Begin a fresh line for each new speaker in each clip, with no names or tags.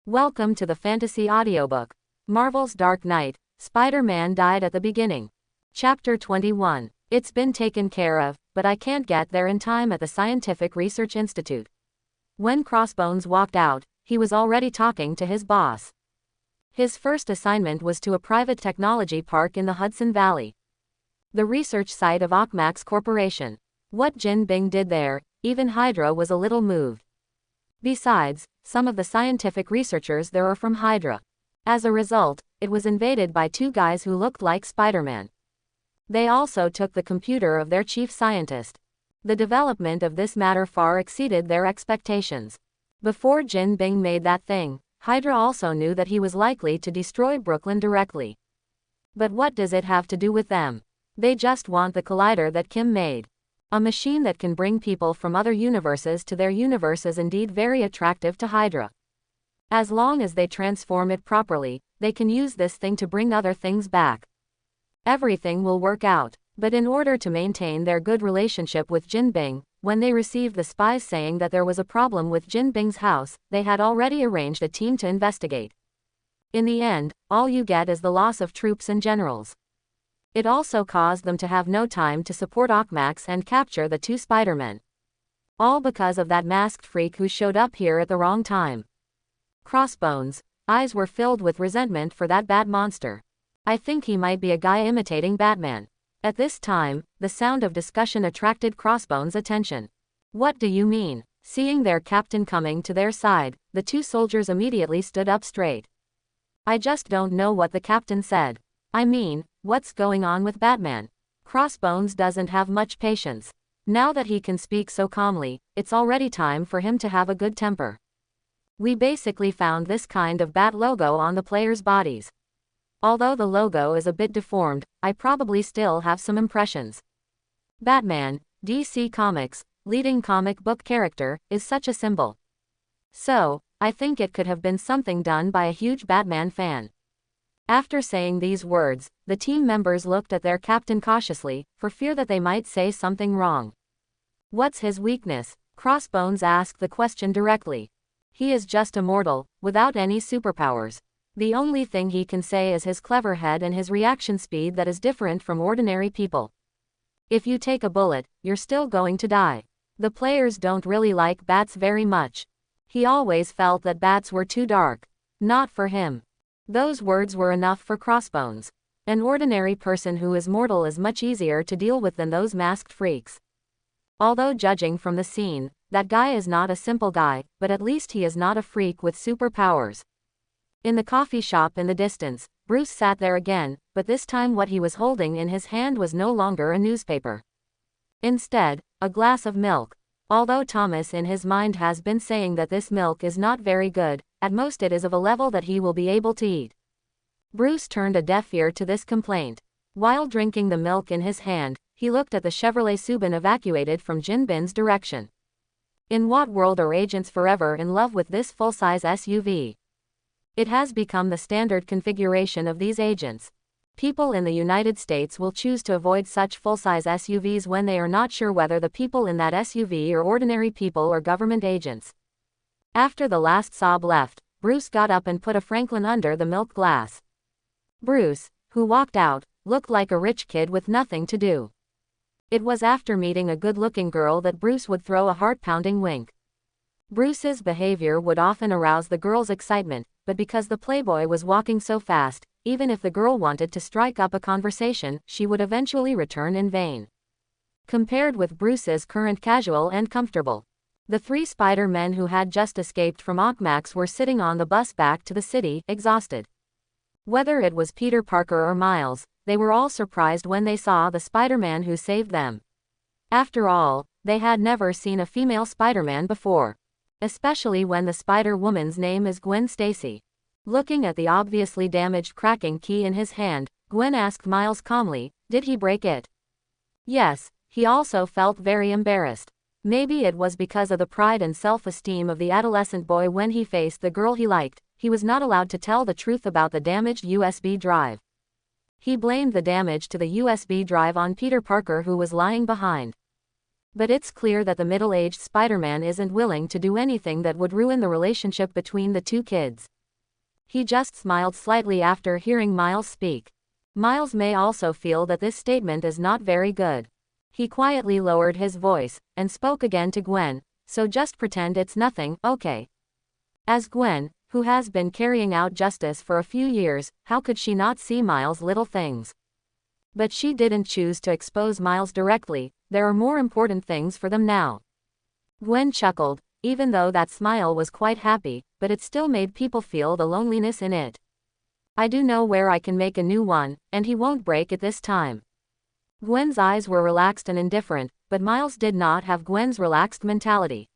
Welcome to the fantasy audiobook. Marvel's Dark Knight, Spider-Man died at the beginning. Chapter 21. It's been taken care of, but I can't get there in time at the Scientific Research Institute. When Crossbones walked out, he was already talking to his boss. His first assignment was to a private technology park in the Hudson Valley, the research site of Ockmax Corporation. What Jin Bing did there, even Hydra was a little moved. Besides, some of the scientific researchers there are from Hydra. As a result, it was invaded by two guys who looked like Spider-Man. They also took the computer of their chief scientist. The development of this matter far exceeded their expectations. Before Jin Bing made that thing, Hydra also knew that he was likely to destroy Brooklyn directly. But what does it have to do with them? They just want the collider that Kim made. A machine that can bring people from other universes to their universe is indeed very attractive to Hydra. As long as they transform it properly, they can use this thing to bring other things back. Everything will work out. But in order to maintain their good relationship with Jin Bing, when they received the spies saying that there was a problem with Jin Bing's house, they had already arranged a team to investigate. In the end, all you get is the loss of troops and generals. It also caused them to have no time to support Ockmax and capture the two Spider-Men. All because of that masked freak who showed up here at the wrong time. Crossbones' eyes were filled with resentment for that bad monster. I think he might be a guy imitating Batman. At this time, the sound of discussion attracted Crossbones' attention. What do you mean? Seeing their captain coming to their side, the two soldiers immediately stood up straight. I just don't know what the captain said. I mean, what's going on with Batman? Crossbones doesn't have much patience. Now that he can speak so calmly, it's already time for him to have a good temper. We basically found this kind of bat logo on the players' bodies. Although the logo is a bit deformed, I probably still have some impressions. Batman, DC Comics, leading comic book character, is such a symbol. So, I think it could have been something done by a huge Batman fan. After saying these words, the team members looked at their captain cautiously, for fear that they might say something wrong. What's his weakness? Crossbones asked the question directly. He is just a mortal, without any superpowers. The only thing he can say is his clever head and his reaction speed that is different from ordinary people. If you take a bullet, you're still going to die. The players don't really like bats very much. He always felt that bats were too dark. Not for him. Those words were enough for Crossbones. An ordinary person who is mortal is much easier to deal with than those masked freaks. Although judging from the scene, that guy is not a simple guy, but at least he is not a freak with superpowers. In the coffee shop in the distance, Bruce sat there again, but this time what he was holding in his hand was no longer a newspaper. Instead, a glass of milk. Although Thomas in his mind has been saying that this milk is not very good, at most it is of a level that he will be able to eat. Bruce turned a deaf ear to this complaint. While drinking the milk in his hand, he looked at the Chevrolet Subin evacuated from Jin Bing's direction. In what world are agents forever in love with this full-size SUV? It has become the standard configuration of these agents. People in the United States will choose to avoid such full-size SUVs when they are not sure whether the people in that SUV are ordinary people or government agents. After the last sob left, Bruce got up and put a Franklin under the milk glass. Bruce, who walked out, looked like a rich kid with nothing to do. It was after meeting a good-looking girl that Bruce would throw a heart-pounding wink. Bruce's behavior would often arouse the girl's excitement, but because the playboy was walking so fast, even if the girl wanted to strike up a conversation, she would eventually return in vain. Compared with Bruce's current casual and comfortable, the three Spider-Men who had just escaped from Ockmax were sitting on the bus back to the city, exhausted. Whether it was Peter Parker or Miles, they were all surprised when they saw the Spider-Man who saved them. After all, they had never seen a female Spider-Man before. Especially when the Spider-Woman's name is Gwen Stacy. Looking at the obviously damaged cracking key in his hand, Gwen asked Miles calmly, did he break it? Yes, he also felt very embarrassed. Maybe it was because of the pride and self-esteem of the adolescent boy when he faced the girl he liked, he was not allowed to tell the truth about the damaged USB drive. He blamed the damage to the USB drive on Peter Parker who was lying behind. But it's clear that the middle-aged Spider-Man isn't willing to do anything that would ruin the relationship between the two kids. He just smiled slightly after hearing Miles speak. Miles may also feel that this statement is not very good. He quietly lowered his voice, and spoke again to Gwen, so just pretend it's nothing, okay? As Gwen, who has been carrying out justice for a few years, how could she not see Miles' little things? But she didn't choose to expose Miles directly, there are more important things for them now. Gwen chuckled, even though that smile was quite happy, but it still made people feel the loneliness in it. I do know where I can make a new one, and he won't break it this time. Gwen's eyes were relaxed and indifferent, but Miles did not have Gwen's relaxed mentality.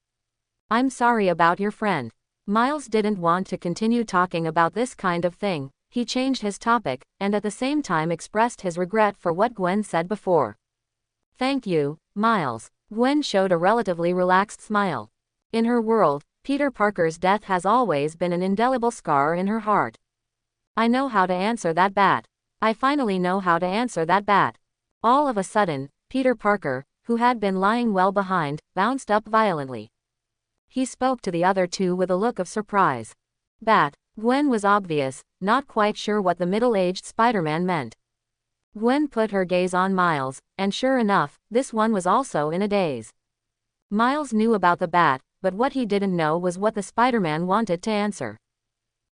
I'm sorry about your friend. Miles didn't want to continue talking about this kind of thing. He changed his topic, and at the same time expressed his regret for what Gwen said before. Thank you, Miles. Gwen showed a relatively relaxed smile. In her world, Peter Parker's death has always been an indelible scar in her heart. I know how to answer that bat. I finally know how to answer that bat. All of a sudden, Peter Parker, who had been lying well behind, bounced up violently. He spoke to the other two with a look of surprise. Bat. Gwen was obvious, not quite sure what the middle-aged Spider-Man meant. Gwen put her gaze on Miles, and sure enough, this one was also in a daze. Miles knew about the bat, but what he didn't know was what the Spider-Man wanted to answer.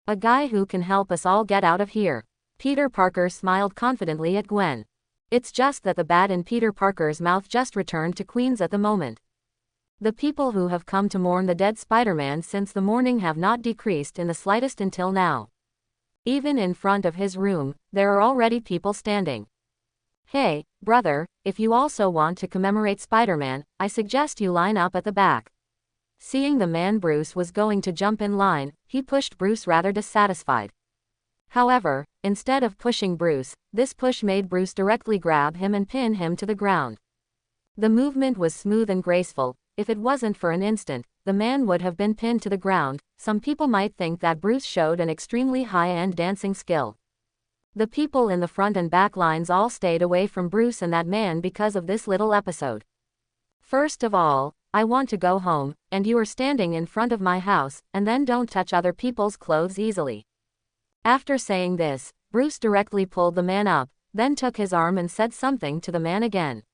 A guy who can help us all get out of here. Peter Parker smiled confidently at Gwen. It's just that the bat in Peter Parker's mouth just returned to Queens at the moment. The people who have come to mourn the dead Spider-Man since the morning have not decreased in the slightest until now. Even in front of his room, there are already people standing. Hey, brother, if you also want to commemorate Spider-Man, I suggest you line up at the back. Seeing the man Bruce was going to jump in line, he pushed Bruce rather dissatisfied. However, instead of pushing Bruce, this push made Bruce directly grab him and pin him to the ground. The movement was smooth and graceful. If it wasn't for an instant, the man would have been pinned to the ground. Some people might think that Bruce showed an extremely high-end dancing skill. The people in the front and back lines all stayed away from Bruce and that man because of this little episode. First of all, I want to go home, and you are standing in front of my house, and then don't touch other people's clothes easily. After saying this, Bruce directly pulled the man up, then took his arm and said something to the man again.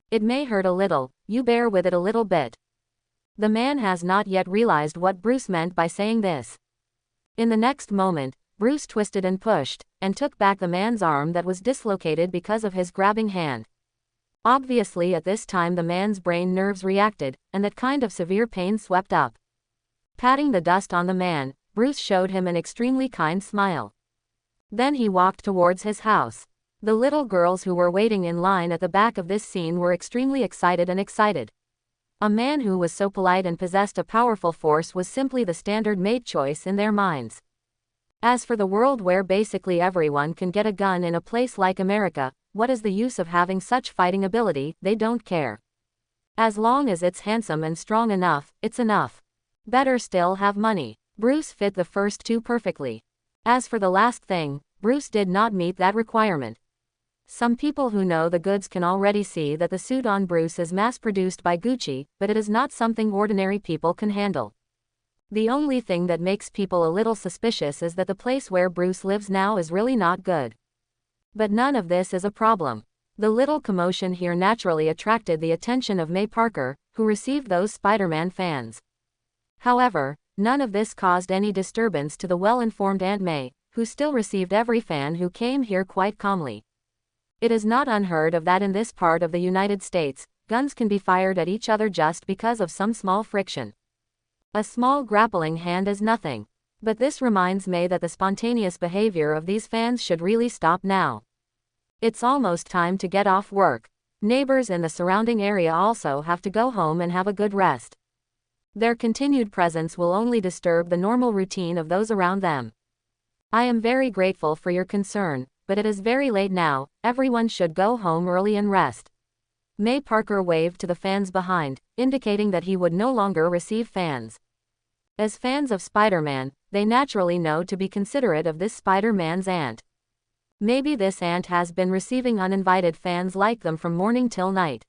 It may hurt a little, you bear with it a little bit. The man has not yet realized what Bruce meant by saying this. In the next moment, Bruce twisted and pushed, and took back the man's arm that was dislocated because of his grabbing hand. Obviously at this time the man's brain nerves reacted, and that kind of severe pain swept up. Patting the dust on the man, Bruce showed him an extremely kind smile. Then he walked towards his house. The little girls who were waiting in line at the back of this scene were extremely excited. A man who was so polite and possessed a powerful force was simply the standard mate choice in their minds. As for the world where basically everyone can get a gun in a place like America, what is the use of having such fighting ability? They don't care. As long as it's handsome and strong enough, it's enough. Better still have money. Bruce fit the first two perfectly. As for the last thing, Bruce did not meet that requirement. Some people who know the goods can already see that the suit on Bruce is mass-produced by Gucci, but it is not something ordinary people can handle. The only thing that makes people a little suspicious is that the place where Bruce lives now is really not good. But none of this is a problem. The little commotion here naturally attracted the attention of May Parker, who received those Spider-Man fans. However, none of this caused any disturbance to the well-informed Aunt May, who still received every fan who came here quite calmly. It is not unheard of that in this part of the United States, guns can be fired at each other just because of some small friction. A small grappling hand is nothing. But this reminds May that the spontaneous behavior of these fans should really stop now. It's almost time to get off work. Neighbors in the surrounding area also have to go home and have a good rest. Their continued presence will only disturb the normal routine of those around them. I am very grateful for your concern, but it is very late now, everyone should go home early and rest. May Parker waved to the fans behind, indicating that he would no longer receive fans. As fans of Spider-Man, they naturally know to be considerate of this Spider-Man's aunt. Maybe this aunt has been receiving uninvited fans like them from morning till night.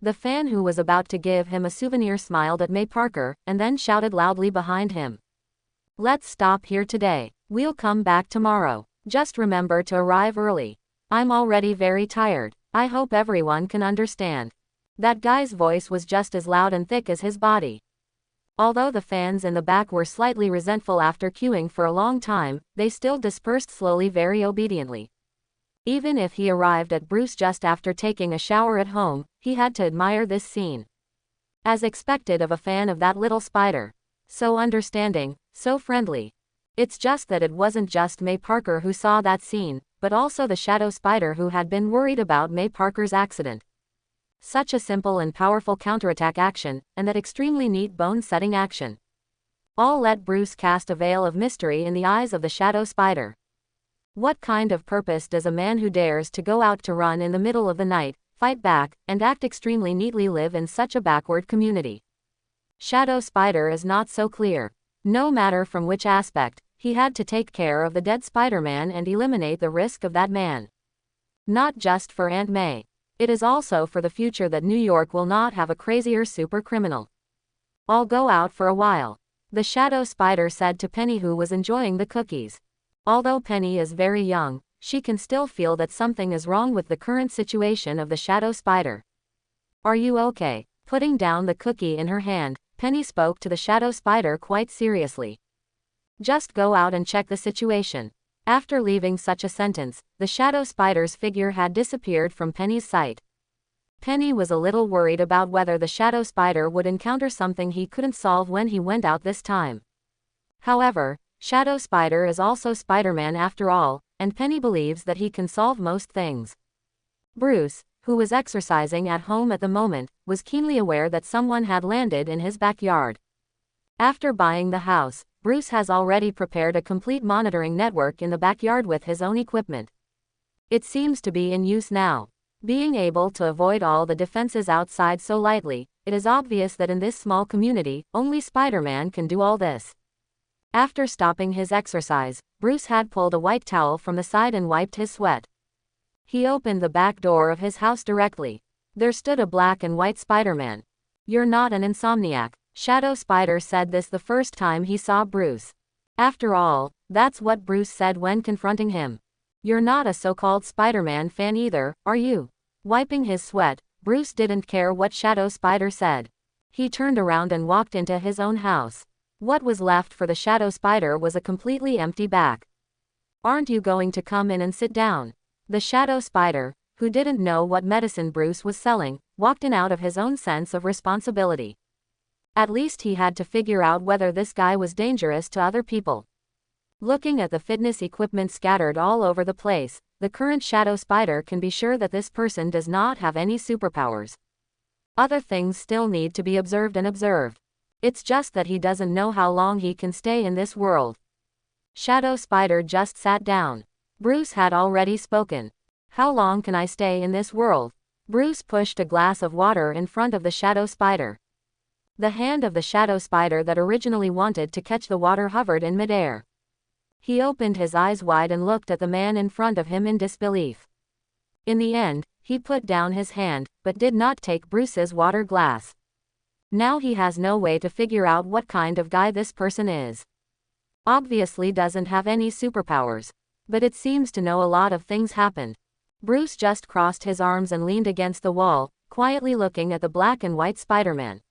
The fan who was about to give him a souvenir smiled at May Parker, and then shouted loudly behind him. Let's stop here today. We'll come back tomorrow. Just remember to arrive early. I'm already very tired. I hope everyone can understand. That guy's voice was just as loud and thick as his body. Although the fans in the back were slightly resentful after queuing for a long time, they still dispersed slowly, very obediently. Even if he arrived at Bruce just after taking a shower at home, he had to admire this scene. As expected of a fan of that little spider. So understanding, so friendly. It's just that it wasn't just May Parker who saw that scene, but also the shadow spider who had been worried about May Parker's accident. Such a simple and powerful counterattack action, and that extremely neat bone-setting action. All let Bruce cast a veil of mystery in the eyes of the shadow spider. What kind of purpose does a man who dares to go out to run in the middle of the night, fight back, and act extremely neatly live in such a backward community? Shadow Spider is not so clear. No matter from which aspect, he had to take care of the dead Spider-Man and eliminate the risk of that man. Not just for Aunt May. It is also for the future that New York will not have a crazier super criminal. I'll go out for a while, the Shadow Spider said to Penny, who was enjoying the cookies. Although Penny is very young, she can still feel that something is wrong with the current situation of the Shadow Spider. Are you okay? Putting down the cookie in her hand, Penny spoke to the Shadow Spider quite seriously. Just go out and check the situation. After leaving such a sentence, the Shadow Spider's figure had disappeared from Penny's sight. Penny was a little worried about whether the Shadow Spider would encounter something he couldn't solve when he went out this time. However, Shadow Spider is also Spider-Man after all, and Penny believes that he can solve most things. Bruce, who was exercising at home at the moment, was keenly aware that someone had landed in his backyard. After buying the house, Bruce has already prepared a complete monitoring network in the backyard with his own equipment. It seems to be in use now. Being able to avoid all the defenses outside so lightly, it is obvious that in this small community, only Spider-Man can do all this. After stopping his exercise, Bruce had pulled a white towel from the side and wiped his sweat. He opened the back door of his house directly. There stood a black and white Spider-Man. "You're not an insomniac," Shadow Spider said this the first time he saw Bruce. After all, that's what Bruce said when confronting him. "You're not a so-called Spider-Man fan either, are you?" Wiping his sweat, Bruce didn't care what Shadow Spider said. He turned around and walked into his own house. What was left for the Shadow Spider was a completely empty back. "Aren't you going to come in and sit down?" The Shadow Spider, who didn't know what medicine Bruce was selling, walked in out of his own sense of responsibility. At least he had to figure out whether this guy was dangerous to other people. Looking at the fitness equipment scattered all over the place, the current Shadow Spider can be sure that this person does not have any superpowers. Other things still need to be observed and observed. It's just that he doesn't know how long he can stay in this world. Shadow Spider just sat down. Bruce had already spoken. "How long can I stay in this world?" Bruce pushed a glass of water in front of the Shadow Spider. The hand of the Shadow Spider that originally wanted to catch the water hovered in midair. He opened his eyes wide and looked at the man in front of him in disbelief. In the end, he put down his hand, but did not take Bruce's water glass. Now he has no way to figure out what kind of guy this person is. Obviously doesn't have any superpowers, but it seems to know a lot of things happened. Bruce just crossed his arms and leaned against the wall, quietly looking at the black and white Spider-Man.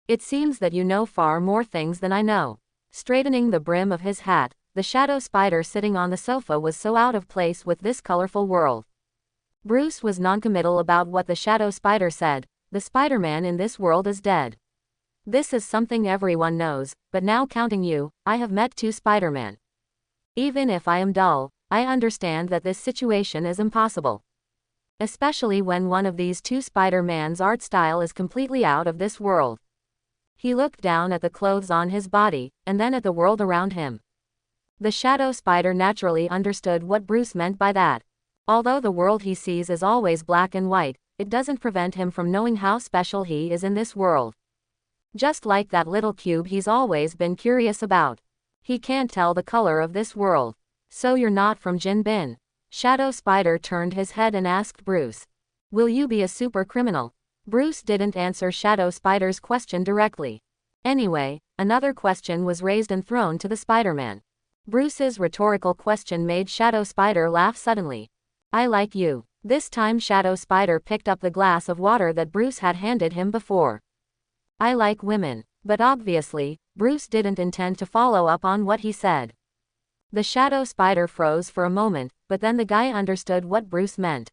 "It seems that you know far more things than I know." Straightening the brim of his hat, the Shadow Spider sitting on the sofa was so out of place with this colorful world. Bruce was noncommittal about what the Shadow Spider said. "The Spider-Man in this world is dead. This is something everyone knows, but now counting you, I have met two Spider-Man. Even if I am dull, I understand that this situation is impossible. Especially when one of these two Spider-Man's art style is completely out of this world." He looked down at the clothes on his body, and then at the world around him. The Shadow Spider naturally understood what Bruce meant by that. Although the world he sees is always black and white, it doesn't prevent him from knowing how special he is in this world. Just like that little cube he's always been curious about. He can't tell the color of this world. "So you're not from Jin Bin?" Shadow Spider turned his head and asked Bruce. "Will you be a super criminal?" Bruce didn't answer Shadow Spider's question directly. Anyway, another question was raised and thrown to the Spider-Man. Bruce's rhetorical question made Shadow Spider laugh suddenly. I like you. This time Shadow Spider picked up the glass of water that Bruce had handed him before. I like women. But obviously, Bruce didn't intend to follow up on what he said. The Shadow Spider froze for a moment, but then the guy understood what Bruce meant.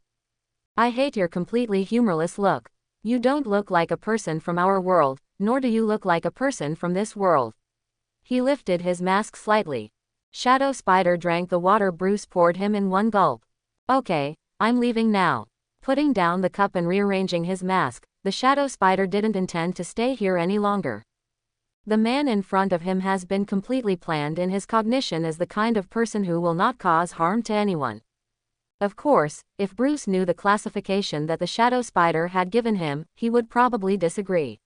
I hate your completely humorless look. You don't look like a person from our world, nor do you look like a person from this world. He lifted his mask slightly. Shadow Spider drank the water Bruce poured him in one gulp. Okay, I'm leaving now. Putting down the cup and rearranging his mask, the Shadow Spider didn't intend to stay here any longer. The man in front of him has been completely planned in his cognition as the kind of person who will not cause harm to anyone. Of course, if Bruce knew the classification that the Shadow Spider had given him, he would probably disagree.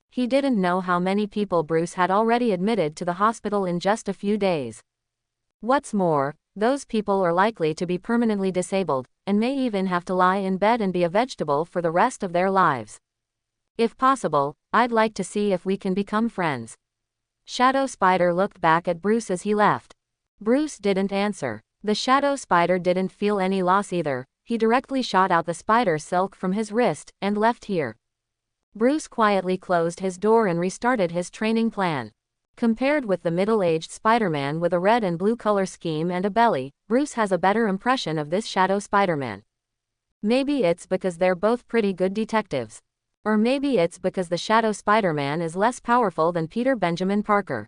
He didn't know how many people Bruce had already admitted to the hospital in just a few days. What's more, those people are likely to be permanently disabled, and may even have to lie in bed and be a vegetable for the rest of their lives. If possible, I'd like to see if we can become friends. Shadow Spider looked back at Bruce as he left. Bruce didn't answer. The Shadow Spider didn't feel any loss either. He directly shot out the spider silk from his wrist, and left here. Bruce quietly closed his door and restarted his training plan. Compared with the middle-aged Spider-Man with a red and blue color scheme and a belly, Bruce has a better impression of this Shadow Spider-Man. Maybe it's because they're both pretty good detectives. Or maybe it's because the Shadow Spider-Man is less powerful than Peter Benjamin Parker.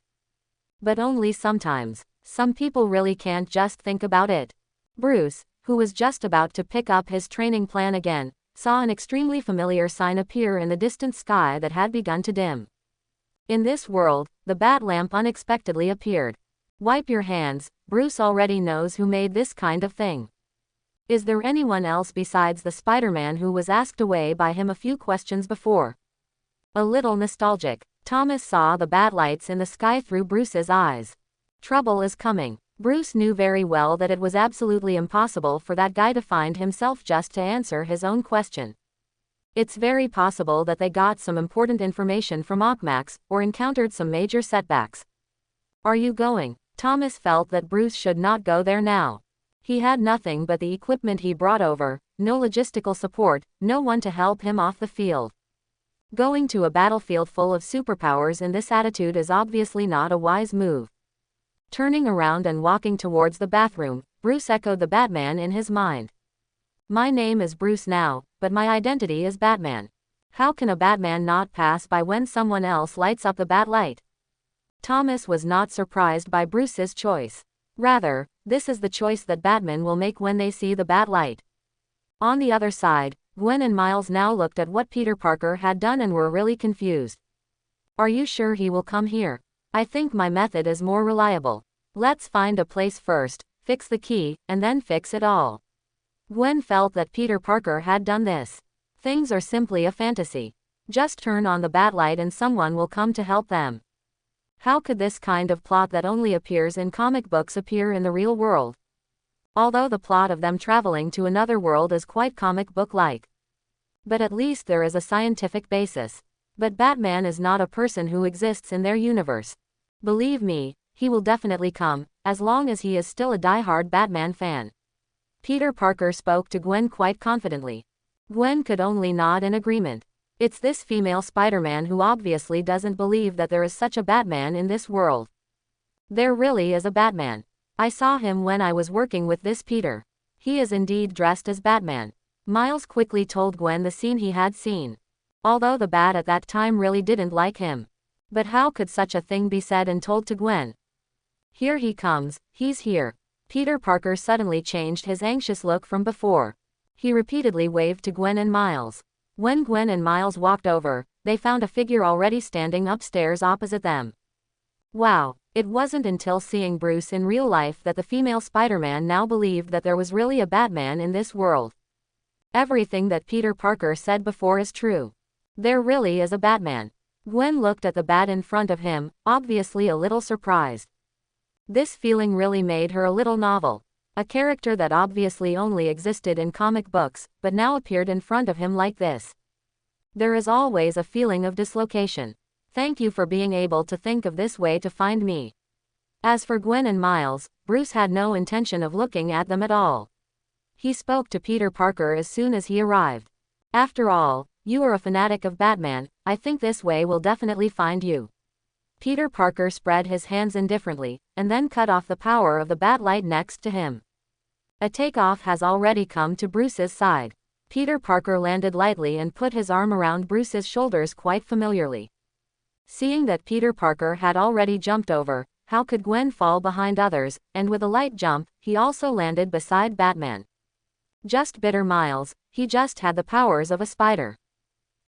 But only sometimes. Some people really can't just think about it. Bruce, who was just about to pick up his training plan again, saw an extremely familiar sign appear in the distant sky that had begun to dim. In this world, the bat lamp unexpectedly appeared. Wipe your hands, Bruce already knows who made this kind of thing. Is there anyone else besides the Spider-Man who was asked away by him a few questions before? A little nostalgic, Thomas saw the bat lights in the sky through Bruce's eyes. Trouble is coming. Bruce knew very well that it was absolutely impossible for that guy to find himself just to answer his own question. It's very possible that they got some important information from Okmax, or encountered some major setbacks. Are you going? Thomas felt that Bruce should not go there now. He had nothing but the equipment he brought over, no logistical support, no one to help him off the field. Going to a battlefield full of superpowers in this attitude is obviously not a wise move. Turning around and walking towards the bathroom, Bruce echoed the Batman in his mind. My name is Bruce now, but my identity is Batman. How can a Batman not pass by when someone else lights up the bat light? Thomas was not surprised by Bruce's choice. Rather, this is the choice that Batman will make when they see the bat light. On the other side, Gwen and Miles now looked at what Peter Parker had done and were really confused. Are you sure he will come here? I think my method is more reliable. Let's find a place first, fix the key, and then fix it all. Gwen felt that Peter Parker had done this. Things are simply a fantasy. Just turn on the bat light and someone will come to help them. How could this kind of plot that only appears in comic books appear in the real world? Although the plot of them traveling to another world is quite comic book-like. But at least there is a scientific basis. But Batman is not a person who exists in their universe. Believe me, he will definitely come, as long as he is still a die-hard Batman fan. Peter Parker spoke to Gwen quite confidently. Gwen could only nod in agreement. It's this female Spider-Man who obviously doesn't believe that there is such a Batman in this world. There really is a Batman. I saw him when I was working with this Peter. He is indeed dressed as Batman. Miles quickly told Gwen the scene he had seen. Although the Bat at that time really didn't like him. But how could such a thing be said and told to Gwen? Here he comes, he's here. Peter Parker suddenly changed his anxious look from before. He repeatedly waved to Gwen and Miles. When Gwen and Miles walked over, they found a figure already standing upstairs opposite them. Wow, it wasn't until seeing Bruce in real life that the female Spider-Man now believed that there was really a Batman in this world. Everything that Peter Parker said before is true. There really is a Batman. Gwen looked at the bat in front of him, obviously a little surprised. This feeling really made her a little novel. A character that obviously only existed in comic books, but now appeared in front of him like this. There is always a feeling of dislocation. Thank you for being able to think of this way to find me. As for Gwen and Miles, Bruce had no intention of looking at them at all. He spoke to Peter Parker as soon as he arrived. After all, you are a fanatic of Batman, I think this way will definitely find you. Peter Parker spread his hands indifferently, and then cut off the power of the bat light next to him. A takeoff has already come to Bruce's side. Peter Parker landed lightly and put his arm around Bruce's shoulders quite familiarly. Seeing that Peter Parker had already jumped over, how could Gwen fall behind others, and with a light jump, he also landed beside Batman. Just bitter Miles, he just had the powers of a spider.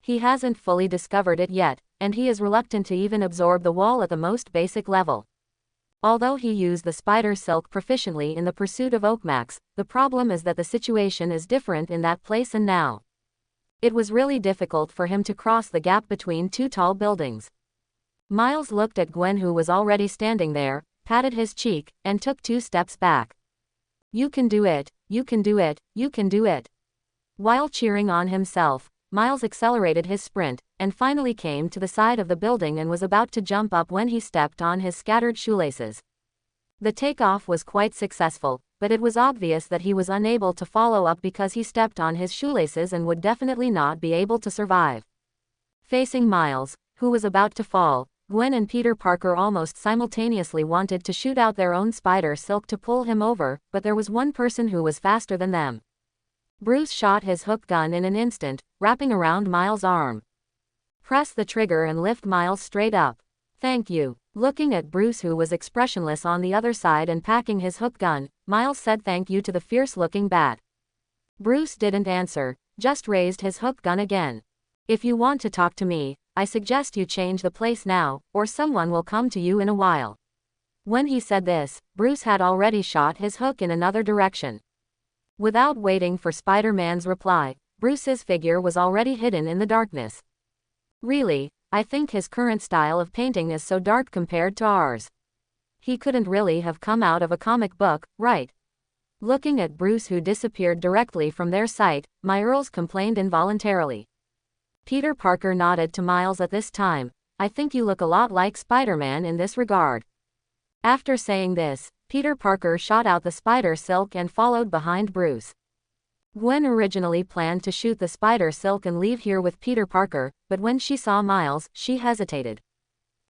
He hasn't fully discovered it yet, and he is reluctant to even absorb the wall at the most basic level. Although he used the spider silk proficiently in the pursuit of Oakmax, the problem is that the situation is different in that place and now. It was really difficult for him to cross the gap between two tall buildings. Miles looked at Gwen, who was already standing there, patted his cheek, and took 2 steps back. You can do it, you can do it, you can do it. While cheering on himself, Miles accelerated his sprint, and finally came to the side of the building and was about to jump up when he stepped on his scattered shoelaces. The takeoff was quite successful, but it was obvious that he was unable to follow up because he stepped on his shoelaces and would definitely not be able to survive. Facing Miles, who was about to fall, Gwen and Peter Parker almost simultaneously wanted to shoot out their own spider silk to pull him over, but there was one person who was faster than them. Bruce shot his hook gun in an instant, wrapping around Miles' arm. Press the trigger and lift Miles straight up. Thank you. Looking at Bruce, who was expressionless on the other side and packing his hook gun, Miles said thank you to the fierce-looking bat. Bruce didn't answer, just raised his hook gun again. If you want to talk to me, I suggest you change the place now, or someone will come to you in a while. When he said this, Bruce had already shot his hook in another direction. Without waiting for Spider-Man's reply, Bruce's figure was already hidden in the darkness. Really, I think his current style of painting is so dark compared to ours. He couldn't really have come out of a comic book, right? Looking at Bruce, who disappeared directly from their sight, Miles complained involuntarily. Peter Parker nodded to Miles at this time. I think you look a lot like Spider-Man in this regard. After saying this, Peter Parker shot out the spider silk and followed behind Bruce. Gwen originally planned to shoot the spider silk and leave here with Peter Parker, but when she saw Miles, she hesitated.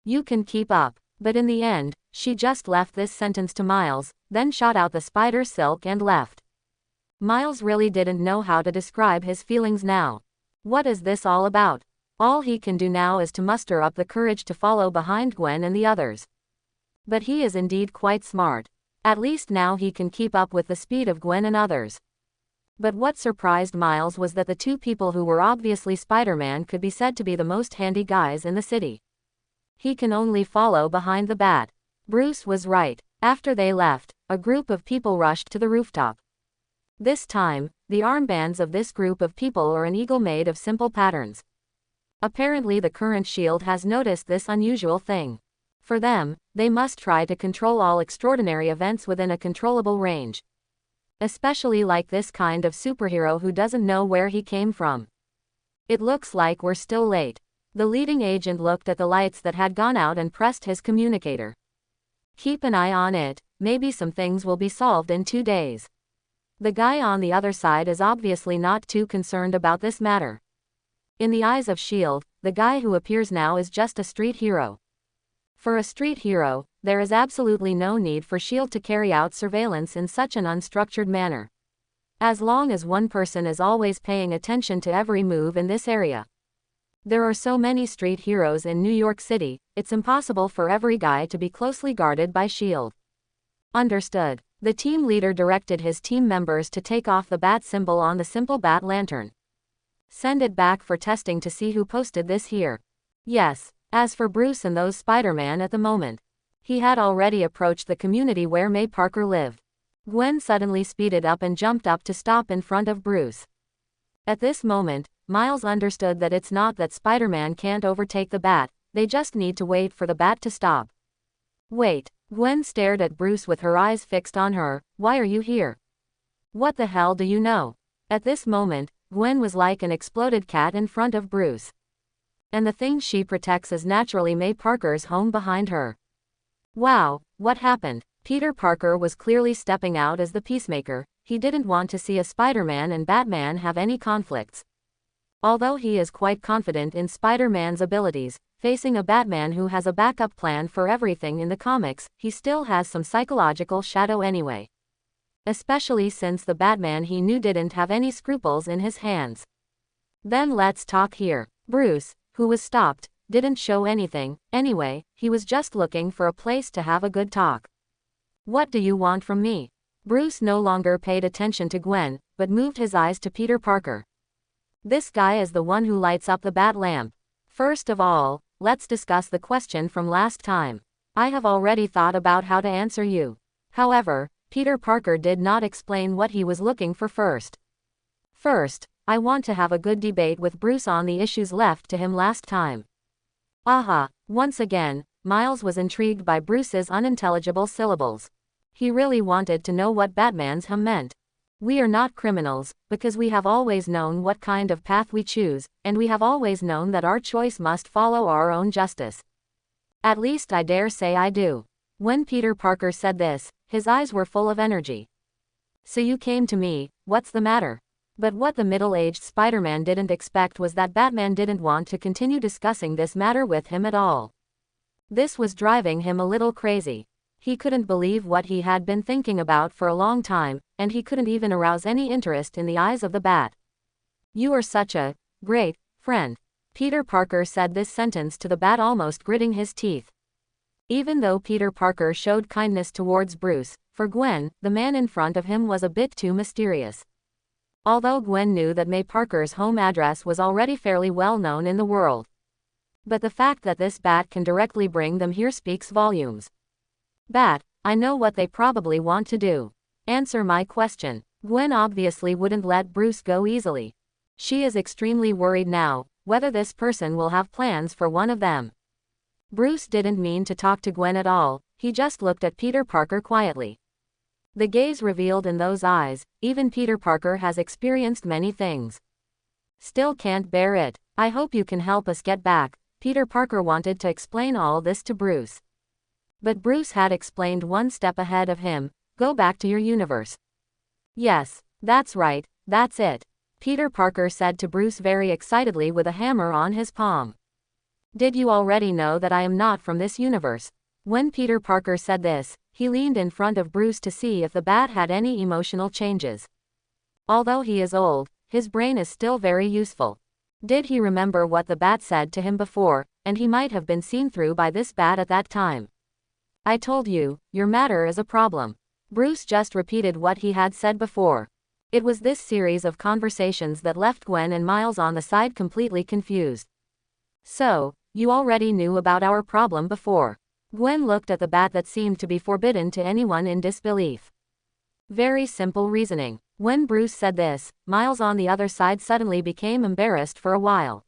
You can keep up. But in the end, she just left this sentence to Miles, then shot out the spider silk and left. Miles really didn't know how to describe his feelings now. What is this all about? All he can do now is to muster up the courage to follow behind Gwen and the others. But he is indeed quite smart. At least now he can keep up with the speed of Gwen and others. But what surprised Miles was that the 2 people who were obviously Spider-Man could be said to be the most handy guys in the city. He can only follow behind the bat. Bruce was right. After they left, a group of people rushed to the rooftop. This time, the armbands of this group of people are an eagle made of simple patterns. Apparently the current shield has noticed this unusual thing. For them, they must try to control all extraordinary events within a controllable range. Especially like this kind of superhero who doesn't know where he came from. It looks like we're still late. The leading agent looked at the lights that had gone out and pressed his communicator. Keep an eye on it, maybe some things will be solved in 2 days. The guy on the other side is obviously not too concerned about this matter. In the eyes of S.H.I.E.L.D., the guy who appears now is just a street hero. For a street hero, there is absolutely no need for S.H.I.E.L.D. to carry out surveillance in such an unstructured manner. As long as one person is always paying attention to every move in this area. There are so many street heroes in New York City, it's impossible for every guy to be closely guarded by S.H.I.E.L.D. Understood. The team leader directed his team members to take off the bat symbol on the simple bat lantern. Send it back for testing to see who posted this here. Yes. As for Bruce and those Spider-Man at the moment, he had already approached the community where May Parker lived. Gwen suddenly speeded up and jumped up to stop in front of Bruce. At this moment, Miles understood that it's not that Spider-Man can't overtake the bat, they just need to wait for the bat to stop. Wait. Gwen stared at Bruce with her eyes fixed on her. Why are you here? What the hell do you know? At this moment, Gwen was like an exploded cat in front of Bruce. And the thing she protects is naturally May Parker's home behind her. Wow, What happened? Peter Parker was clearly stepping out as the peacemaker. He didn't want to see a Spider-Man and Batman have any conflicts. Although he is quite confident in Spider-Man's abilities, facing a Batman who has a backup plan for everything in the comics, he still has some psychological shadow anyway. Especially since the Batman he knew didn't have any scruples in his hands. Then let's talk here. Bruce, who was stopped, didn't show anything. Anyway, he was just looking for a place to have a good talk. What do you want from me? Bruce no longer paid attention to Gwen, but moved his eyes to Peter Parker. This guy is the one who lights up the bat lamp. First of all, let's discuss the question from last time. I have already thought about how to answer you. However, Peter Parker did not explain what he was looking for first. First, I want to have a good debate with Bruce on the issues left to him last time. Aha, once again, Miles was intrigued by Bruce's unintelligible syllables. He really wanted to know what Batman's meant. We are not criminals, because we have always known what kind of path we choose, and we have always known that our choice must follow our own justice. At least I dare say I do. When Peter Parker said this, his eyes were full of energy. So you came to me, what's the matter? But what the middle-aged Spider-Man didn't expect was that Batman didn't want to continue discussing this matter with him at all. This was driving him a little crazy. He couldn't believe what he had been thinking about for a long time, and he couldn't even arouse any interest in the eyes of the Bat. You are such a great friend. Peter Parker said this sentence to the Bat, almost gritting his teeth. Even though Peter Parker showed kindness towards Bruce, for Gwen, the man in front of him was a bit too mysterious. Although Gwen knew that May Parker's home address was already fairly well known in the world. But the fact that this Bat can directly bring them here speaks volumes. Bat, I know what they probably want to do. Answer my question. Gwen obviously wouldn't let Bruce go easily. She is extremely worried now, whether this person will have plans for one of them. Bruce didn't mean to talk to Gwen at all, he just looked at Peter Parker quietly. The gaze revealed in those eyes, even Peter Parker has experienced many things. Still can't bear it. I hope you can help us get back. Peter Parker wanted to explain all this to Bruce. But Bruce had explained one step ahead of him. Go back to your universe. Yes, that's right, that's it. Peter Parker said to Bruce very excitedly with a hammer on his palm. Did you already know that I am not from this universe? When Peter Parker said this, he leaned in front of Bruce to see if the Bat had any emotional changes. Although he is old, his brain is still very useful. Did he remember what the Bat said to him before, and he might have been seen through by this Bat at that time. I told you, your matter is a problem. Bruce just repeated what he had said before. It was this series of conversations that left Gwen and Miles on the side completely confused. So, you already knew about our problem before. Gwen looked at the Bat that seemed to be forbidden to anyone in disbelief. Very simple reasoning. When Bruce said this, Miles on the other side suddenly became embarrassed for a while.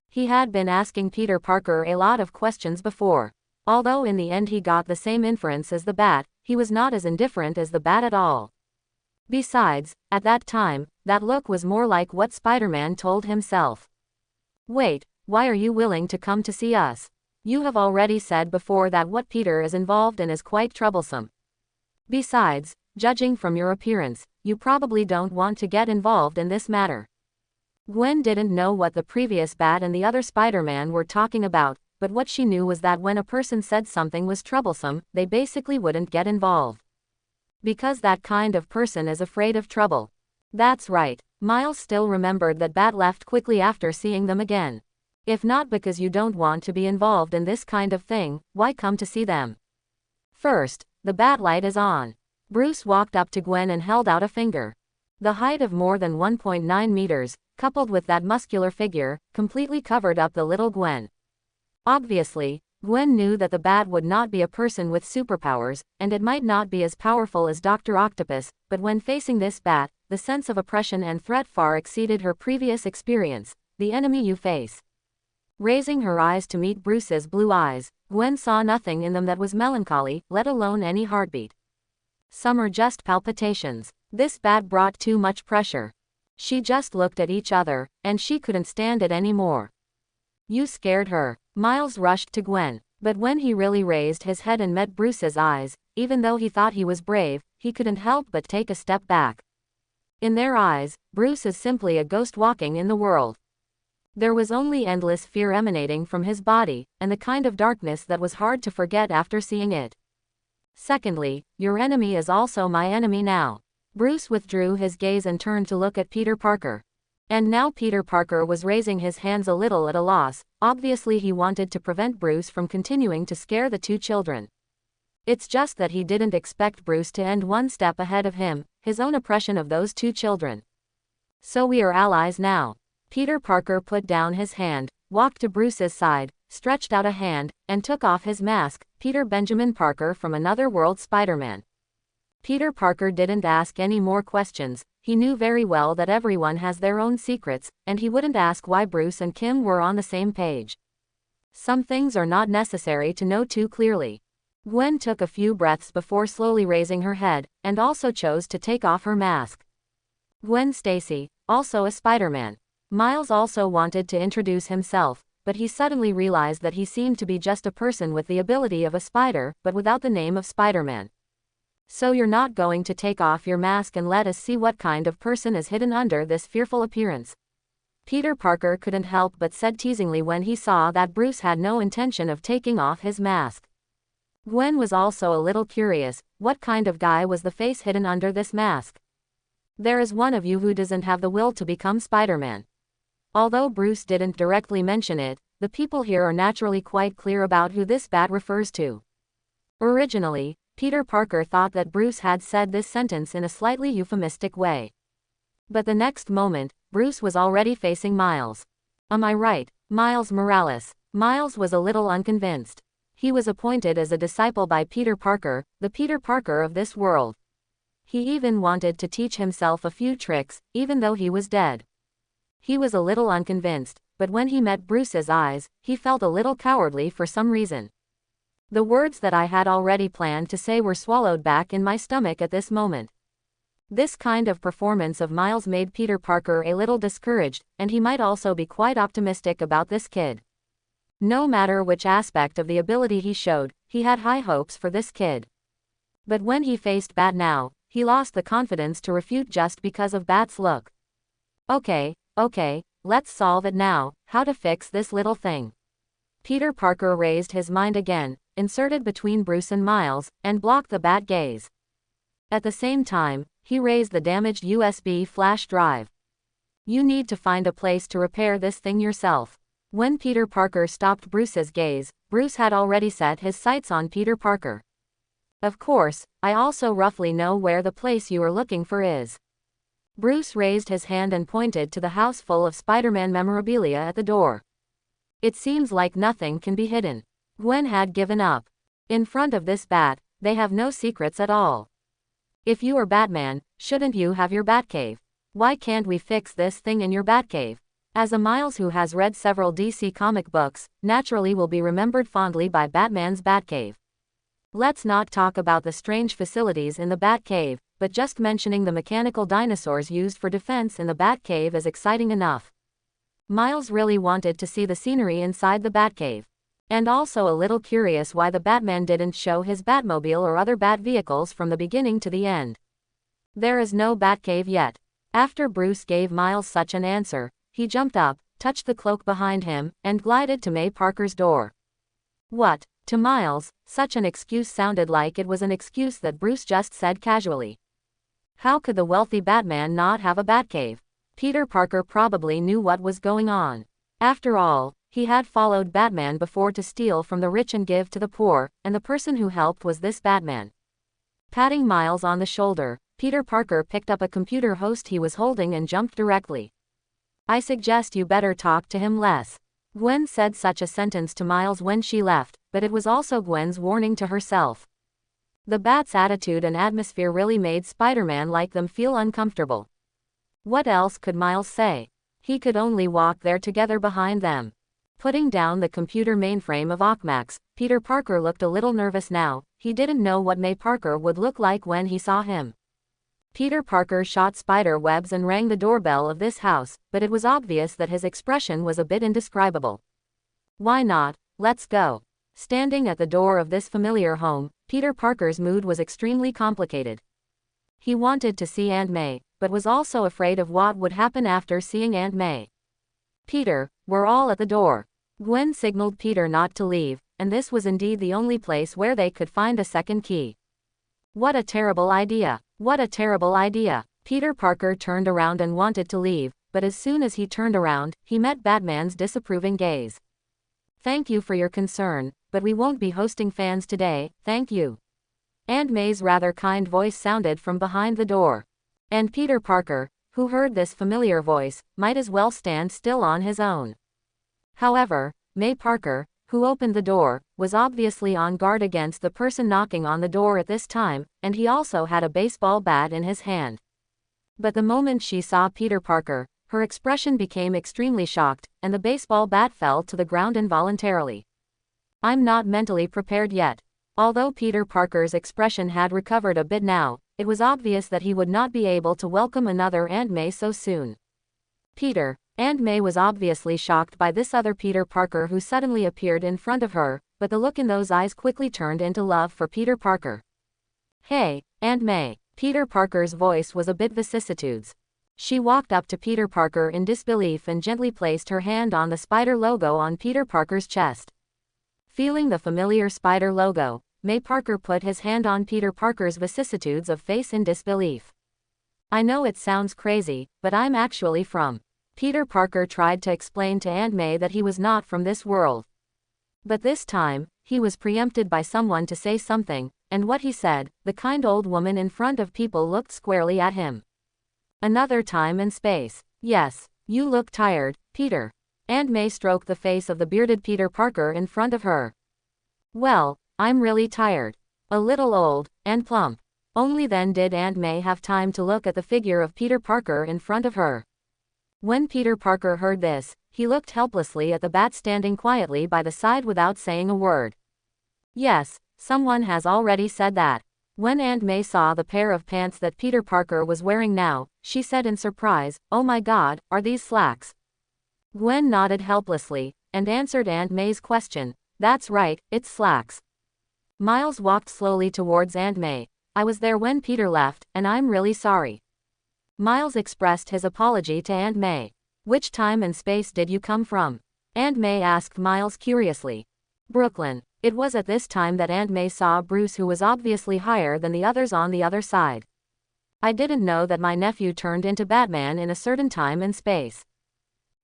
He had been asking Peter Parker a lot of questions before. Although in the end he got the same inference as the Bat, he was not as indifferent as the Bat at all. Besides, at that time, that look was more like what Spider-Man told himself. Wait, why are you willing to come to see us? You have already said before that what Peter is involved in is quite troublesome. Besides, judging from your appearance, you probably don't want to get involved in this matter. Gwen didn't know what the previous Bat and the other Spider-Man were talking about, but what she knew was that when a person said something was troublesome, they basically wouldn't get involved. Because that kind of person is afraid of trouble. That's right. Miles still remembered that Bat left quickly after seeing them again. If not because you don't want to be involved in this kind of thing, why come to see them? First, the Bat light is on. Bruce walked up to Gwen and held out a finger. The height of more than 1.9 meters, coupled with that muscular figure, completely covered up the little Gwen. Obviously, Gwen knew that the Bat would not be a person with superpowers, and it might not be as powerful as Dr. Octopus, but when facing this Bat, the sense of oppression and threat far exceeded her previous experience. The enemy you face. Raising her eyes to meet Bruce's blue eyes, Gwen saw nothing in them that was melancholy, let alone any heartbeat. Some are just palpitations. This Bat brought too much pressure. She just looked at each other, and she couldn't stand it anymore. You scared her. Miles rushed to Gwen. But when he really raised his head and met Bruce's eyes, even though he thought he was brave, he couldn't help but take a step back. In their eyes, Bruce is simply a ghost walking in the world. There was only endless fear emanating from his body, and the kind of darkness that was hard to forget after seeing it. Secondly, your enemy is also my enemy now. Bruce withdrew his gaze and turned to look at Peter Parker. And now Peter Parker was raising his hands a little at a loss. Obviously he wanted to prevent Bruce from continuing to scare the two children. It's just that he didn't expect Bruce to end one step ahead of him, his own oppression of those two children. So we are allies now. Peter Parker put down his hand, walked to Bruce's side, stretched out a hand, and took off his mask. Peter Benjamin Parker from Another World Spider-Man. Peter Parker didn't ask any more questions. He knew very well that everyone has their own secrets, and he wouldn't ask why Bruce and Kim were on the same page. Some things are not necessary to know too clearly. Gwen took a few breaths before slowly raising her head, and also chose to take off her mask. Gwen Stacy, also a Spider-Man. Miles also wanted to introduce himself, but he suddenly realized that he seemed to be just a person with the ability of a spider, but without the name of Spider-Man. So you're not going to take off your mask and let us see what kind of person is hidden under this fearful appearance? Peter Parker couldn't help but said teasingly when he saw that Bruce had no intention of taking off his mask. Gwen was also a little curious. What kind of guy was the face hidden under this mask? There is one of you who doesn't have the will to become Spider-Man. Although Bruce didn't directly mention it, the people here are naturally quite clear about who this bat refers to. Originally, Peter Parker thought that Bruce had said this sentence in a slightly euphemistic way. But the next moment, Bruce was already facing Miles. Am I right, Miles Morales? Miles was a little unconvinced. He was appointed as a disciple by Peter Parker, the Peter Parker of this world. He even wanted to teach himself a few tricks, even though he was dead. He was a little unconvinced, but when he met Bruce's eyes, he felt a little cowardly for some reason. The words that I had already planned to say were swallowed back in my stomach at this moment. This kind of performance of Miles made Peter Parker a little discouraged, and he might also be quite optimistic about this kid. No matter which aspect of the ability he showed, he had high hopes for this kid. But when he faced Bat now, he lost the confidence to refute just because of Bat's look. Okay, let's solve it now. How to fix this little thing? Peter Parker raised his mind again, inserted between Bruce and Miles, and blocked the Bat gaze. At the same time, he raised the damaged USB flash drive. You need to find a place to repair this thing yourself. When Peter Parker stopped Bruce's gaze, Bruce had already set his sights on Peter Parker. Of course, I also roughly know where the place you are looking for is. Bruce raised his hand and pointed to the house full of Spider-Man memorabilia at the door. It seems like nothing can be hidden. Gwen had given up. In front of this bat, they have no secrets at all. If you are Batman, shouldn't you have your Batcave? Why can't we fix this thing in your Batcave? As a Miles who has read several DC comic books, naturally will be remembered fondly by Batman's Batcave. Let's not talk about the strange facilities in the Batcave, but just mentioning the mechanical dinosaurs used for defense in the Batcave is exciting enough. Miles really wanted to see the scenery inside the Batcave. And also a little curious why the Batman didn't show his Batmobile or other Bat vehicles from the beginning to the end. There is no Batcave yet. After Bruce gave Miles such an answer, he jumped up, touched the cloak behind him, and glided to May Parker's door. What? To Miles, such an excuse sounded like it was an excuse that Bruce just said casually. How could the wealthy Batman not have a Batcave? Peter Parker probably knew what was going on. After all, he had followed Batman before to steal from the rich and give to the poor, and the person who helped was this Batman. Patting Miles on the shoulder, Peter Parker picked up a computer host he was holding and jumped directly. I suggest you better talk to him less. Gwen said such a sentence to Miles when she left, but it was also Gwen's warning to herself. The Bat's attitude and atmosphere really made Spider-Man like them feel uncomfortable. What else could Miles say? He could only walk there together behind them. Putting down the computer mainframe of Ockmax, Peter Parker looked a little nervous now. He didn't know what May Parker would look like when he saw him. Peter Parker shot spider webs and rang the doorbell of this house, but it was obvious that his expression was a bit indescribable. Why not? Let's go. Standing at the door of this familiar home, Peter Parker's mood was extremely complicated. He wanted to see Aunt May, but was also afraid of what would happen after seeing Aunt May. Peter, we're all at the door. Gwen signaled Peter not to leave, and this was indeed the only place where they could find a second key. What a terrible idea! What a terrible idea! Peter Parker turned around and wanted to leave, but as soon as he turned around, he met Batman's disapproving gaze. Thank you for your concern, but we won't be hosting fans today, thank you. Aunt May's rather kind voice sounded from behind the door. And Peter Parker, who heard this familiar voice, might as well stand still on his own. However, May Parker, who opened the door, was obviously on guard against the person knocking on the door at this time, and he also had a baseball bat in his hand. But the moment she saw Peter Parker, her expression became extremely shocked, and the baseball bat fell to the ground involuntarily. I'm not mentally prepared yet. Although Peter Parker's expression had recovered a bit now, it was obvious that he would not be able to welcome another Aunt May so soon. Peter, Aunt May was obviously shocked by this other Peter Parker who suddenly appeared in front of her, but the look in those eyes quickly turned into love for Peter Parker. Hey, Aunt May. Peter Parker's voice was a bit vicissitudes. She walked up to Peter Parker in disbelief and gently placed her hand on the spider logo on Peter Parker's chest. Feeling the familiar spider logo, May Parker put his hand on Peter Parker's vicissitudes of face in disbelief. I know it sounds crazy, but I'm actually from. Peter Parker tried to explain to Aunt May that he was not from this world. But this time, he was preempted by someone to say something, and what he said, the kind old woman in front of people looked squarely at him. Another time and space. Yes, you look tired, Peter. Aunt May stroked the face of the bearded Peter Parker in front of her. Well, I'm really tired. A little old, and plump. Only then did Aunt May have time to look at the figure of Peter Parker in front of her. When Peter Parker heard this, he looked helplessly at the bat standing quietly by the side without saying a word. Yes, someone has already said that. When Aunt May saw the pair of pants that Peter Parker was wearing now, she said in surprise, "Oh my God, are these slacks?" Gwen nodded helplessly, and answered Aunt May's question, "That's right, it's slacks." Miles walked slowly towards Aunt May. "I was there when Peter left, and I'm really sorry." Miles expressed his apology to Aunt May. "Which time and space did you come from?" Aunt May asked Miles curiously. "Brooklyn." It was at this time that Aunt May saw Bruce, who was obviously higher than the others on the other side. "I didn't know that my nephew turned into Batman in a certain time and space."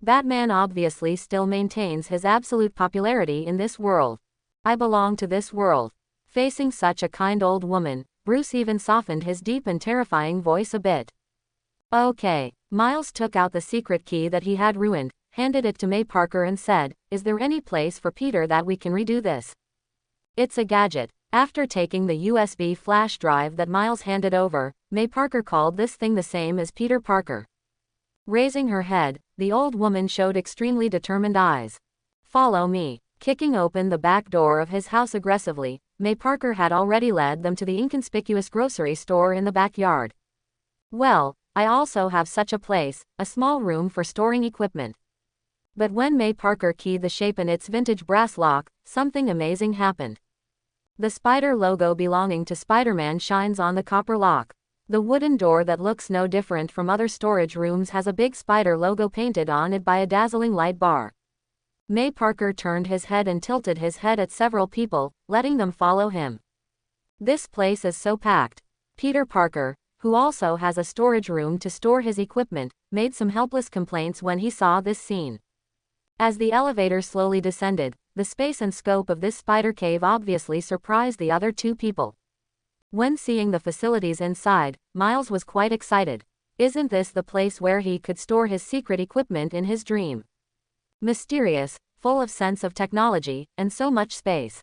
Batman obviously still maintains his absolute popularity in this world. "I belong to this world." Facing such a kind old woman, Bruce even softened his deep and terrifying voice a bit. "Okay." Miles took out the secret key that he had ruined, handed it to May Parker and said, "Is there any place for Peter that we can redo this?" "It's a gadget." After taking the USB flash drive that Miles handed over, May Parker called this thing the same as Peter Parker. Raising her head, the old woman showed extremely determined eyes. "Follow me." Kicking open the back door of his house aggressively, May Parker had already led them to the inconspicuous grocery store in the backyard. "Well, I also have such a place, a small room for storing equipment." But when May Parker keyed the shape in its vintage brass lock, something amazing happened. The spider logo belonging to Spider-Man shines on the copper lock. The wooden door that looks no different from other storage rooms has a big spider logo painted on it by a dazzling light bar. May Parker turned his head and tilted his head at several people, letting them follow him. "This place is so packed." Peter Parker, who also has a storage room to store his equipment, made some helpless complaints when he saw this scene. As the elevator slowly descended, the space and scope of this spider cave obviously surprised the other two people. When seeing the facilities inside, Miles was quite excited. Isn't this the place where he could store his secret equipment in his dream? Mysterious, full of sense of technology, and so much space.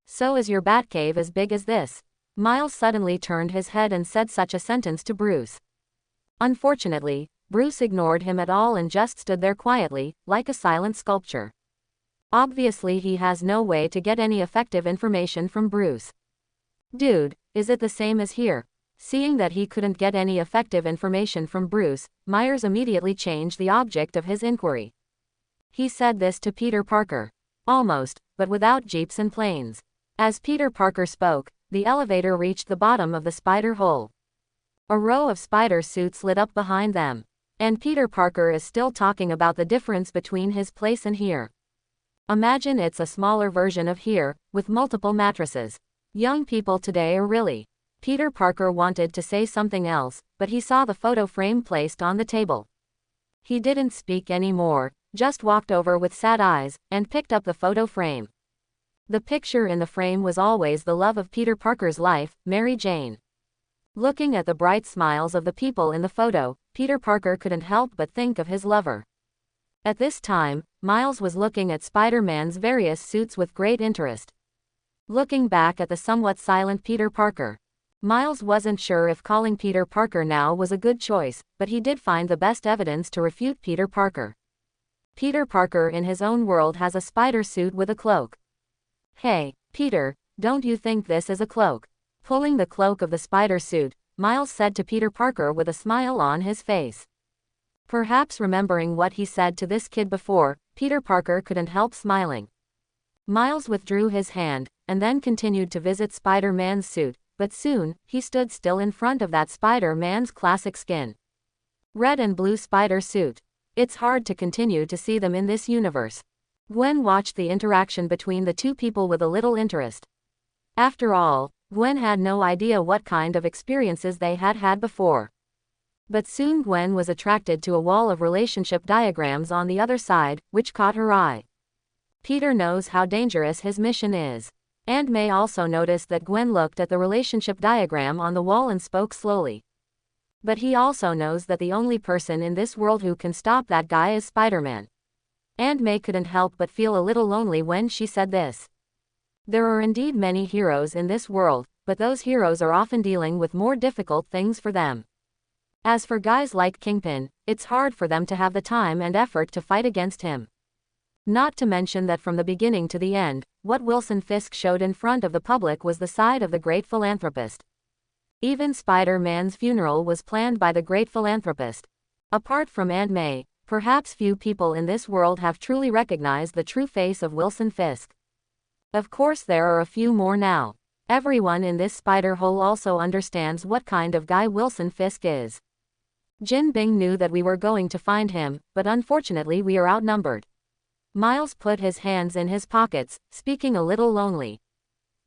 "So is your Batcave as big as this?" Miles suddenly turned his head and said such a sentence to Bruce. Unfortunately, Bruce ignored him at all and just stood there quietly, like a silent sculpture. Obviously he has no way to get any effective information from Bruce. "Dude, is it the same as here?" Seeing that he couldn't get any effective information from Bruce, Myers immediately changed the object of his inquiry. He said this to Peter Parker. Almost, but without jeeps and planes. As Peter Parker spoke, the elevator reached the bottom of the spider hole. A row of spider suits lit up behind them. And Peter Parker is still talking about the difference between his place and here. Imagine it's a smaller version of here, with multiple mattresses. Young people today are really. Peter Parker wanted to say something else, but he saw the photo frame placed on the table. He didn't speak anymore, just walked over with sad eyes, and picked up the photo frame. The picture in the frame was always the love of Peter Parker's life, Mary Jane. Looking at the bright smiles of the people in the photo, Peter Parker couldn't help but think of his lover. At this time, Miles was looking at Spider-Man's various suits with great interest. Looking back at the somewhat silent Peter Parker, Miles wasn't sure if calling Peter Parker now was a good choice, but he did find the best evidence to refute Peter Parker. Peter Parker in his own world has a spider suit with a cloak. Hey, Peter, don't you think this is a cloak? Pulling the cloak of the spider suit, Miles said to Peter Parker with a smile on his face. Perhaps remembering what he said to this kid before, Peter Parker couldn't help smiling. Miles withdrew his hand, and then continued to visit Spider-Man's suit, but soon, he stood still in front of that Spider-Man's classic skin. Red and blue spider suit. It's hard to continue to see them in this universe. Gwen watched the interaction between the two people with a little interest. After all, Gwen had no idea what kind of experiences they had had before. But soon Gwen was attracted to a wall of relationship diagrams on the other side, which caught her eye. Peter knows how dangerous his mission is. Aunt May also noticed that Gwen looked at the relationship diagram on the wall and spoke slowly. But he also knows that the only person in this world who can stop that guy is Spider-Man. Aunt May couldn't help but feel a little lonely when she said this. There are indeed many heroes in this world, but those heroes are often dealing with more difficult things for them. As for guys like Kingpin, it's hard for them to have the time and effort to fight against him. Not to mention that from the beginning to the end, what Wilson Fisk showed in front of the public was the side of the great philanthropist. Even Spider-Man's funeral was planned by the great philanthropist. Apart from Aunt May, perhaps few people in this world have truly recognized the true face of Wilson Fisk. Of course there are a few more now. Everyone in this spider hole also understands what kind of guy Wilson Fisk is. Jin Bing knew that we were going to find him, but unfortunately we are outnumbered. Miles put his hands in his pockets, speaking a little lonely.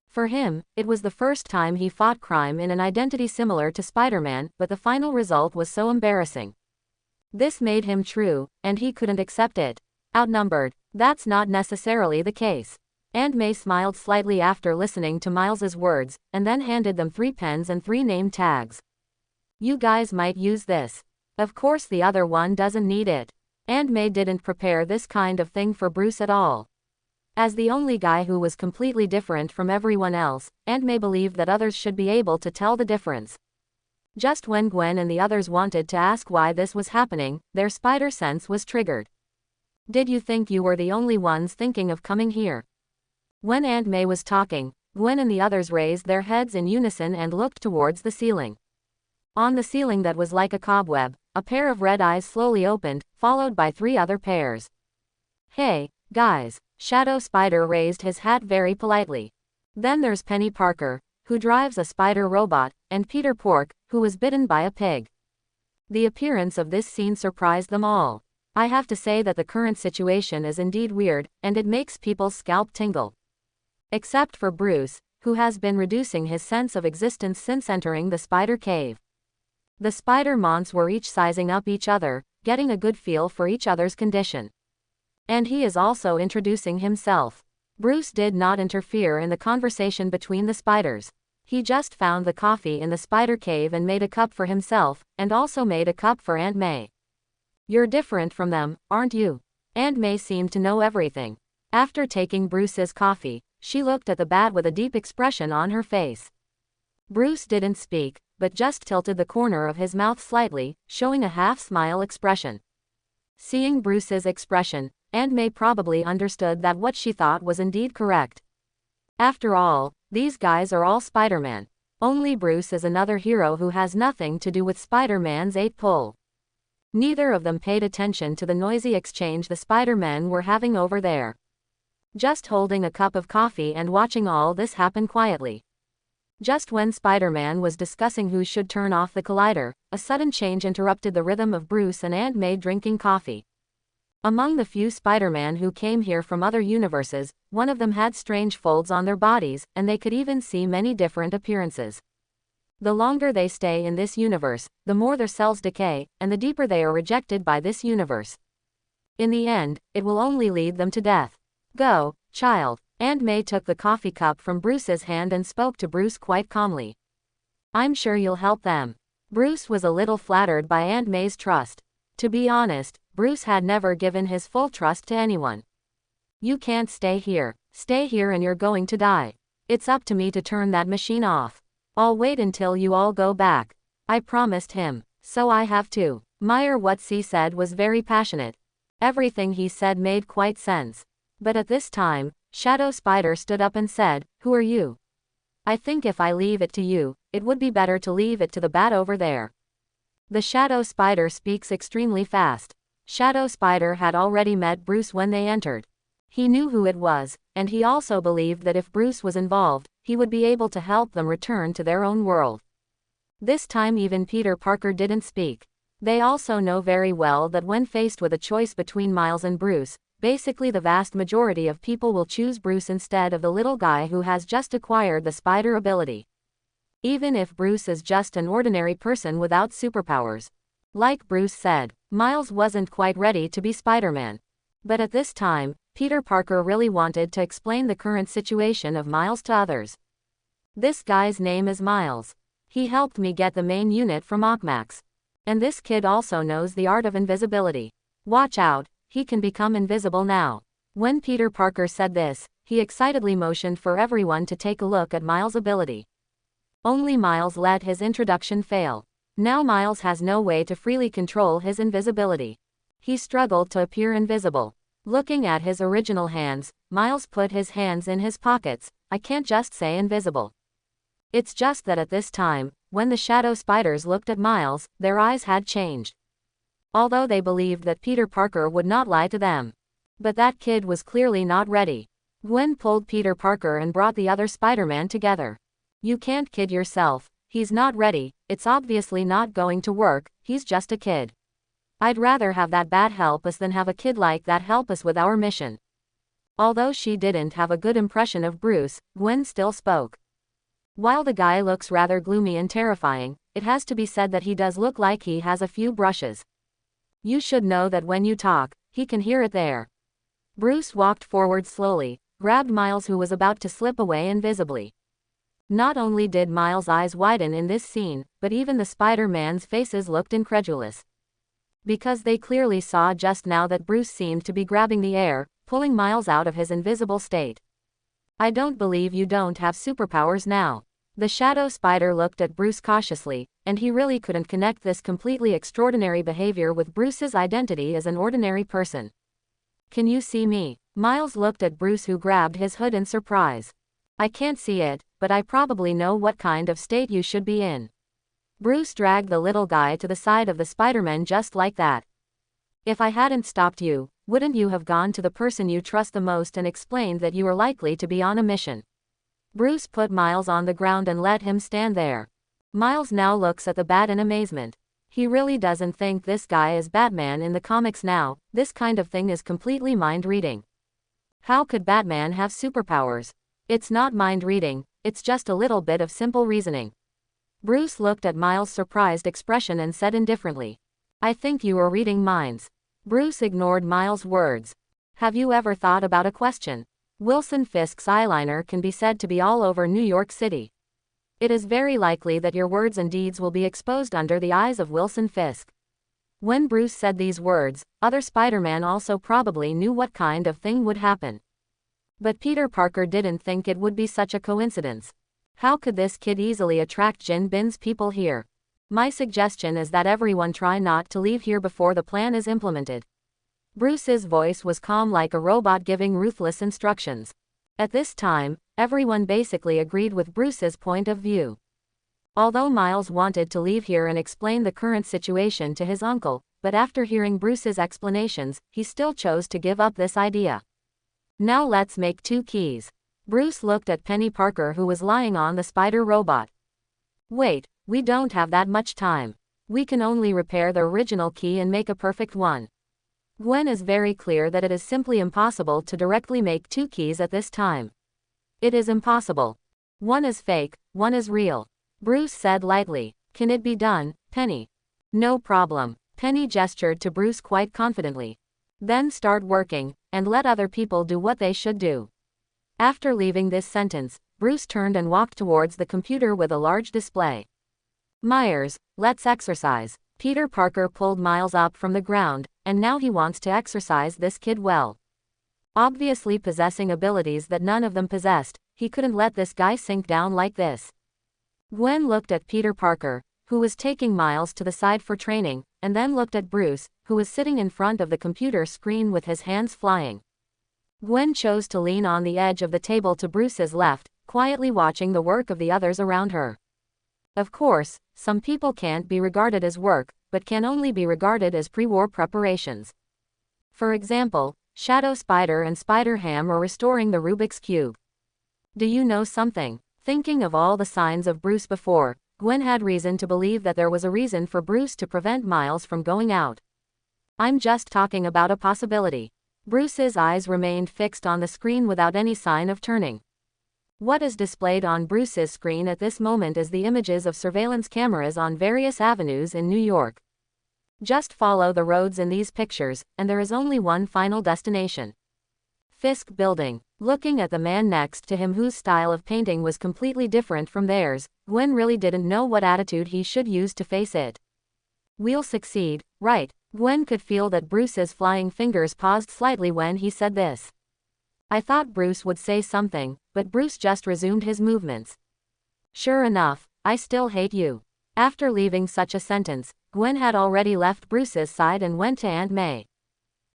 For him, it was the first time he fought crime in an identity similar to Spider-Man, but the final result was so embarrassing. This made him true, and he couldn't accept it. Outnumbered, that's not necessarily the case. Aunt May smiled slightly after listening to Miles's words, and then handed them 3 pens and 3 name tags. You guys might use this. Of course the other one doesn't need it. Aunt May didn't prepare this kind of thing for Bruce at all. As the only guy who was completely different from everyone else, Aunt May believed that others should be able to tell the difference. Just when Gwen and the others wanted to ask why this was happening, their spider sense was triggered. Did you think you were the only ones thinking of coming here? When Aunt May was talking, Gwen and the others raised their heads in unison and looked towards the ceiling. On the ceiling that was like a cobweb, a pair of red eyes slowly opened, followed by 3 other pairs. Hey, guys, Shadow Spider raised his hat very politely. Then there's Penny Parker, who drives a spider robot, and Peter Pork, who was bitten by a pig. The appearance of this scene surprised them all. I have to say that the current situation is indeed weird, and it makes people's scalp tingle. Except for Bruce, who has been reducing his sense of existence since entering the spider cave. The spider mons were each sizing up each other, getting a good feel for each other's condition. And he is also introducing himself. Bruce did not interfere in the conversation between the spiders. He just found the coffee in the spider cave and made a cup for himself, and also made a cup for Aunt May. You're different from them, aren't you? Aunt May seemed to know everything. After taking Bruce's coffee, she looked at the bat with a deep expression on her face. Bruce didn't speak, but just tilted the corner of his mouth slightly, showing a half-smile expression. Seeing Bruce's expression, Aunt May probably understood that what she thought was indeed correct. After all, these guys are all Spider-Man. Only Bruce is another hero who has nothing to do with Spider-Man's 8-pull. Neither of them paid attention to the noisy exchange the Spider-Men were having over there. just holding a cup of coffee and watching all this happen quietly. Just when Spider-Man was discussing who should turn off the collider, a sudden change interrupted the rhythm of Bruce and Aunt May drinking coffee. Among the few Spider-Man who came here from other universes, one of them had strange folds on their bodies, and they could even see many different appearances. The longer they stay in this universe, the more their cells decay, and the deeper they are rejected by this universe. In the end, it will only lead them to death. Go, child. Aunt May took the coffee cup from Bruce's hand and spoke to Bruce quite calmly. I'm sure you'll help them. Bruce was a little flattered by Aunt May's trust. To be honest, Bruce had never given his full trust to anyone. You can't stay here. Stay here and you're going to die. It's up to me to turn that machine off. I'll wait until you all go back. I promised him. So I have to. What he said was very passionate. Everything he said made quite sense. But at this time, Shadow Spider stood up and said, "Who are you? I think if I leave it to you, it would be better to leave it to the bat over there." The Shadow Spider speaks extremely fast. Shadow Spider had already met Bruce when they entered. He knew who it was, and he also believed that if Bruce was involved, he would be able to help them return to their own world. This time even Peter Parker didn't speak. They also know very well that when faced with a choice between Miles and Bruce, basically the vast majority of people will choose Bruce instead of the little guy who has just acquired the spider ability. Even if Bruce is just an ordinary person without superpowers. Like Bruce said, Miles wasn't quite ready to be Spider-Man. But at this time, Peter Parker really wanted to explain the current situation of Miles to others. This guy's name is Miles. He helped me get the main unit from Ockmax. And this kid also knows the art of invisibility. Watch out. He can become invisible now. When Peter Parker said this, he excitedly motioned for everyone to take a look at Miles' ability. Only Miles let his introduction fail. Now Miles has no way to freely control his invisibility. He struggled to appear invisible. Looking at his original hands, Miles put his hands in his pockets. I can't just say invisible. It's just that at this time, when the Shadow Spiders looked at Miles, their eyes had changed. Although they believed that Peter Parker would not lie to them. But that kid was clearly not ready. Gwen pulled Peter Parker and brought the other Spider-Man together. You can't kid yourself. He's not ready. It's obviously not going to work. He's just a kid. I'd rather have that bat help us than have a kid like that help us with our mission. Although she didn't have a good impression of Bruce, Gwen still spoke. While the guy looks rather gloomy and terrifying, it has to be said that he does look like he has a few brushes. You should know that when you talk, he can hear it there. Bruce walked forward slowly, grabbed Miles who was about to slip away invisibly. Not only did Miles' eyes widen in this scene, but even the Spider-Man's faces looked incredulous. Because they clearly saw just now that Bruce seemed to be grabbing the air, pulling Miles out of his invisible state. I don't believe you don't have superpowers now. The Shadow Spider looked at Bruce cautiously, and he really couldn't connect this completely extraordinary behavior with Bruce's identity as an ordinary person. Can you see me? Miles looked at Bruce who grabbed his hood in surprise. I can't see it, but I probably know what kind of state you should be in. Bruce dragged the little guy to the side of the Spider-Man just like that. If I hadn't stopped you, wouldn't you have gone to the person you trust the most and explained that you were likely to be on a mission? Bruce put Miles on the ground and let him stand there. Miles now looks at the bat in amazement. He really doesn't think this guy is Batman in the comics now. This kind of thing is completely mind-reading. How could Batman have superpowers? It's not mind-reading, it's just a little bit of simple reasoning. Bruce looked at Miles' surprised expression and said indifferently, I think you are reading minds. Bruce ignored Miles' words. Have you ever thought about a question? Wilson Fisk's eyeliner can be said to be all over New York City. It is very likely that your words and deeds will be exposed under the eyes of Wilson Fisk. When Bruce said these words, other Spider-Man also probably knew what kind of thing would happen. But Peter Parker didn't think it would be such a coincidence. How could this kid easily attract Jin Bin's people here? My suggestion is that everyone try not to leave here before the plan is implemented. Bruce's voice was calm like a robot giving ruthless instructions. At this time, everyone basically agreed with Bruce's point of view. Although Miles wanted to leave here and explain the current situation to his uncle, but after hearing Bruce's explanations, he still chose to give up this idea. Now let's make 2 keys. Bruce looked at Penny Parker, who was lying on the spider robot. Wait, we don't have that much time. We can only repair the original key and make a perfect one. Gwen is very clear that it is simply impossible to directly make 2 keys at this time. It is impossible. One is fake, one is real. Bruce said lightly. Can it be done, Penny? No problem. Penny gestured to Bruce quite confidently. Then start working, and let other people do what they should do. After leaving this sentence, Bruce turned and walked towards the computer with a large display. Myers, let's exercise. Peter Parker pulled Miles up from the ground, and now he wants to exercise this kid well. Obviously possessing abilities that none of them possessed, he couldn't let this guy sink down like this. Gwen looked at Peter Parker, who was taking Miles to the side for training, and then looked at Bruce, who was sitting in front of the computer screen with his hands flying. Gwen chose to lean on the edge of the table to Bruce's left, quietly watching the work of the others around her. Of course, some people can't be regarded as work, but can only be regarded as pre-war preparations. For example, Shadow Spider and Spider-Ham are restoring the Rubik's Cube. Do you know something? Thinking of all the signs of Bruce before, Gwen had reason to believe that there was a reason for Bruce to prevent Miles from going out. I'm just talking about a possibility. Bruce's eyes remained fixed on the screen without any sign of turning. What is displayed on Bruce's screen at this moment is the images of surveillance cameras on various avenues in New York. Just follow the roads in these pictures, and there is only one final destination. Fisk Building. Looking at the man next to him, whose style of painting was completely different from theirs, Gwen really didn't know what attitude he should use to face it. We'll succeed, right? Gwen could feel that Bruce's flying fingers paused slightly when he said this. I thought Bruce would say something, but Bruce just resumed his movements. Sure enough, I still hate you. After leaving such a sentence, Gwen had already left Bruce's side and went to Aunt May.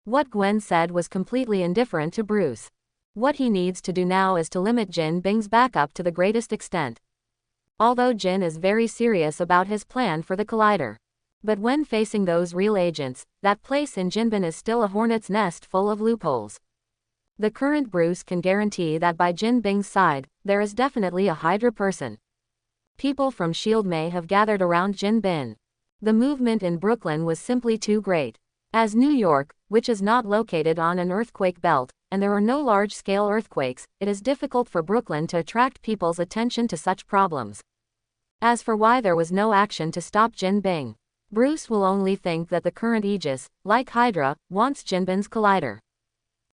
What Gwen said was completely indifferent to Bruce. What he needs to do now is to limit Jin Bing's backup to the greatest extent. Although Jin is very serious about his plan for the collider. But when facing those real agents, that place in Jinbin is still a hornet's nest full of loopholes. The current Bruce can guarantee that by Jin Bing's side, there is definitely a Hydra person. People from S.H.I.E.L.D. may have gathered around Jin Bin. The movement in Brooklyn was simply too great. As New York, which is not located on an earthquake belt, and there are no large-scale earthquakes, it is difficult for Brooklyn to attract people's attention to such problems. As for why there was no action to stop Jin Bing, Bruce will only think that the current Aegis, like Hydra, wants Jinbin's collider.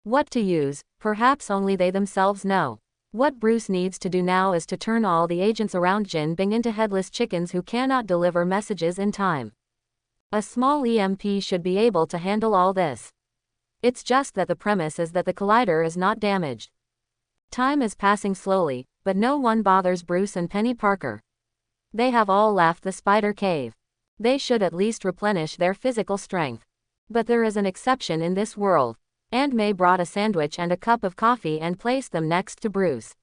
What to use, perhaps only they themselves know. What Bruce needs to do now is to turn all the agents around Jin Bing into headless chickens who cannot deliver messages in time. A small EMP should be able to handle all this. It's just that the premise is that the collider is not damaged. Time is passing slowly, but no one bothers Bruce and Penny Parker. They have all left the spider cave. They should at least replenish their physical strength. But there is an exception in this world. Aunt May brought a sandwich and a cup of coffee and placed them next to Bruce.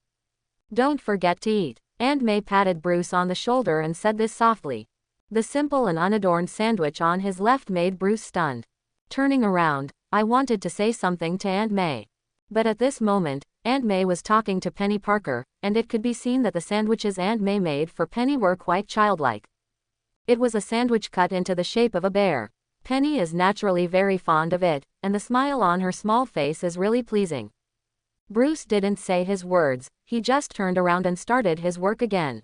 Don't forget to eat. Aunt May patted Bruce on the shoulder and said this softly. The simple and unadorned sandwich on his left made Bruce stunned. Turning around, I wanted to say something to Aunt May. But at this moment, Aunt May was talking to Penny Parker, and it could be seen that the sandwiches Aunt May made for Penny were quite childlike. It was a sandwich cut into the shape of a bear. Penny is naturally very fond of it, and the smile on her small face is really pleasing. Bruce didn't say his words, he just turned around and started his work again.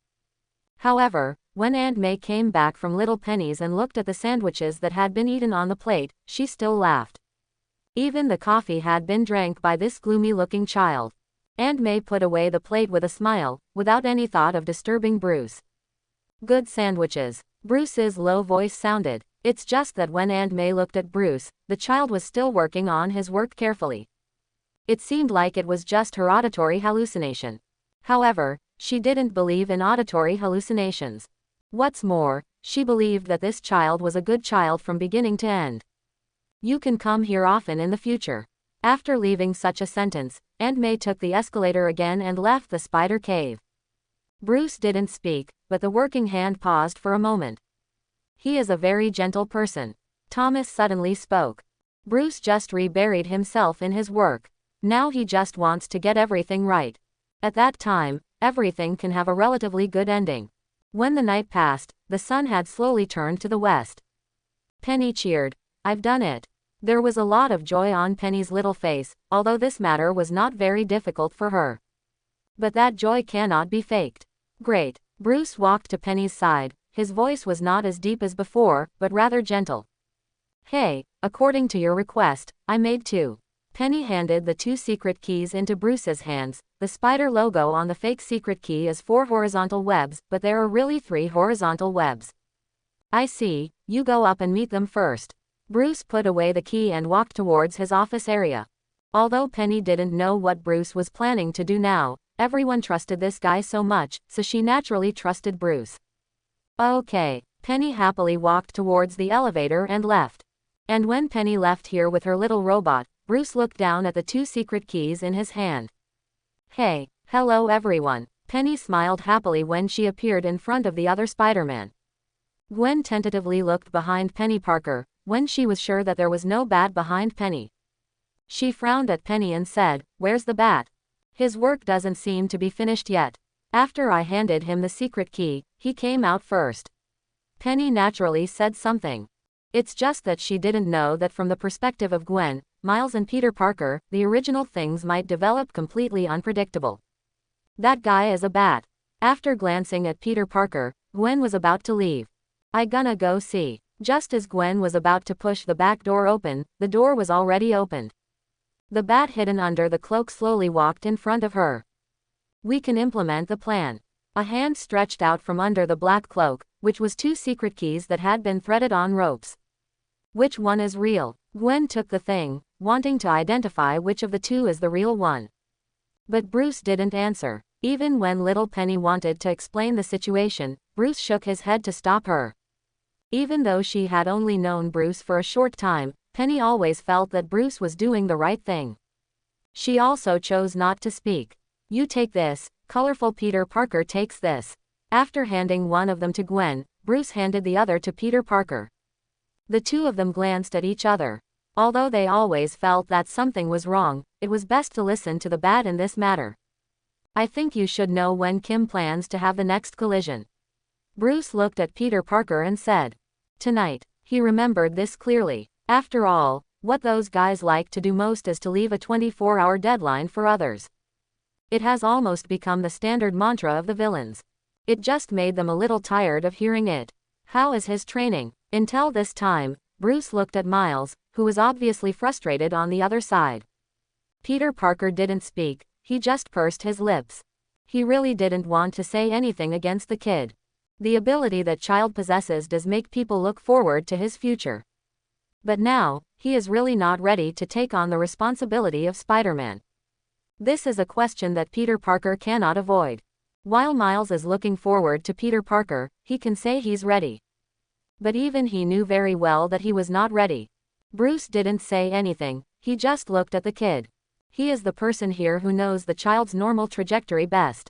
However, when Aunt May came back from Little Penny's and looked at the sandwiches that had been eaten on the plate, she still laughed. Even the coffee had been drank by this gloomy-looking child. Aunt May put away the plate with a smile, without any thought of disturbing Bruce. Good sandwiches. Bruce's low voice sounded. It's just that when Aunt May looked at Bruce, the child was still working on his work carefully. It seemed like it was just her auditory hallucination. However, she didn't believe in auditory hallucinations. What's more, she believed that this child was a good child from beginning to end. You can come here often in the future. After leaving such a sentence, Aunt May took the escalator again and left the spider cave. Bruce didn't speak, but the working hand paused for a moment. He is a very gentle person. Thomas suddenly spoke. Bruce just reburied himself in his work. Now he just wants to get everything right. At that time, everything can have a relatively good ending. When the night passed, the sun had slowly turned to the west. Penny cheered. I've done it. There was a lot of joy on Penny's little face, although this matter was not very difficult for her. But that joy cannot be faked. Great. Bruce walked to Penny's side. His voice was not as deep as before, but rather gentle. Hey, according to your request, I made 2. Penny handed the 2 secret keys into Bruce's hands. The spider logo on the fake secret key is 4 horizontal webs, but there are really 3 horizontal webs. I see, you go up and meet them first. Bruce put away the key and walked towards his office area. Although Penny didn't know what Bruce was planning to do now, everyone trusted this guy so much, so she naturally trusted Bruce. Okay. Penny happily walked towards the elevator and left. And when Penny left here with her little robot, Bruce looked down at the 2 secret keys in his hand. Hey, hello everyone. Penny smiled happily when she appeared in front of the other Spider-Man. Gwen tentatively looked behind Penny Parker, when she was sure that there was no bat behind Penny. She frowned at Penny and said, "Where's the bat? His work doesn't seem to be finished yet. After I handed him the secret key, he came out first." Penny naturally said something. It's just that she didn't know that from the perspective of Gwen, Miles and Peter Parker, the original things might develop completely unpredictable. That guy is a bat. After glancing at Peter Parker, Gwen was about to leave. I gonna go see. Just as Gwen was about to push the back door open, the door was already opened. The bat hidden under the cloak slowly walked in front of her. We can implement the plan. A hand stretched out from under the black cloak, which was 2 secret keys that had been threaded on ropes. Which one is real? Gwen took the thing, wanting to identify which of the 2 is the real one. But Bruce didn't answer. Even when little Penny wanted to explain the situation, Bruce shook his head to stop her. Even though she had only known Bruce for a short time, Penny always felt that Bruce was doing the right thing. She also chose not to speak. You take this. Colorful Peter Parker takes this. After handing one of them to Gwen, Bruce handed the other to Peter Parker. The 2 of them glanced at each other. Although they always felt that something was wrong, it was best to listen to the bat in this matter. I think you should know when Kim plans to have the next collision. Bruce looked at Peter Parker and said. Tonight. He remembered this clearly. After all, what those guys like to do most is to leave a 24-hour deadline for others. It has almost become the standard mantra of the villains. It just made them a little tired of hearing it. How is his training? Until this time, Bruce looked at Miles, who was obviously frustrated on the other side. Peter Parker didn't speak, he just pursed his lips. He really didn't want to say anything against the kid. The ability that child possesses does make people look forward to his future. But now, he is really not ready to take on the responsibility of Spider-Man. This is a question that Peter Parker cannot avoid. While Miles is looking forward to Peter Parker, he can say he's ready. But even he knew very well that he was not ready. Bruce didn't say anything, he just looked at the kid. He is the person here who knows the child's normal trajectory best.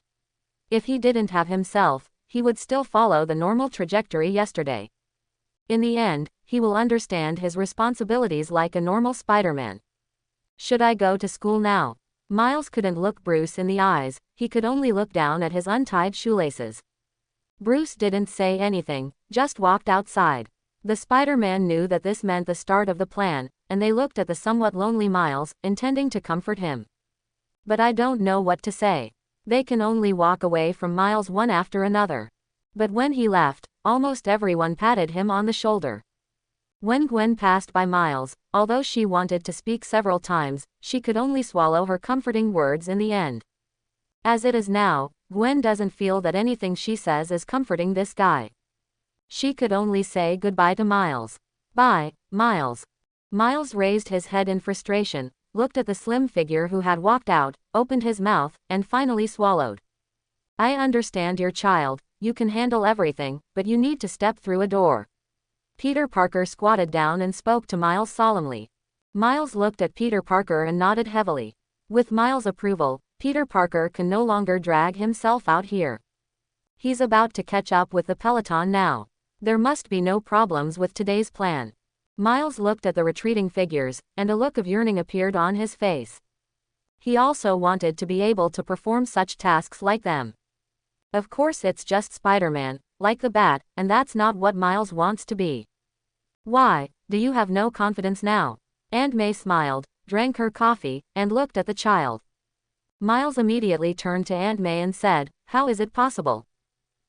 If he didn't have himself, he would still follow the normal trajectory yesterday. In the end, he will understand his responsibilities like a normal Spider-Man. Should I go to school now? Miles couldn't look Bruce in the eyes, he could only look down at his untied shoelaces. Bruce didn't say anything, just walked outside. The Spider-Man knew that this meant the start of the plan, and they looked at the somewhat lonely Miles, intending to comfort him. But I don't know what to say. They can only walk away from Miles one after another. But when he left, almost everyone patted him on the shoulder. When Gwen passed by Miles, although she wanted to speak several times, she could only swallow her comforting words in the end. As it is now, Gwen doesn't feel that anything she says is comforting this guy. She could only say goodbye to Miles. Bye, Miles. Miles raised his head in frustration, looked at the slim figure who had walked out, opened his mouth, and finally swallowed. I understand your child, you can handle everything, but you need to step through a door. Peter Parker squatted down and spoke to Miles solemnly. Miles looked at Peter Parker and nodded heavily. With Miles' approval, Peter Parker can no longer drag himself out here. He's about to catch up with the peloton now. There must be no problems with today's plan. Miles looked at the retreating figures, and a look of yearning appeared on his face. He also wanted to be able to perform such tasks like them. Of course it's just Spider-Man, like the Bat, and that's not what Miles wants to be. Why, do you have no confidence now? Aunt May smiled, drank her coffee, and looked at the child. Miles immediately turned to Aunt May and said, "How is it possible?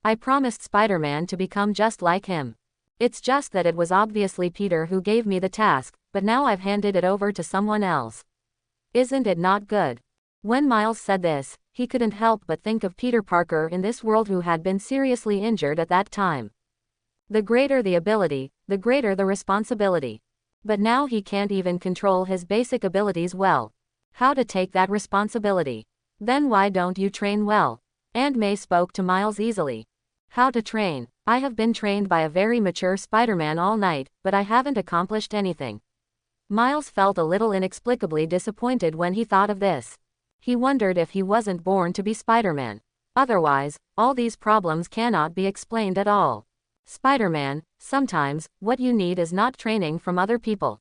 I promised Spider-Man to become just like him. It's just that it was obviously Peter who gave me the task, but now I've handed it over to someone else. Isn't it not good?" When Miles said this, he couldn't help but think of Peter Parker in this world who had been seriously injured at that time. The greater the ability, the greater the responsibility. But now he can't even control his basic abilities well. How to take that responsibility? Then why don't you train well? Aunt May spoke to Miles easily. How to train? I have been trained by a very mature Spider-Man all night, but I haven't accomplished anything. Miles felt a little inexplicably disappointed when he thought of this. He wondered if he wasn't born to be Spider-Man. Otherwise, all these problems cannot be explained at all. Spider-Man, sometimes, what you need is not training from other people.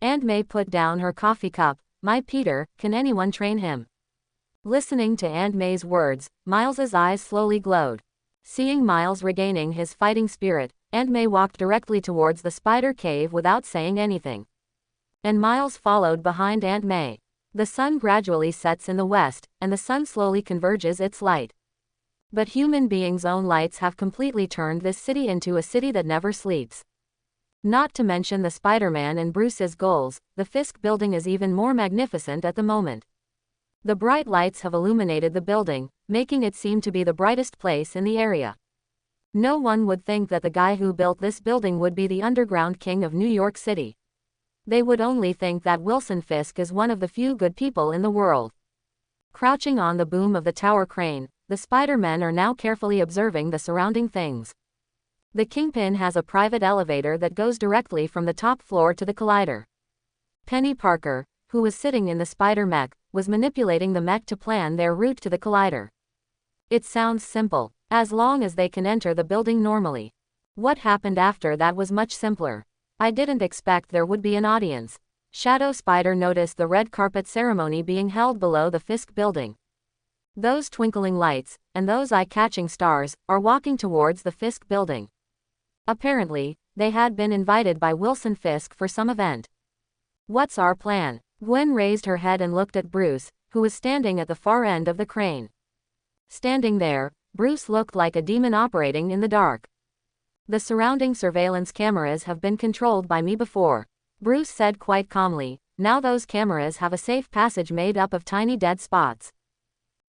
Aunt May put down her coffee cup. My Peter, can anyone train him? Listening to Aunt May's words, Miles's eyes slowly glowed. Seeing Miles regaining his fighting spirit, Aunt May walked directly towards the spider cave without saying anything. And Miles followed behind Aunt May. The sun gradually sets in the west, and the sun slowly converges its light. But human beings' own lights have completely turned this city into a city that never sleeps. Not to mention the Spider-Man and Bruce's goals, the Fisk building is even more magnificent at the moment. The bright lights have illuminated the building, making it seem to be the brightest place in the area. No one would think that the guy who built this building would be the underground king of New York City. They would only think that Wilson Fisk is one of the few good people in the world. Crouching on the boom of the tower crane, the Spider-Men are now carefully observing the surrounding things. The Kingpin has a private elevator that goes directly from the top floor to the collider. Penny Parker, who was sitting in the spider mech, was manipulating the mech to plan their route to the collider. It sounds simple, as long as they can enter the building normally. What happened after that was much simpler. I didn't expect there would be an audience. Shadow Spider noticed the red carpet ceremony being held below the Fisk building. Those twinkling lights, and those eye-catching stars, are walking towards the Fisk building. Apparently, they had been invited by Wilson Fisk for some event. What's our plan? Gwen raised her head and looked at Bruce, who was standing at the far end of the crane. Standing there, Bruce looked like a demon operating in the dark. The surrounding surveillance cameras have been controlled by me before, Bruce said quite calmly. Now those cameras have a safe passage made up of tiny dead spots.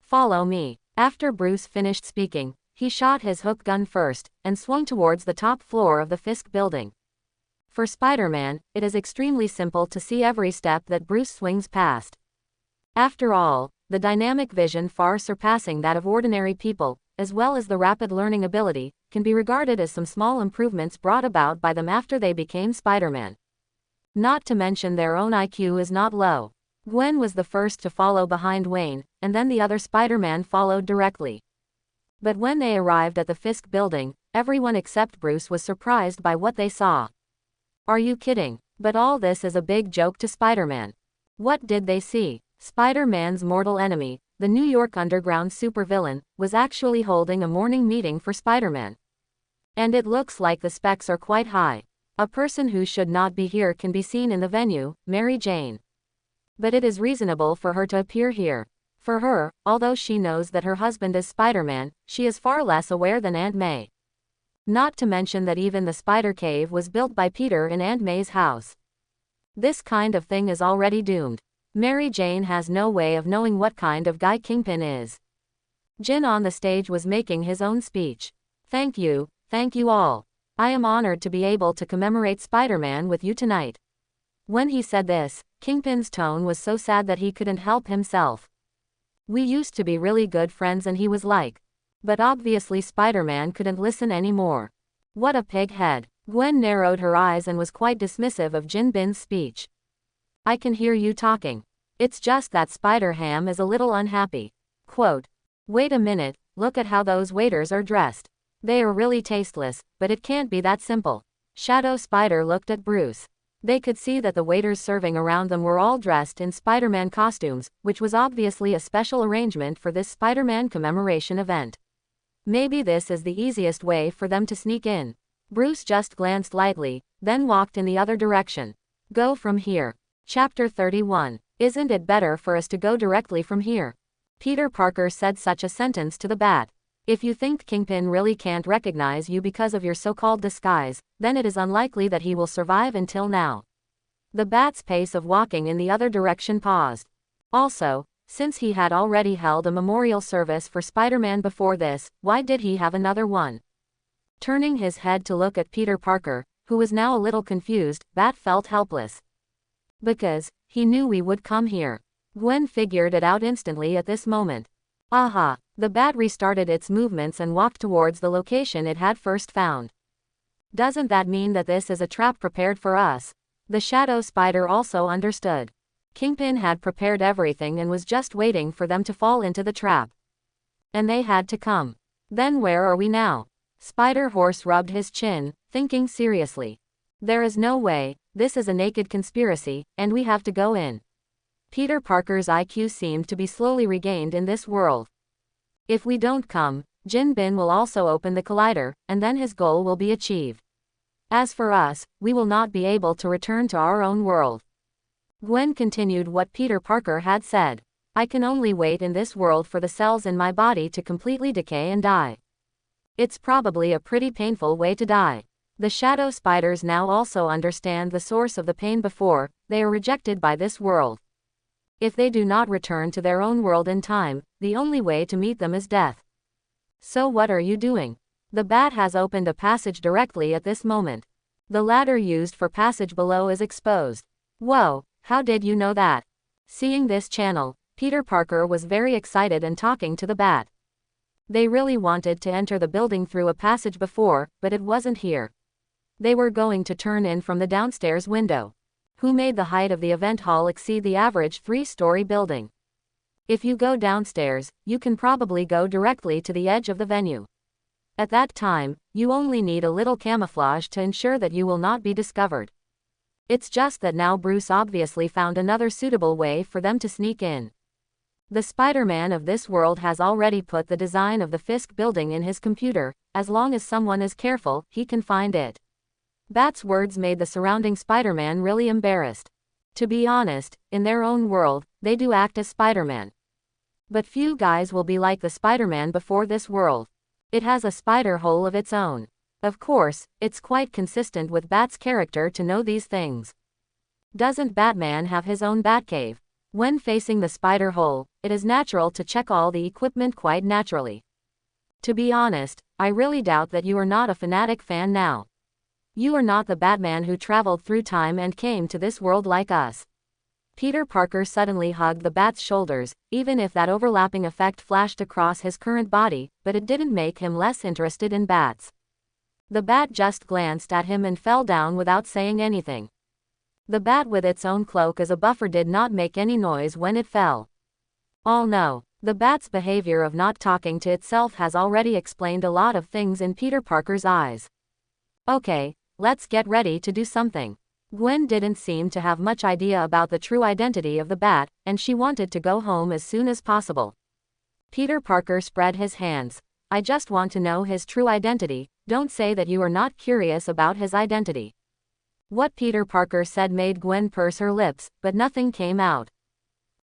Follow me. After Bruce finished speaking, he shot his hook gun first, and swung towards the top floor of the Fisk building. For Spider-Man, it is extremely simple to see every step that Bruce swings past. After all, the dynamic vision far surpassing that of ordinary people, as well as the rapid learning ability, can be regarded as some small improvements brought about by them after they became Spider-Man. Not to mention their own IQ is not low. Gwen was the first to follow behind Wayne, and then the other Spider-Man followed directly. But when they arrived at the Fisk building, everyone except Bruce was surprised by what they saw. Are you kidding? But all this is a big joke to Spider-Man. What did they see? Spider-Man's mortal enemy, the New York Underground supervillain, was actually holding a morning meeting for Spider-Man. And it looks like the stakes are quite high. A person who should not be here can be seen in the venue, Mary Jane. But it is reasonable for her to appear here. For her, although she knows that her husband is Spider-Man, she is far less aware than Aunt May. Not to mention that even the spider cave was built by Peter in Aunt May's house. This kind of thing is already doomed. Mary Jane has no way of knowing what kind of guy Kingpin is. Jin on the stage was making his own speech. Thank you all. I am honored to be able to commemorate Spider-Man with you tonight. When he said this, Kingpin's tone was so sad that he couldn't help himself. We used to be really good friends and he was like. But obviously Spider-Man couldn't listen anymore. What a pig head. Gwen narrowed her eyes and was quite dismissive of Jin Bin's speech. I can hear you talking. It's just that Spider-Ham is a little unhappy. Quote. Wait a minute, look at how those waiters are dressed. They are really tasteless, but it can't be that simple. Shadow Spider looked at Bruce. They could see that the waiters serving around them were all dressed in Spider-Man costumes, which was obviously a special arrangement for this Spider-Man commemoration event. Maybe this is the easiest way for them to sneak in. Bruce just glanced lightly, then walked in the other direction. Go from here. Chapter 31. Isn't it better for us to go directly from here? Peter Parker said such a sentence to the Bat. If you think Kingpin really can't recognize you because of your so-called disguise, then it is unlikely that he will survive until now. The Bat's pace of walking in the other direction paused. Also, since he had already held a memorial service for Spider-Man before this, why did he have another one? Turning his head to look at Peter Parker, who was now a little confused, Bat felt helpless. Because he knew we would come here. Gwen figured it out instantly at this moment. Aha! The Bat restarted its movements and walked towards the location it had first found. Doesn't that mean that this is a trap prepared for us? The Shadow Spider also understood. Kingpin had prepared everything and was just waiting for them to fall into the trap. And they had to come. Then where are we now? Spider-Horse rubbed his chin, thinking seriously. There is no way, this is a naked conspiracy, and we have to go in. Peter Parker's IQ seemed to be slowly regained in this world. If we don't come, Jin Bin will also open the collider, and then his goal will be achieved. As for us, we will not be able to return to our own world. Gwen continued what Peter Parker had said. I can only wait in this world for the cells in my body to completely decay and die. It's probably a pretty painful way to die. The Shadow Spiders now also understand the source of the pain before they are rejected by this world. If they do not return to their own world in time, the only way to meet them is death. So what are you doing? The Bat has opened a passage directly at this moment. The ladder used for passage below is exposed. Whoa, how did you know that? Seeing this channel, Peter Parker was very excited and talking to the Bat. They really wanted to enter the building through a passage before, but it wasn't here. They were going to turn in from the downstairs window. Who made the height of the event hall exceed the average 3-story building? If you go downstairs, you can probably go directly to the edge of the venue. At that time, you only need a little camouflage to ensure that you will not be discovered. It's just that now Bruce obviously found another suitable way for them to sneak in. The Spider-Man of this world has already put the design of the Fisk building in his computer. As long as someone is careful, he can find it. Bat's words made the surrounding Spider-Man really embarrassed. To be honest, in their own world, they do act as Spider-Man. But few guys will be like the Spider-Man before this world. It has a spider hole of its own. Of course, it's quite consistent with Bat's character to know these things. Doesn't Batman have his own Batcave? When facing the spider hole, it is natural to check all the equipment quite naturally. To be honest, I really doubt that you are not a fanatic fan now. You are not the Batman who traveled through time and came to this world like us. Peter Parker suddenly hugged the Bat's shoulders, even if that overlapping effect flashed across his current body, but it didn't make him less interested in bats. The Bat just glanced at him and fell down without saying anything. The Bat with its own cloak as a buffer did not make any noise when it fell. Oh no, the Bat's behavior of not talking to itself has already explained a lot of things in Peter Parker's eyes. Okay, let's get ready to do something. Gwen didn't seem to have much idea about the true identity of the Bat, and she wanted to go home as soon as possible. Peter Parker spread his hands. I just want to know his true identity. Don't say that you are not curious about his identity. What Peter Parker said made Gwen purse her lips, but nothing came out.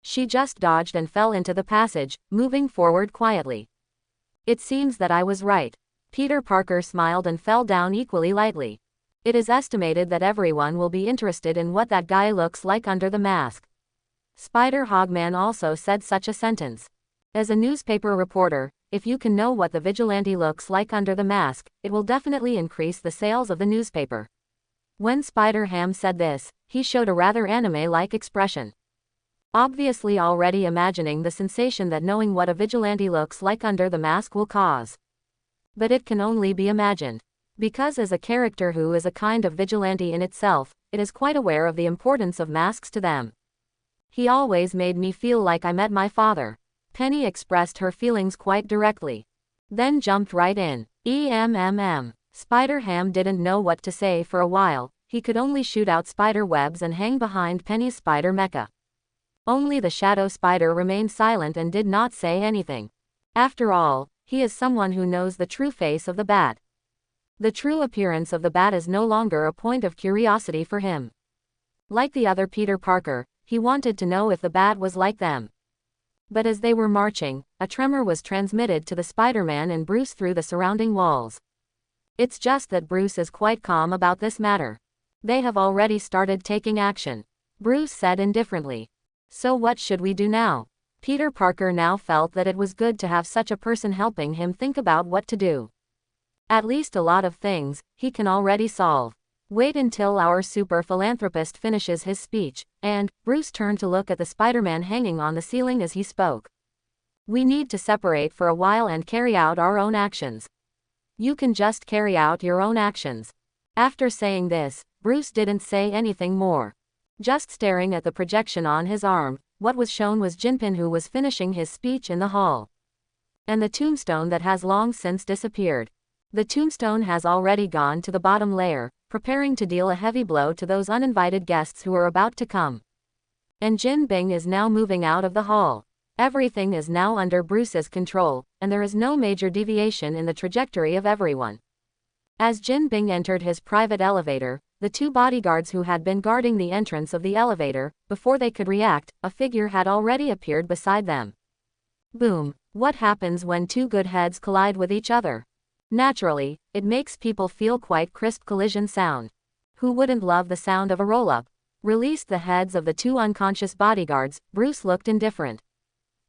She just dodged and fell into the passage, moving forward quietly. It seems that I was right. Peter Parker smiled and fell down equally lightly. It is estimated that everyone will be interested in what that guy looks like under the mask. Spider-Hogman also said such a sentence. As a newspaper reporter, if you can know what the vigilante looks like under the mask, it will definitely increase the sales of the newspaper. When Spider-Ham said this, he showed a rather anime-like expression. Obviously already imagining the sensation that knowing what a vigilante looks like under the mask will cause. But it can only be imagined. Because as a character who is a kind of vigilante in itself, it is quite aware of the importance of masks to them. He always made me feel like I met my father. Penny expressed her feelings quite directly. Then jumped right in. Spider-Ham didn't know what to say for a while, he could only shoot out spider webs and hang behind Penny's spider mecha. Only the shadow spider remained silent and did not say anything. After all, he is someone who knows the true face of the bat. The true appearance of the bat is no longer a point of curiosity for him. Like the other Peter Parker, he wanted to know if the bat was like them. But as they were marching, a tremor was transmitted to the Spider-Man and Bruce through the surrounding walls. It's just that Bruce is quite calm about this matter. They have already started taking action, Bruce said indifferently. So what should we do now? Peter Parker now felt that it was good to have such a person helping him think about what to do. At least a lot of things he can already solve. Wait until our super philanthropist finishes his speech, and Bruce turned to look at the Spider-Man hanging on the ceiling as he spoke. We need to separate for a while and carry out our own actions. You can just carry out your own actions. After saying this, Bruce didn't say anything more. Just staring at the projection on his arm, what was shown was Jinping, who was finishing his speech in the hall. And the tombstone that has long since disappeared. The tombstone has already gone to the bottom layer, preparing to deal a heavy blow to those uninvited guests who are about to come. And Jinping is now moving out of the hall. Everything is now under Bruce's control, and there is no major deviation in the trajectory of everyone. As Jinping entered his private elevator, the two bodyguards who had been guarding the entrance of the elevator, before they could react, a figure had already appeared beside them. Boom! What happens when two good heads collide with each other? Naturally, it makes people feel quite crisp collision sound. Who wouldn't love the sound of a roll-up? Released the heads of the two unconscious bodyguards, Bruce looked indifferent.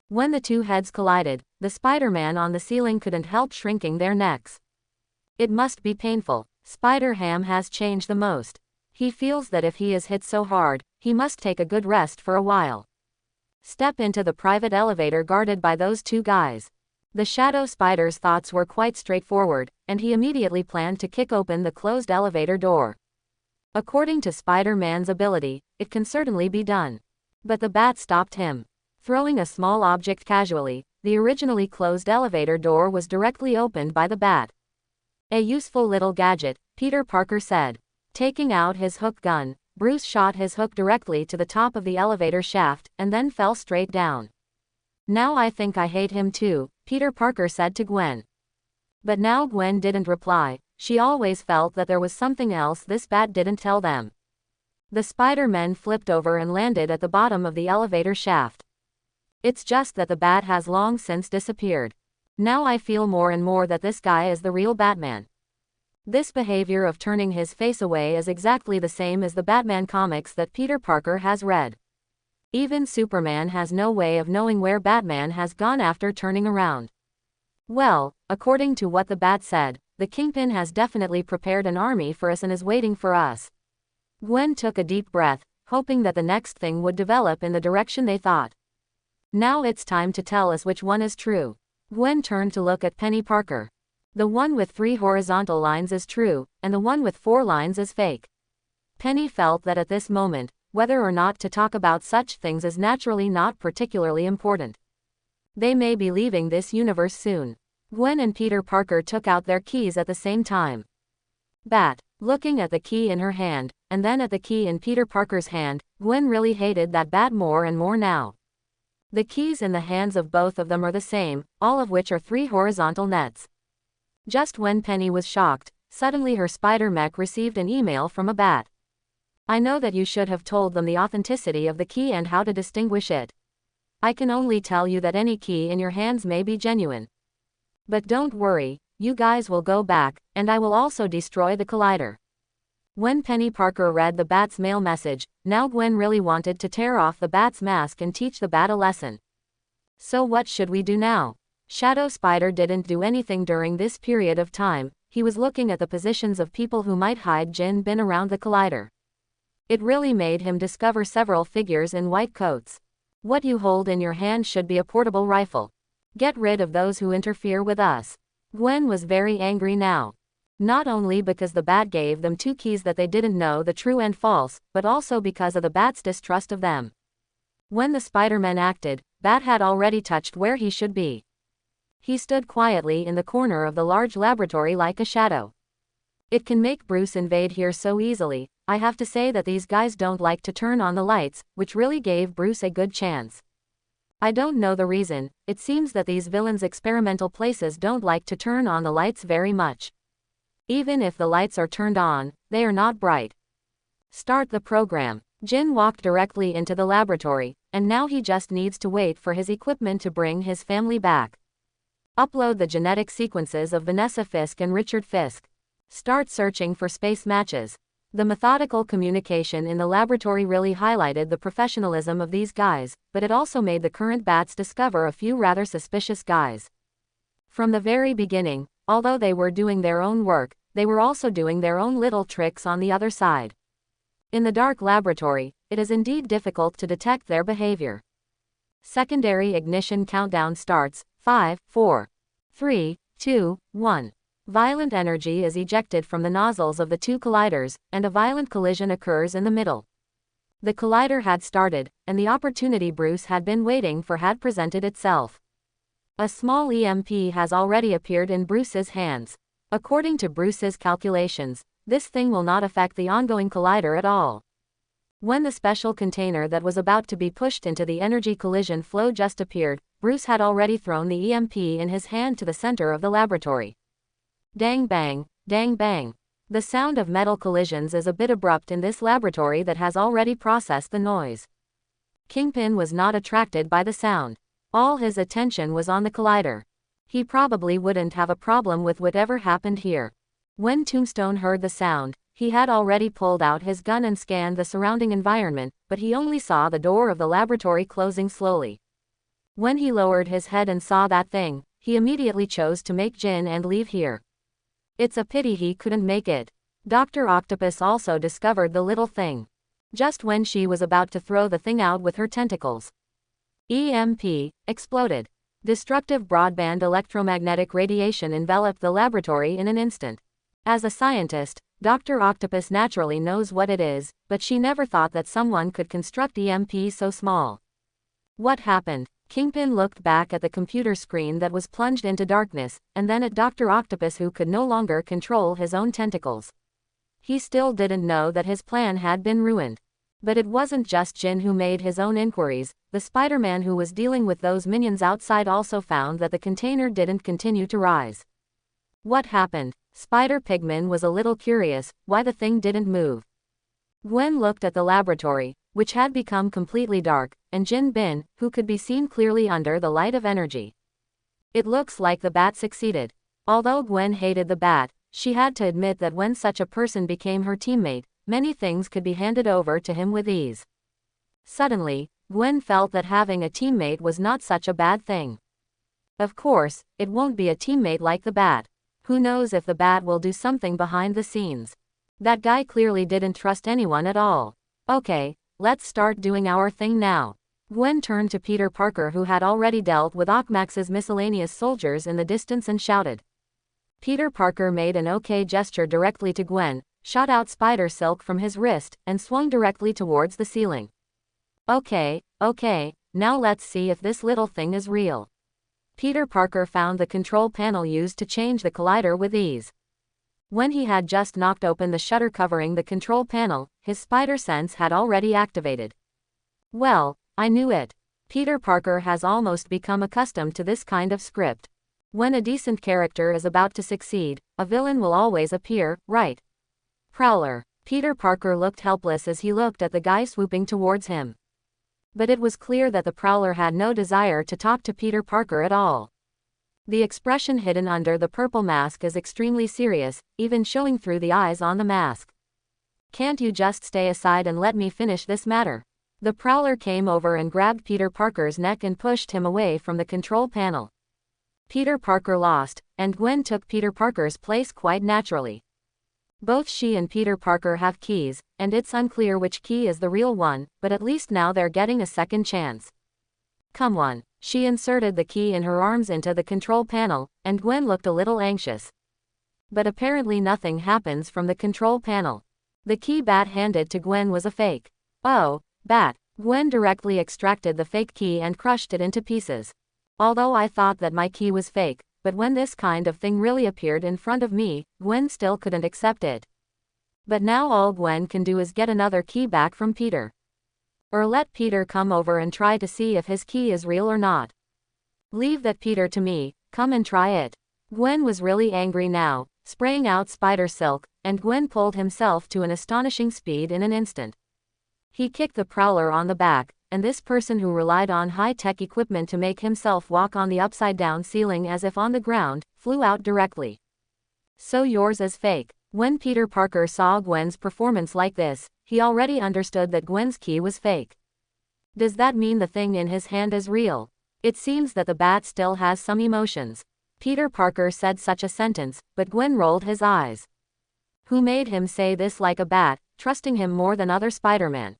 When the two heads collided, the Spider-Man on the ceiling couldn't help shrinking their necks. It must be painful. Spider-Ham has changed the most. He feels that if he is hit so hard, he must take a good rest for a while. Step into the private elevator guarded by those two guys. The Shadow Spider's thoughts were quite straightforward, and he immediately planned to kick open the closed elevator door. According to Spider-Man's ability, it can certainly be done. But the bat stopped him. Throwing a small object casually, the originally closed elevator door was directly opened by the bat. A useful little gadget, Peter Parker said. Taking out his hook gun, Bruce shot his hook directly to the top of the elevator shaft, and then fell straight down. Now I think I hate him too, Peter Parker said to Gwen. But now Gwen didn't reply. She always felt that there was something else this bat didn't tell them. The Spider-Men flipped over and landed at the bottom of the elevator shaft. It's just that the bat has long since disappeared. Now I feel more and more that this guy is the real Batman. This behavior of turning his face away is exactly the same as the Batman comics that Peter Parker has read. Even Superman has no way of knowing where Batman has gone after turning around. Well, according to what the bat said, the Kingpin has definitely prepared an army for us and is waiting for us. Gwen took a deep breath, hoping that the next thing would develop in the direction they thought. Now it's time to tell us which one is true. Gwen turned to look at Penny Parker. The one with 3 horizontal lines is true, and the one with 4 lines is fake. Penny felt that at this moment, whether or not to talk about such things is naturally not particularly important. They may be leaving this universe soon. Gwen and Peter Parker took out their keys at the same time. Bat. Looking at the key in her hand, and then at the key in Peter Parker's hand, Gwen really hated that bat more and more now. The keys in the hands of both of them are the same, all of which are 3 horizontal nets. Just when Penny was shocked, suddenly her spider mech received an email from a bat. I know that you should have told them the authenticity of the key and how to distinguish it. I can only tell you that any key in your hands may be genuine. But don't worry, you guys will go back, and I will also destroy the collider. When Penny Parker read the bat's mail message, now Gwen really wanted to tear off the bat's mask and teach the bat a lesson. So what should we do now? Shadow Spider didn't do anything during this period of time. He was looking at the positions of people who might hide Jin Bin around the collider. It really made him discover several figures in white coats. What you hold in your hand should be a portable rifle. Get rid of those who interfere with us. Gwen was very angry now. Not only because the bat gave them 2 keys that they didn't know the true and false, but also because of the bat's distrust of them. When the Spider-Man acted, Bat had already touched where he should be. He stood quietly in the corner of the large laboratory like a shadow. It can make Bruce invade here so easily. I have to say that these guys don't like to turn on the lights, which really gave Bruce a good chance. I don't know the reason, it seems that these villains' experimental places don't like to turn on the lights very much. Even if the lights are turned on, they are not bright. Start the program. Jin walked directly into the laboratory, and now he just needs to wait for his equipment to bring his family back. Upload the genetic sequences of Vanessa Fisk and Richard Fisk. Start searching for space matches. The methodical communication in the laboratory really highlighted the professionalism of these guys, but it also made the current bats discover a few rather suspicious guys. From the very beginning, although they were doing their own work, they were also doing their own little tricks on the other side. In the dark laboratory, it is indeed difficult to detect their behavior. Secondary ignition countdown starts. 5, 4, 3, 2, 1. Violent energy is ejected from the nozzles of the two colliders, and a violent collision occurs in the middle. The collider had started, and the opportunity Bruce had been waiting for had presented itself. A small EMP has already appeared in Bruce's hands. According to Bruce's calculations, this thing will not affect the ongoing collider at all. When the special container that was about to be pushed into the energy collision flow just appeared, Bruce had already thrown the EMP in his hand to the center of the laboratory. Dang bang, dang bang. The sound of metal collisions is a bit abrupt in this laboratory that has already processed the noise. Kingpin was not attracted by the sound. All his attention was on the collider. He probably wouldn't have a problem with whatever happened here. When Tombstone heard the sound, he had already pulled out his gun and scanned the surrounding environment, but he only saw the door of the laboratory closing slowly. When he lowered his head and saw that thing, he immediately chose to make Jin and leave here. It's a pity he couldn't make it. Dr. Octopus also discovered the little thing. Just when she was about to throw the thing out with her tentacles. EMP exploded. Destructive broadband electromagnetic radiation enveloped the laboratory in an instant. As a scientist, Dr. Octopus naturally knows what it is, but she never thought that someone could construct EMP so small. What happened? Kingpin looked back at the computer screen that was plunged into darkness, and then at Dr. Octopus, who could no longer control his own tentacles. He still didn't know that his plan had been ruined. But it wasn't just Jin who made his own inquiries. The Spider-Man who was dealing with those minions outside also found that the container didn't continue to rise. What happened? Spider-Pigman was a little curious why the thing didn't move. Gwen looked at the laboratory, which had become completely dark, and Jin Bin, who could be seen clearly under the light of energy. It looks like the bat succeeded. Although Gwen hated the bat, she had to admit that when such a person became her teammate, many things could be handed over to him with ease. Suddenly, Gwen felt that having a teammate was not such a bad thing. Of course, it won't be a teammate like the bat. Who knows if the bat will do something behind the scenes. That guy clearly didn't trust anyone at all. Okay, let's start doing our thing now. Gwen turned to Peter Parker, who had already dealt with Ockmax's miscellaneous soldiers in the distance, and shouted. Peter Parker made an okay gesture directly to Gwen, shot out spider silk from his wrist, and swung directly towards the ceiling. Okay, now let's see if this little thing is real. Peter Parker found the control panel used to change the collider with ease. When he had just knocked open the shutter covering the control panel, his spider sense had already activated. Well, I knew it. Peter Parker has almost become accustomed to this kind of script. When a decent character is about to succeed, a villain will always appear, right? Prowler. Peter Parker looked helpless as he looked at the guy swooping towards him. But it was clear that the Prowler had no desire to talk to Peter Parker at all. The expression hidden under the purple mask is extremely serious, even showing through the eyes on the mask. Can't you just stay aside and let me finish this matter? The Prowler came over and grabbed Peter Parker's neck and pushed him away from the control panel. Peter Parker lost, and Gwen took Peter Parker's place quite naturally. Both she and Peter Parker have keys, and it's unclear which key is the real one, but at least now they're getting a second chance. Come on. She inserted the key in her arms into the control panel, and Gwen looked a little anxious. But apparently nothing happens from the control panel. The key Bat handed to Gwen was a fake. Oh, Bat. Gwen directly extracted the fake key and crushed it into pieces. Although I thought that my key was fake, but when this kind of thing really appeared in front of me, Gwen still couldn't accept it. But now all Gwen can do is get another key back from Peter. Or let Peter come over and try to see if his key is real or not. Leave that Peter to me, come and try it. Gwen was really angry now, spraying out spider silk, and Gwen pulled himself to an astonishing speed in an instant. He kicked the prowler on the back, and this person who relied on high-tech equipment to make himself walk on the upside-down ceiling as if on the ground, flew out directly. So yours is fake. When Peter Parker saw Gwen's performance like this, he already understood that Gwen's key was fake. Does that mean the thing in his hand is real? It seems that the bat still has some emotions. Peter Parker said such a sentence, but Gwen rolled his eyes. Who made him say this like a bat, trusting him more than other Spider-Man?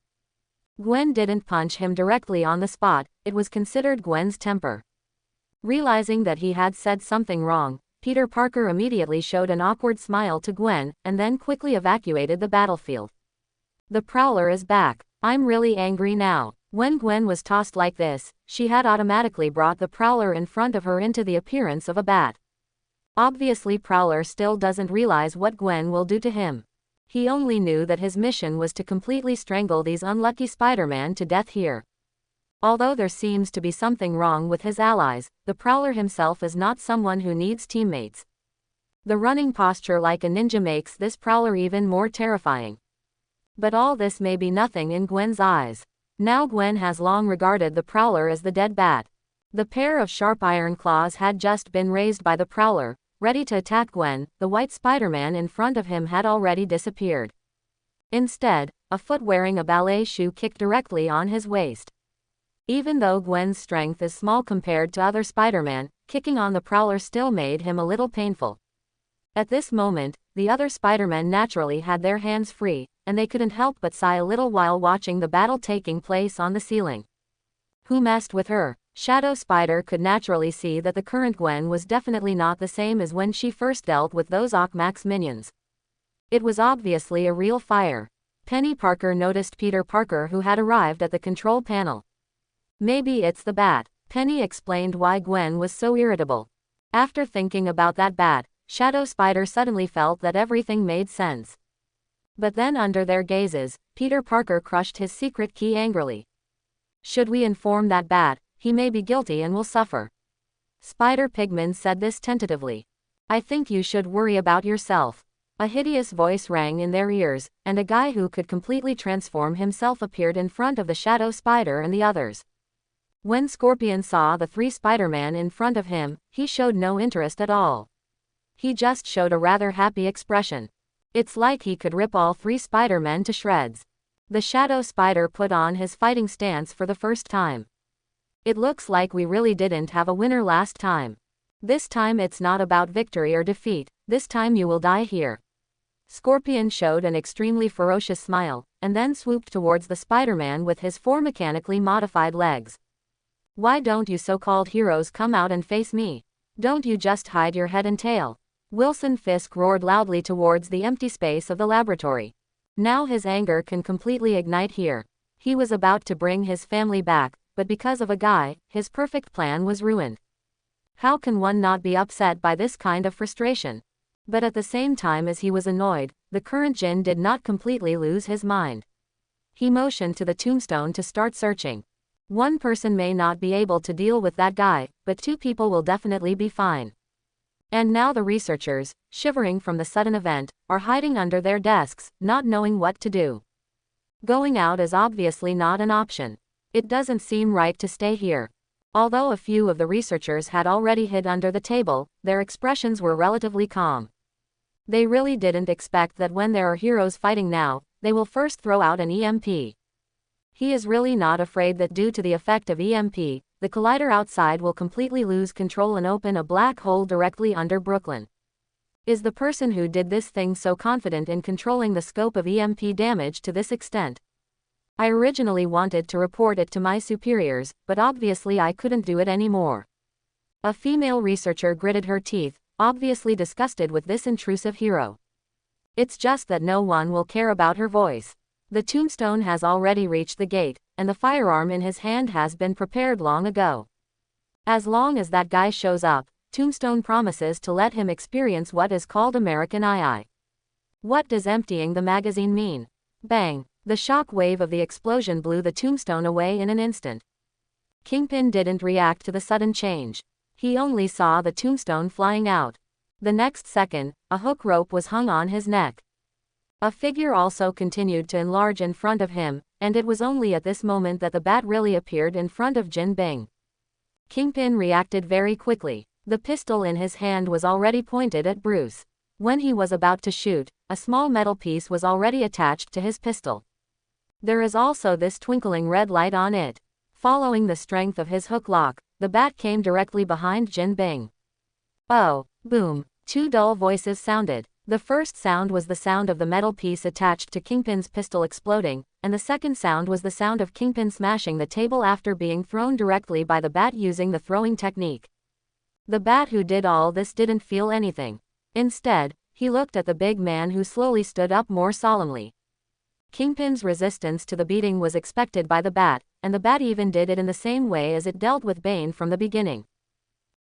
Gwen didn't punch him directly on the spot, it was considered Gwen's temper. Realizing that he had said something wrong, Peter Parker immediately showed an awkward smile to Gwen, and then quickly evacuated the battlefield. The Prowler is back. I'm really angry now. When Gwen was tossed like this, she had automatically brought the Prowler in front of her into the appearance of a bat. Obviously Prowler still doesn't realize what Gwen will do to him. He only knew that his mission was to completely strangle these unlucky Spider-Man to death here. Although there seems to be something wrong with his allies, the Prowler himself is not someone who needs teammates. The running posture like a ninja makes this Prowler even more terrifying. But all this may be nothing in Gwen's eyes. Now Gwen has long regarded the Prowler as the dead bat. The pair of sharp iron claws had just been raised by the Prowler, ready to attack Gwen. The white Spider-Man in front of him had already disappeared. Instead, a foot wearing a ballet shoe kicked directly on his waist. Even though Gwen's strength is small compared to other Spider-Man, kicking on the Prowler still made him a little painful. At this moment, the other Spider-Men naturally had their hands free, and they couldn't help but sigh a little while watching the battle taking place on the ceiling. Who messed with her? Shadow Spider could naturally see that the current Gwen was definitely not the same as when she first dealt with those Ockmax minions. It was obviously a real fire. Penny Parker noticed Peter Parker who had arrived at the control panel. Maybe it's the bat. Penny explained why Gwen was so irritable. After thinking about that bat, Shadow Spider suddenly felt that everything made sense. But then under their gazes, Peter Parker crushed his secret key angrily. Should we inform that bat? He may be guilty and will suffer. Spider-Pigman said this tentatively. I think you should worry about yourself. A hideous voice rang in their ears, and a guy who could completely transform himself appeared in front of the Shadow Spider and the others. When Scorpion saw the three Spider-Man in front of him, he showed no interest at all. He just showed a rather happy expression. It's like he could rip all three Spider-Men to shreds. The Shadow Spider put on his fighting stance for the first time. It looks like we really didn't have a winner last time. This time it's not about victory or defeat, this time you will die here. Scorpion showed an extremely ferocious smile, and then swooped towards the Spider-Man with his four mechanically modified legs. Why don't you so-called heroes come out and face me? Don't you just hide your head and tail? Wilson Fisk roared loudly towards the empty space of the laboratory. Now his anger can completely ignite here. He was about to bring his family back, but because of a guy, his perfect plan was ruined. How can one not be upset by this kind of frustration? But at the same time as he was annoyed, the current Jin did not completely lose his mind. He motioned to the tombstone to start searching. One person may not be able to deal with that guy, but two people will definitely be fine. And now the researchers, shivering from the sudden event, are hiding under their desks, not knowing what to do. Going out is obviously not an option. It doesn't seem right to stay here. Although a few of the researchers had already hid under the table, their expressions were relatively calm. They really didn't expect that when there are heroes fighting now, they will first throw out an EMP. He is really not afraid that due to the effect of EMP, the collider outside will completely lose control and open a black hole directly under Brooklyn. Is the person who did this thing so confident in controlling the scope of EMP damage to this extent? I originally wanted to report it to my superiors, but obviously I couldn't do it anymore. A female researcher gritted her teeth, obviously disgusted with this intrusive hero. It's just that no one will care about her voice. The tombstone has already reached the gate, and the firearm in his hand has been prepared long ago. As long as that guy shows up, Tombstone promises to let him experience what is called American II. What does emptying the magazine mean? Bang! The shock wave of the explosion blew the tombstone away in an instant. Kingpin didn't react to the sudden change. He only saw the tombstone flying out. The next second, a hook rope was hung on his neck. A figure also continued to enlarge in front of him, and it was only at this moment that the bat really appeared in front of Jin Bing. Kingpin reacted very quickly. The pistol in his hand was already pointed at Bruce. When he was about to shoot, a small metal piece was already attached to his pistol. There is also this twinkling red light on it. Following the strength of his hook lock, the bat came directly behind Jin Bing. Oh, boom! Two dull voices sounded. The first sound was the sound of the metal piece attached to Kingpin's pistol exploding, and the second sound was the sound of Kingpin smashing the table after being thrown directly by the bat using the throwing technique. The bat who did all this didn't feel anything. Instead, he looked at the big man who slowly stood up more solemnly. Kingpin's resistance to the beating was expected by the bat, and the bat even did it in the same way as it dealt with Bane from the beginning.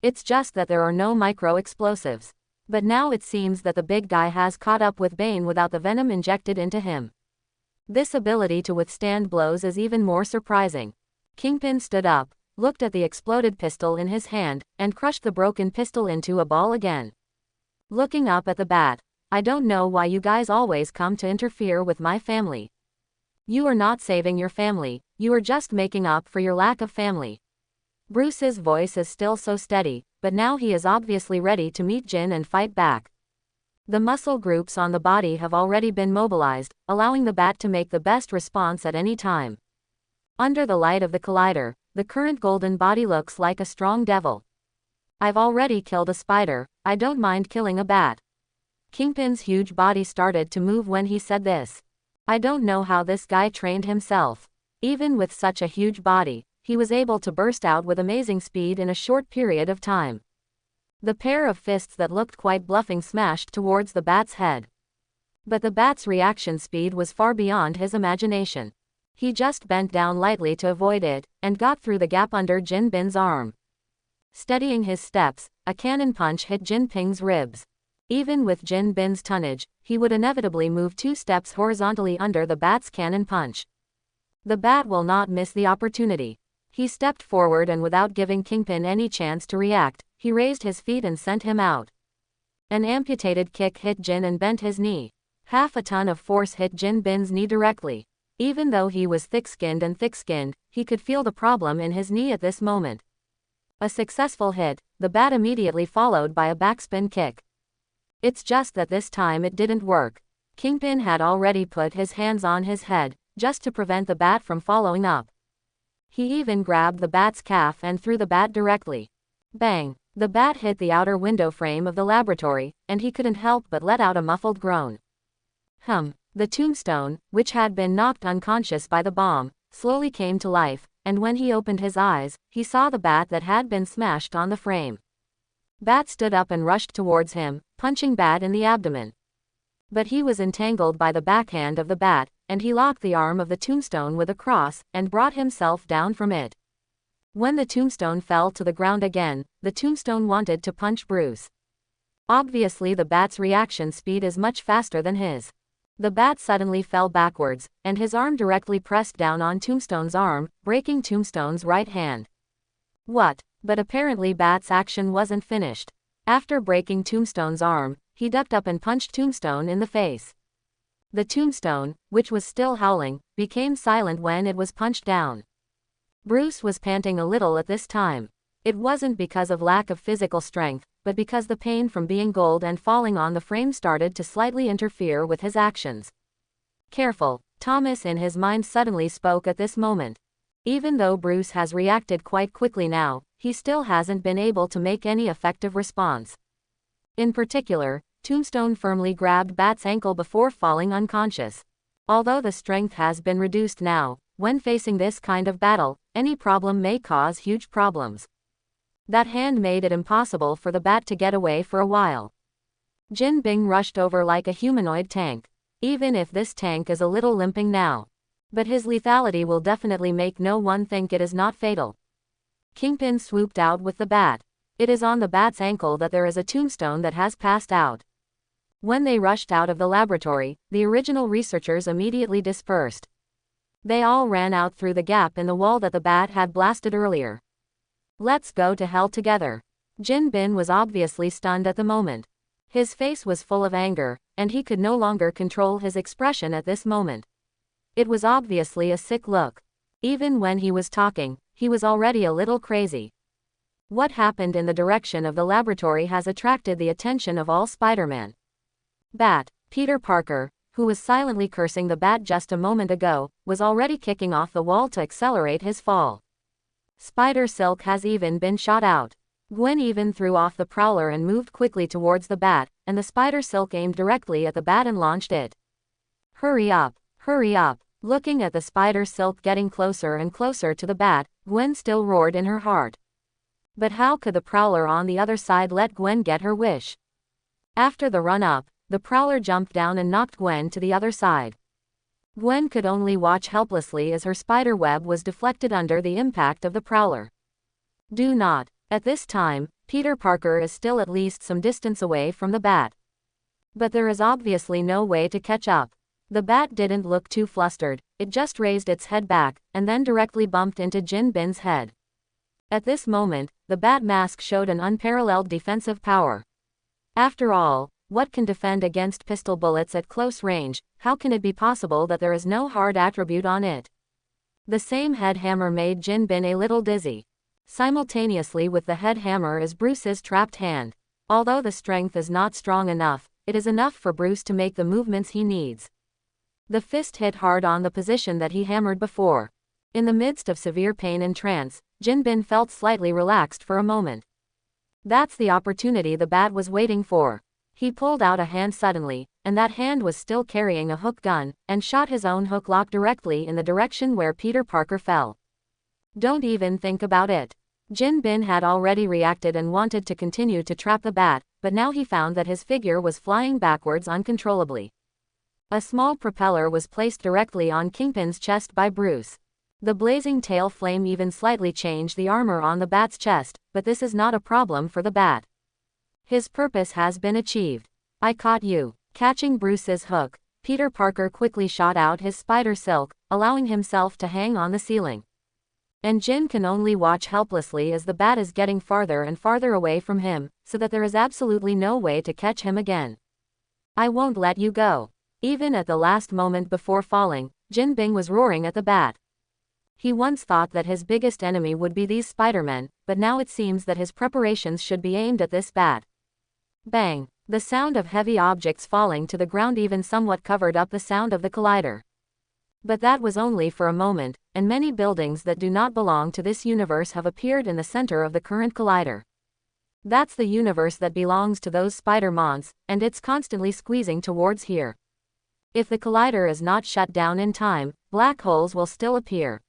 It's just that there are no micro-explosives. But now it seems that the big guy has caught up with Bane without the venom injected into him. This ability to withstand blows is even more surprising. Kingpin stood up, looked at the exploded pistol in his hand, and crushed the broken pistol into a ball again. Looking up at the bat, I don't know why you guys always come to interfere with my family. You are not saving your family, you are just making up for your lack of family. Bruce's voice is still so steady, but now he is obviously ready to meet Jin and fight back. The muscle groups on the body have already been mobilized, allowing the bat to make the best response at any time. Under the light of the collider, the current golden body looks like a strong devil. I've already killed a spider, I don't mind killing a bat. Kingpin's huge body started to move when he said this. I don't know how this guy trained himself. Even with such a huge body, he was able to burst out with amazing speed in a short period of time. The pair of fists that looked quite bluffing smashed towards the bat's head. But the bat's reaction speed was far beyond his imagination. He just bent down lightly to avoid it, and got through the gap under Jin Bin's arm. Steadying his steps, a cannon punch hit Jin Ping's ribs. Even with Jin Bin's tonnage, he would inevitably move 2 steps horizontally under the bat's cannon punch. The bat will not miss the opportunity. He stepped forward and without giving Kingpin any chance to react, he raised his feet and sent him out. An amputated kick hit Jin and bent his knee. Half a ton of force hit Jin Bin's knee directly. Even though he was thick-skinned, he could feel the problem in his knee at this moment. A successful hit, the bat immediately followed by a backspin kick. It's just that this time it didn't work. Kingpin had already put his hands on his head, just to prevent the bat from following up. He even grabbed the bat's calf and threw the bat directly. Bang! The bat hit the outer window frame of the laboratory, and he couldn't help but let out a muffled groan. The tombstone, which had been knocked unconscious by the bomb, slowly came to life, and when he opened his eyes, he saw the bat that had been smashed on the frame. Bat stood up and rushed towards him, punching Bat in the abdomen. But he was entangled by the backhand of the bat, and he locked the arm of the tombstone with a cross, and brought himself down from it. When the tombstone fell to the ground again, the tombstone wanted to punch Bruce. Obviously the bat's reaction speed is much faster than his. The bat suddenly fell backwards, and his arm directly pressed down on Tombstone's arm, breaking Tombstone's right hand. What? But apparently Bat's action wasn't finished. After breaking Tombstone's arm, he ducked up and punched Tombstone in the face. The Tombstone, which was still howling, became silent when it was punched down. Bruce was panting a little at this time. It wasn't because of lack of physical strength, but because the pain from being gold and falling on the frame started to slightly interfere with his actions. Careful, Thomas in his mind suddenly spoke at this moment. Even though Bruce has reacted quite quickly now, he still hasn't been able to make any effective response. In particular, Tombstone firmly grabbed Bat's ankle before falling unconscious. Although the strength has been reduced now, when facing this kind of battle, any problem may cause huge problems. That hand made it impossible for the bat to get away for a while. Jin Bing rushed over like a humanoid tank. Even if this tank is a little limping now. But his lethality will definitely make no one think it is not fatal. Kingpin swooped out with the bat. It is on the bat's ankle that there is a tombstone that has passed out. When they rushed out of the laboratory, the original researchers immediately dispersed. They all ran out through the gap in the wall that the bat had blasted earlier. Let's go to hell together. Jin Bin was obviously stunned at the moment. His face was full of anger, and he could no longer control his expression at this moment. It was obviously a sick look. Even when he was talking, he was already a little crazy. What happened in the direction of the laboratory has attracted the attention of all Spider-Man. Bat. Peter Parker, who was silently cursing the bat just a moment ago, was already kicking off the wall to accelerate his fall. Spider silk has even been shot out. Gwen even threw off the prowler and moved quickly towards the bat, and the spider silk aimed directly at the bat and launched it. Hurry up! Hurry up! Looking at the spider silk getting closer and closer to the bat, Gwen still roared in her heart. But how could the prowler on the other side let Gwen get her wish? After the run-up, the prowler jumped down and knocked Gwen to the other side. Gwen could only watch helplessly as her spider web was deflected under the impact of the prowler. Do not. At this time, Peter Parker is still at least some distance away from the bat. But there is obviously no way to catch up. The bat didn't look too flustered, it just raised its head back, and then directly bumped into Jin Bin's head. At this moment, the bat mask showed an unparalleled defensive power. After all, what can defend against pistol bullets at close range? How can it be possible that there is no hard attribute on it? The same head hammer made Jin Bin a little dizzy. Simultaneously with the head hammer is Bruce's trapped hand. Although the strength is not strong enough, it is enough for Bruce to make the movements he needs. The fist hit hard on the position that he hammered before. In the midst of severe pain and trance, Jin Bin felt slightly relaxed for a moment. That's the opportunity the bat was waiting for. He pulled out a hand suddenly, and that hand was still carrying a hook gun, and shot his own hook lock directly in the direction where Peter Parker fell. Don't even think about it. Jin Bin had already reacted and wanted to continue to trap the bat, but now he found that his figure was flying backwards uncontrollably. A small propeller was placed directly on Kingpin's chest by Bruce. The blazing tail flame even slightly changed the armor on the bat's chest, but this is not a problem for the bat. His purpose has been achieved. I caught you. Catching Bruce's hook, Peter Parker quickly shot out his spider silk, allowing himself to hang on the ceiling. And Jin can only watch helplessly as the bat is getting farther and farther away from him, so that there is absolutely no way to catch him again. I won't let you go. Even at the last moment before falling, Jin Bing was roaring at the bat. He once thought that his biggest enemy would be these Spider-Men, but now it seems that his preparations should be aimed at this bat. Bang! The sound of heavy objects falling to the ground even somewhat covered up the sound of the collider. But that was only for a moment, and many buildings that do not belong to this universe have appeared in the center of the current collider. That's the universe that belongs to those Spider-Mons, and it's constantly squeezing towards here. If the collider is not shut down in time, black holes will still appear.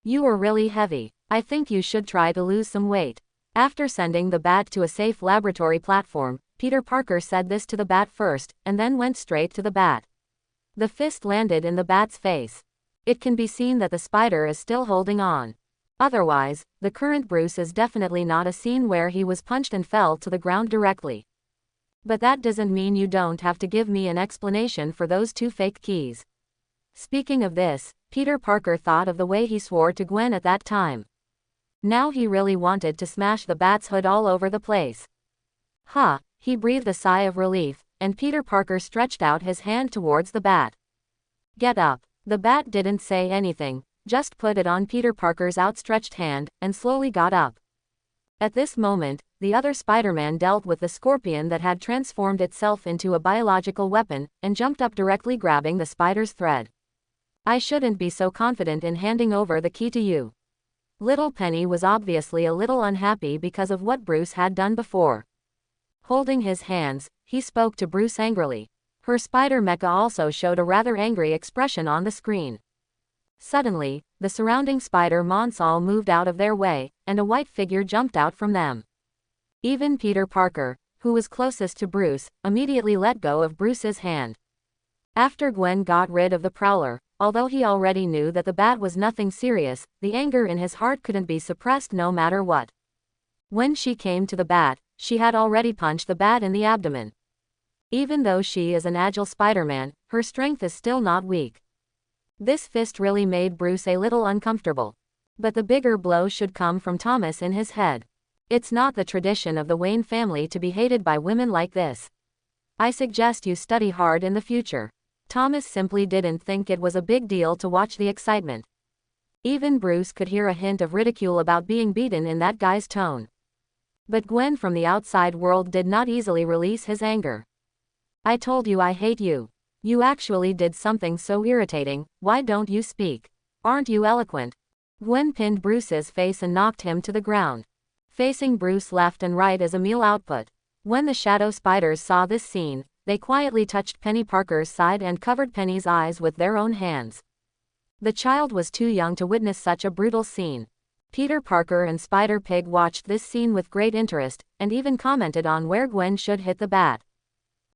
You are really heavy. I think you should try to lose some weight. After sending the bat to a safe laboratory platform, Peter Parker said this to the bat first, and then went straight to the bat. The fist landed in the bat's face. It can be seen that the spider is still holding on. Otherwise, the current Bruce is definitely not a scene where he was punched and fell to the ground directly. But that doesn't mean you don't have to give me an explanation for those two fake keys. Speaking of this, Peter Parker thought of the way he swore to Gwen at that time. Now he really wanted to smash the bat's hood all over the place. Huh, he breathed a sigh of relief, and Peter Parker stretched out his hand towards the bat. Get up. The bat didn't say anything, just put it on Peter Parker's outstretched hand, and slowly got up. At this moment, the other Spider-Man dealt with the scorpion that had transformed itself into a biological weapon, and jumped up directly grabbing the spider's thread. I shouldn't be so confident in handing over the key to you. Little Penny was obviously a little unhappy because of what Bruce had done before. Holding his hands, he spoke to Bruce angrily. Her spider mecha also showed a rather angry expression on the screen. Suddenly, the surrounding Spider-Mons all moved out of their way, and a white figure jumped out from them. Even Peter Parker, who was closest to Bruce, immediately let go of Bruce's hand. After Gwen got rid of the prowler, although he already knew that the bat was nothing serious, the anger in his heart couldn't be suppressed no matter what. When she came to the bat, she had already punched the bat in the abdomen. Even though she is an agile Spider-Man, her strength is still not weak. This fist really made Bruce a little uncomfortable. But the bigger blow should come from Thomas in his head. It's not the tradition of the Wayne family to be hated by women like this. I suggest you study hard in the future. Thomas simply didn't think it was a big deal to watch the excitement. Even Bruce could hear a hint of ridicule about being beaten in that guy's tone. But Gwen from the outside world did not easily release his anger. I told you I hate you. You actually did something so irritating, why don't you speak? Aren't you eloquent? Gwen pinned Bruce's face and knocked him to the ground. Facing Bruce left and right as a meal output. When the shadow spiders saw this scene, they quietly touched Penny Parker's side and covered Penny's eyes with their own hands. The child was too young to witness such a brutal scene. Peter Parker and Spider-Pig watched this scene with great interest, and even commented on where Gwen should hit the bat.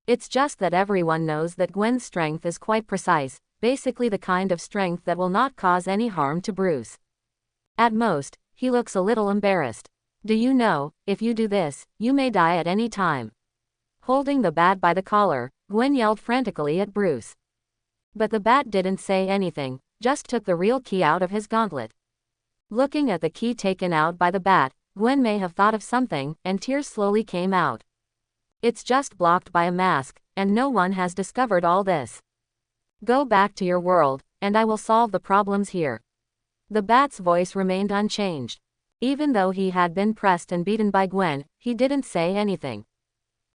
It's just that everyone knows that Gwen's strength is quite precise, basically the kind of strength that will not cause any harm to Bruce. At most, he looks a little embarrassed. Do you know, if you do this, you may die at any time. Holding the bat by the collar, Gwen yelled frantically at Bruce. But the bat didn't say anything, just took the real key out of his gauntlet. Looking at the key taken out by the bat, Gwen may have thought of something, and tears slowly came out. It's just blocked by a mask, and no one has discovered all this. Go back to your world, and I will solve the problems here. The bat's voice remained unchanged. Even though he had been pressed and beaten by Gwen, he didn't say anything.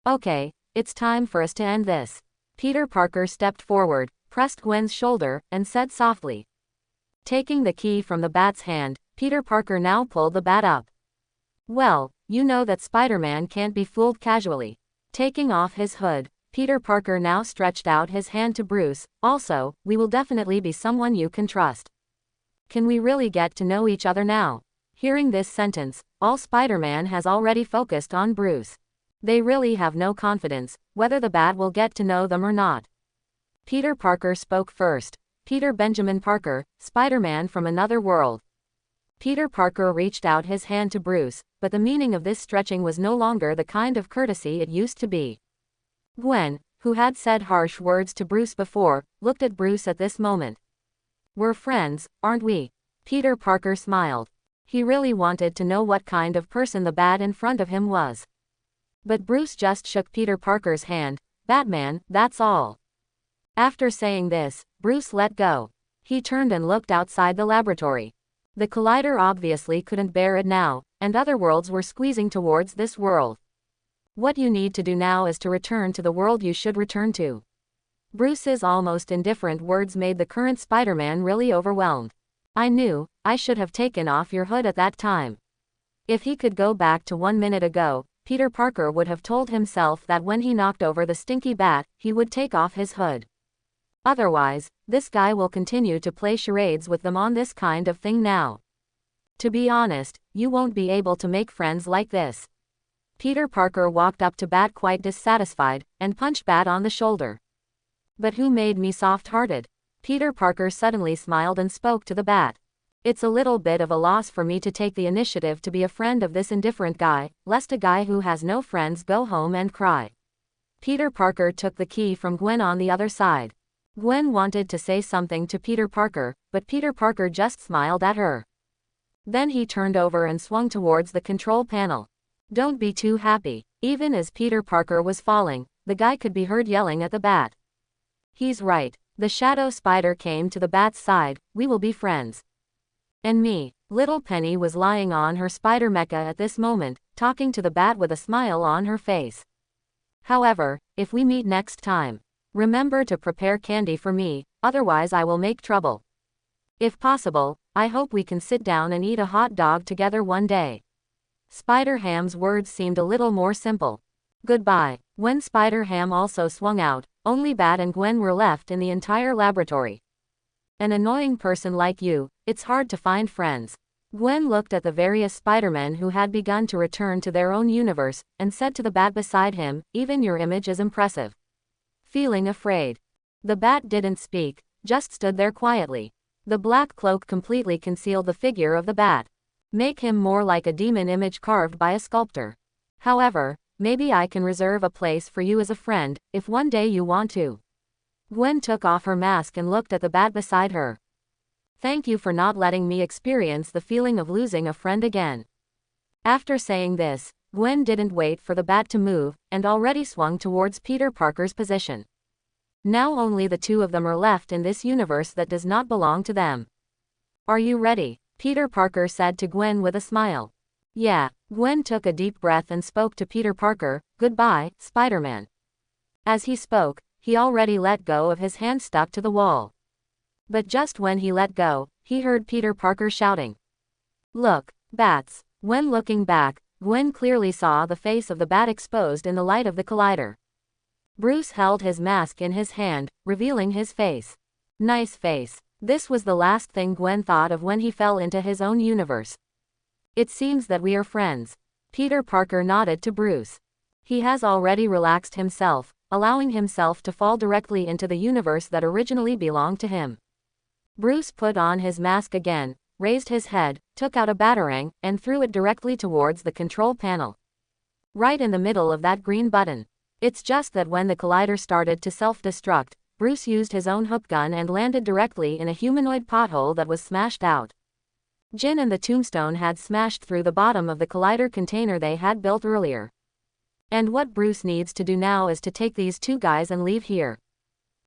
Okay, it's time for us to end this. Peter Parker stepped forward, pressed Gwen's shoulder, and said softly. Taking the key from the bat's hand, Peter Parker now pulled the bat up. Well, you know that Spider-Man can't be fooled casually. Taking off his hood, Peter Parker now stretched out his hand to Bruce. Also, we will definitely be someone you can trust. Can we really get to know each other now? Hearing this sentence, all Spider-Man has already focused on Bruce. They really have no confidence, whether the bat will get to know them or not. Peter Parker spoke first. Peter Benjamin Parker, Spider-Man from another world. Peter Parker reached out his hand to Bruce, but the meaning of this stretching was no longer the kind of courtesy it used to be. Gwen, who had said harsh words to Bruce before, looked at Bruce at this moment. We're friends, aren't we? Peter Parker smiled. He really wanted to know what kind of person the bat in front of him was. But Bruce just shook Peter Parker's hand. Batman, that's all. After saying this, Bruce let go. He turned and looked outside the laboratory. The collider obviously couldn't bear it now, and other worlds were squeezing towards this world. What you need to do now is to return to the world you should return to. Bruce's almost indifferent words made the current Spider-Man really overwhelmed. I knew, I should have taken off your hood at that time. If he could go back to 1 minute ago, Peter Parker would have told himself that when he knocked over the stinky bat, he would take off his hood. Otherwise, this guy will continue to play charades with them on this kind of thing now. To be honest, you won't be able to make friends like this. Peter Parker walked up to Bat quite dissatisfied, and punched Bat on the shoulder. But who made me soft-hearted? Peter Parker suddenly smiled and spoke to the Bat. It's a little bit of a loss for me to take the initiative to be a friend of this indifferent guy, lest a guy who has no friends go home and cry. Peter Parker took the key from Gwen on the other side. Gwen wanted to say something to Peter Parker, but Peter Parker just smiled at her. Then he turned over and swung towards the control panel. Don't be too happy. Even as Peter Parker was falling, the guy could be heard yelling at the Bat. He's right. The shadow spider came to the Bat's side. We will be friends. And me. Little Penny was lying on her spider mecha at this moment, talking to the Bat with a smile on her face. However, if we meet next time, remember to prepare candy for me, otherwise I will make trouble. If possible, I hope we can sit down and eat a hot dog together one day. Spider-Ham's words seemed a little more simple. Goodbye. When Spider-Ham also swung out, only Bat and Gwen were left in the entire laboratory. An annoying person like you, it's hard to find friends. Gwen looked at the various Spider-Men who had begun to return to their own universe, and said to the Bat beside him, even your image is impressive. Feeling afraid. The Bat didn't speak, just stood there quietly. The black cloak completely concealed the figure of the Bat. Make him more like a demon image carved by a sculptor. However, Maybe I can reserve a place for you as a friend, if one day you want to. Gwen took off her mask and looked at the bat beside her. Thank you for not letting me experience the feeling of losing a friend again. After saying this, Gwen didn't wait for the bat to move, and already swung towards Peter Parker's position. Now only the two of them are left in this universe that does not belong to them. Are you ready? Peter Parker said to Gwen with a smile. Yeah. Gwen took a deep breath and spoke to Peter Parker, "Goodbye, Spider-Man." As he spoke, he already let go of his hand stuck to the wall. But just when he let go, he heard Peter Parker shouting, "Look, bats." When looking back, Gwen clearly saw the face of the bat exposed in the light of the collider. Bruce held his mask in his hand, revealing his face. Nice face. This was the last thing Gwen thought of when he fell into his own universe. It seems that we are friends. Peter Parker nodded to Bruce. He has already relaxed himself, allowing himself to fall directly into the universe that originally belonged to him. Bruce put on his mask again, raised his head, took out a batarang, and threw it directly towards the control panel. Right in the middle of that green button. It's just that when the collider started to self-destruct, Bruce used his own hook gun and landed directly in a humanoid pothole that was smashed out. Jin and the tombstone had smashed through the bottom of the collider container they had built earlier. And what Bruce needs to do now is to take these two guys and leave here.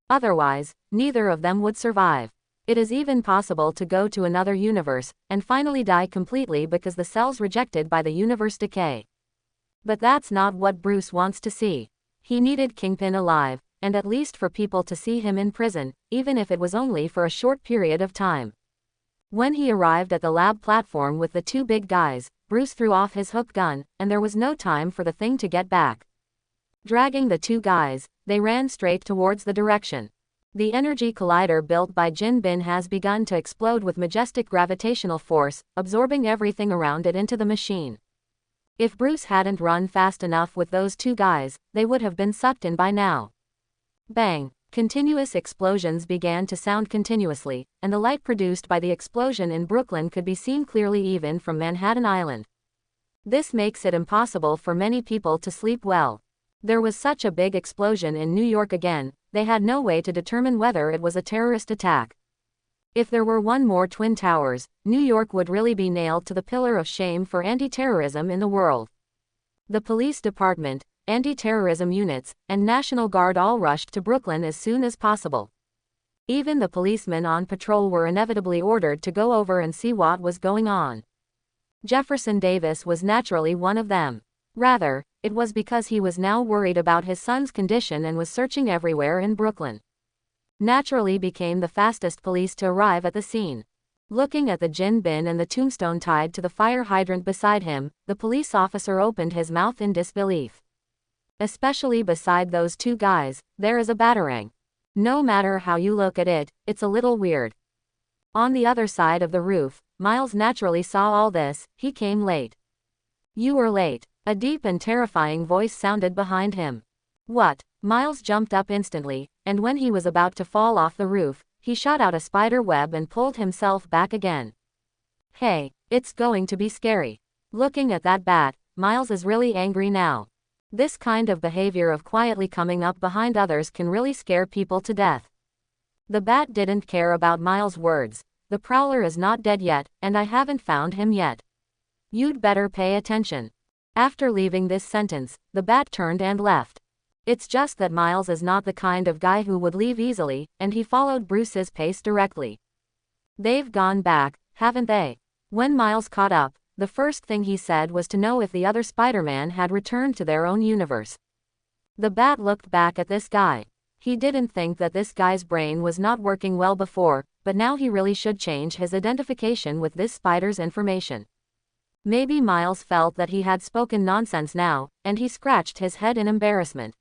Otherwise, neither of them would survive. It is even possible to go to another universe, and finally die completely because the cells rejected by the universe decay. But that's not what Bruce wants to see. He needed Kingpin alive, and at least for people to see him in prison, even if it was only for a short period of time. When he arrived at the lab platform with the two big guys, Bruce threw off his hook gun, and there was no time for the thing to get back. Dragging the two guys, they ran straight towards the direction. The energy collider built by Jin Bin has begun to explode with majestic gravitational force, absorbing everything around it into the machine. If Bruce hadn't run fast enough with those two guys, they would have been sucked in by now. Bang! Continuous explosions began to sound continuously, and the light produced by the explosion in Brooklyn could be seen clearly even from Manhattan Island. This makes it impossible for many people to sleep well. There was such a big explosion in New York again, they had no way to determine whether it was a terrorist attack. If there were one more Twin Towers, New York would really be nailed to the pillar of shame for anti-terrorism in the world. The police department, anti-terrorism units, and National Guard all rushed to Brooklyn as soon as possible. Even the policemen on patrol were inevitably ordered to go over and see what was going on. Jefferson Davis was naturally one of them. Rather, it was because he was now worried about his son's condition and was searching everywhere in Brooklyn. Naturally became the fastest police to arrive at the scene. Looking at the Jin Bin and the tombstone tied to the fire hydrant beside him, the police officer opened his mouth in disbelief. Especially beside those two guys, there is a batarang. No matter how you look at it, it's a little weird. On the other side of the roof, Miles naturally saw all this. He came late. You were late. A deep and terrifying voice sounded behind him. What? Miles jumped up instantly, and when he was about to fall off the roof, he shot out a spider web and pulled himself back again. Hey, it's going to be scary. Looking at that bat, Miles is really angry now. This kind of behavior of quietly coming up behind others can really scare people to death. The bat didn't care about Miles' words. The prowler is not dead yet, and I haven't found him yet. You'd better pay attention. After leaving this sentence, the bat turned and left. It's just that Miles is not the kind of guy who would leave easily, and he followed Bruce's pace directly. They've gone back, haven't they? When Miles caught up, the first thing he said was to know if the other Spider-Man had returned to their own universe. The bat looked back at this guy. He didn't think that this guy's brain was not working well before, but now he really should change his identification with this spider's information. Maybe Miles felt that he had spoken nonsense now, and he scratched his head in embarrassment.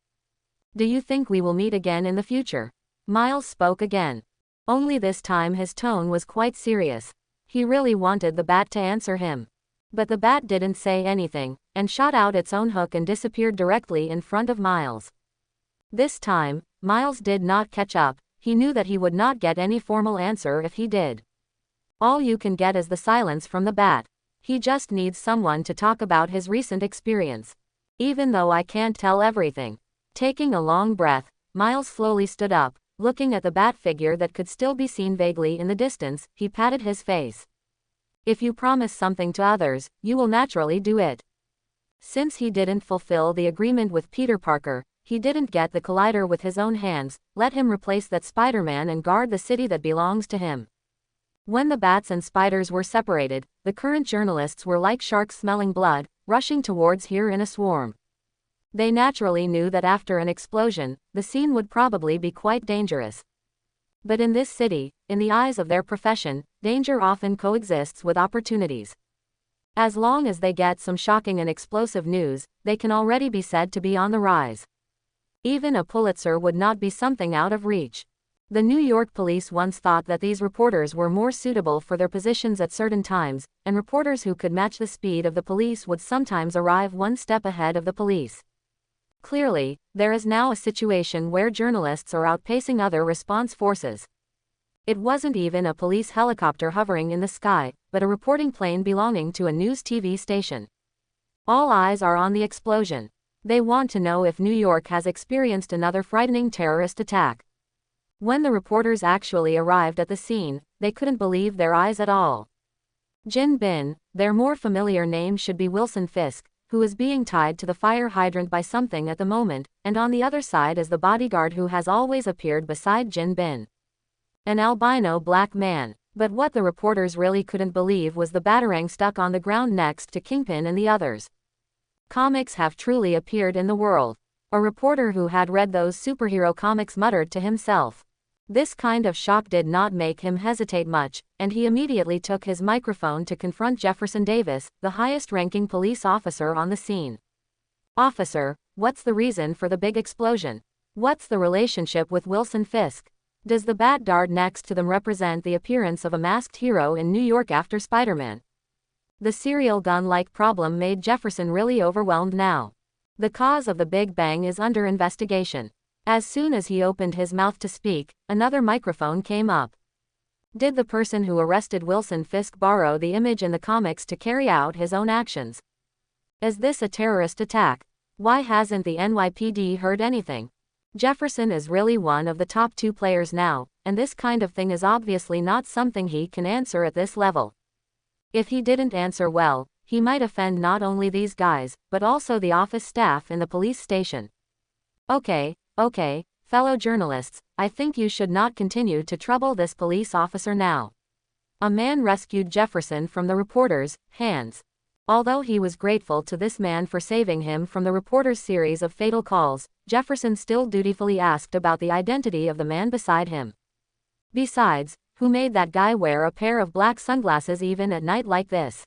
Do you think we will meet again in the future? Miles spoke again. Only this time his tone was quite serious. He really wanted the bat to answer him. But the bat didn't say anything, and shot out its own hook and disappeared directly in front of Miles. This time, Miles did not catch up. He knew that he would not get any formal answer if he did. All you can get is the silence from the bat. He just needs someone to talk about his recent experience. Even though I can't tell everything. Taking a long breath, Miles slowly stood up, looking at the bat figure that could still be seen vaguely in the distance. He patted his face. If you promise something to others, you will naturally do it. Since he didn't fulfill the agreement with Peter Parker, he didn't get the collider with his own hands. Let him replace that Spider-Man and guard the city that belongs to him. When the bats and spiders were separated, the current journalists were like sharks smelling blood, rushing towards here in a swarm. They naturally knew that after an explosion, the scene would probably be quite dangerous. But in this city, in the eyes of their profession, danger often coexists with opportunities. As long as they get some shocking and explosive news, they can already be said to be on the rise. Even a Pulitzer would not be something out of reach. The New York police once thought that these reporters were more suitable for their positions at certain times, and reporters who could match the speed of the police would sometimes arrive one step ahead of the police. Clearly, there is now a situation where journalists are outpacing other response forces. It wasn't even a police helicopter hovering in the sky, but a reporting plane belonging to a news TV station. All eyes are on the explosion. They want to know if New York has experienced another frightening terrorist attack. When the reporters actually arrived at the scene, they couldn't believe their eyes at all. Jin Bin, their more familiar name should be Wilson Fisk, who is being tied to the fire hydrant by something at the moment, and on the other side is the bodyguard who has always appeared beside Jin Bin. An albino black man. But what the reporters really couldn't believe was the batarang stuck on the ground next to Kingpin and the others. Comics have truly appeared in the world. A reporter who had read those superhero comics muttered to himself. This kind of shock did not make him hesitate much, and he immediately took his microphone to confront Jefferson Davis, the highest-ranking police officer on the scene. "Officer, what's the reason for the big explosion? What's the relationship with Wilson Fisk? Does the bat dart next to them represent the appearance of a masked hero in New York after Spider-Man?" The serial gun-like problem made Jefferson really overwhelmed now. The cause of the Big Bang is under investigation. As soon as he opened his mouth to speak, another microphone came up. Did the person who arrested Wilson Fisk borrow the image in the comics to carry out his own actions? Is this a terrorist attack? Why hasn't the NYPD heard anything? Jefferson is really one of the top 2 players now, and this kind of thing is obviously not something he can answer at this level. If he didn't answer well, he might offend not only these guys, but also the office staff in the police station. Okay, fellow journalists, I think you should not continue to trouble this police officer now. A man rescued Jefferson from the reporters' hands. Although he was grateful to this man for saving him from the reporter's series of fatal calls, Jefferson still dutifully asked about the identity of the man beside him. Besides, who made that guy wear a pair of black sunglasses even at night like this?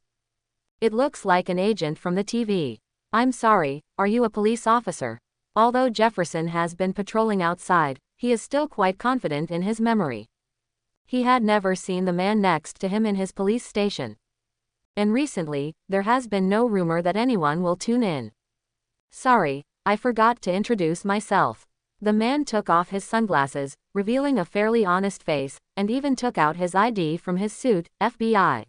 It looks like an agent from the TV. I'm sorry, are you a police officer? Although Jefferson has been patrolling outside, he is still quite confident in his memory. He had never seen the man next to him in his police station. And recently, there has been no rumor that anyone will tune in. Sorry, I forgot to introduce myself. The man took off his sunglasses, revealing a fairly honest face, and even took out his ID from his suit, FBI.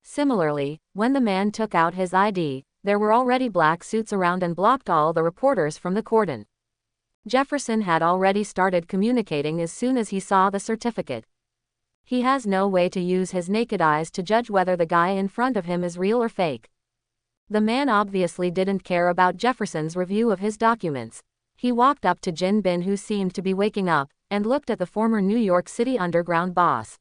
Similarly, when the man took out his ID, there were already black suits around and blocked all the reporters from the cordon. Jefferson had already started communicating as soon as he saw the certificate. He has no way to use his naked eyes to judge whether the guy in front of him is real or fake. The man obviously didn't care about Jefferson's review of his documents. He walked up to Jin Bin, who seemed to be waking up, and looked at the former New York City underground boss.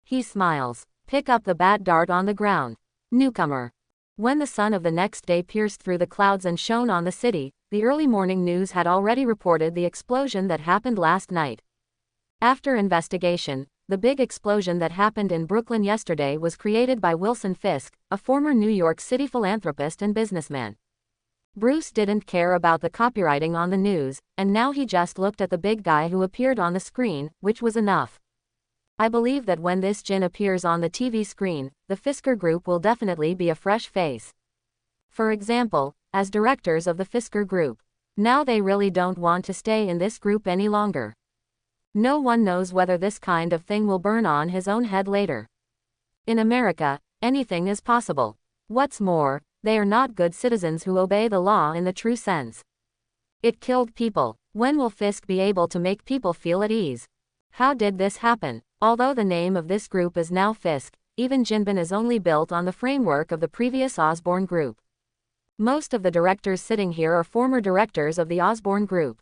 He smiles. Pick up the bat dart on the ground. Newcomer. When the sun of the next day pierced through the clouds and shone on the city, the early morning news had already reported the explosion that happened last night. After investigation, the big explosion that happened in Brooklyn yesterday was created by Wilson Fisk, a former New York City philanthropist and businessman. Bruce didn't care about the copywriting on the news, and now he just looked at the big guy who appeared on the screen, which was enough. I believe that when this Jin appears on the TV screen, the Fisker Group will definitely be a fresh face. For example, as directors of the Fisker Group. Now they really don't want to stay in this group any longer. No one knows whether this kind of thing will burn on his own head later. In America, anything is possible. What's more, They are not good citizens who obey the law in the true sense. It killed people. When will Fisk be able to make people feel at ease? How did this happen? Although the name of this group is now Fisk, even Jinbin is only built on the framework of the previous Osborne group. Most of the directors sitting here are former directors of the Osborne group.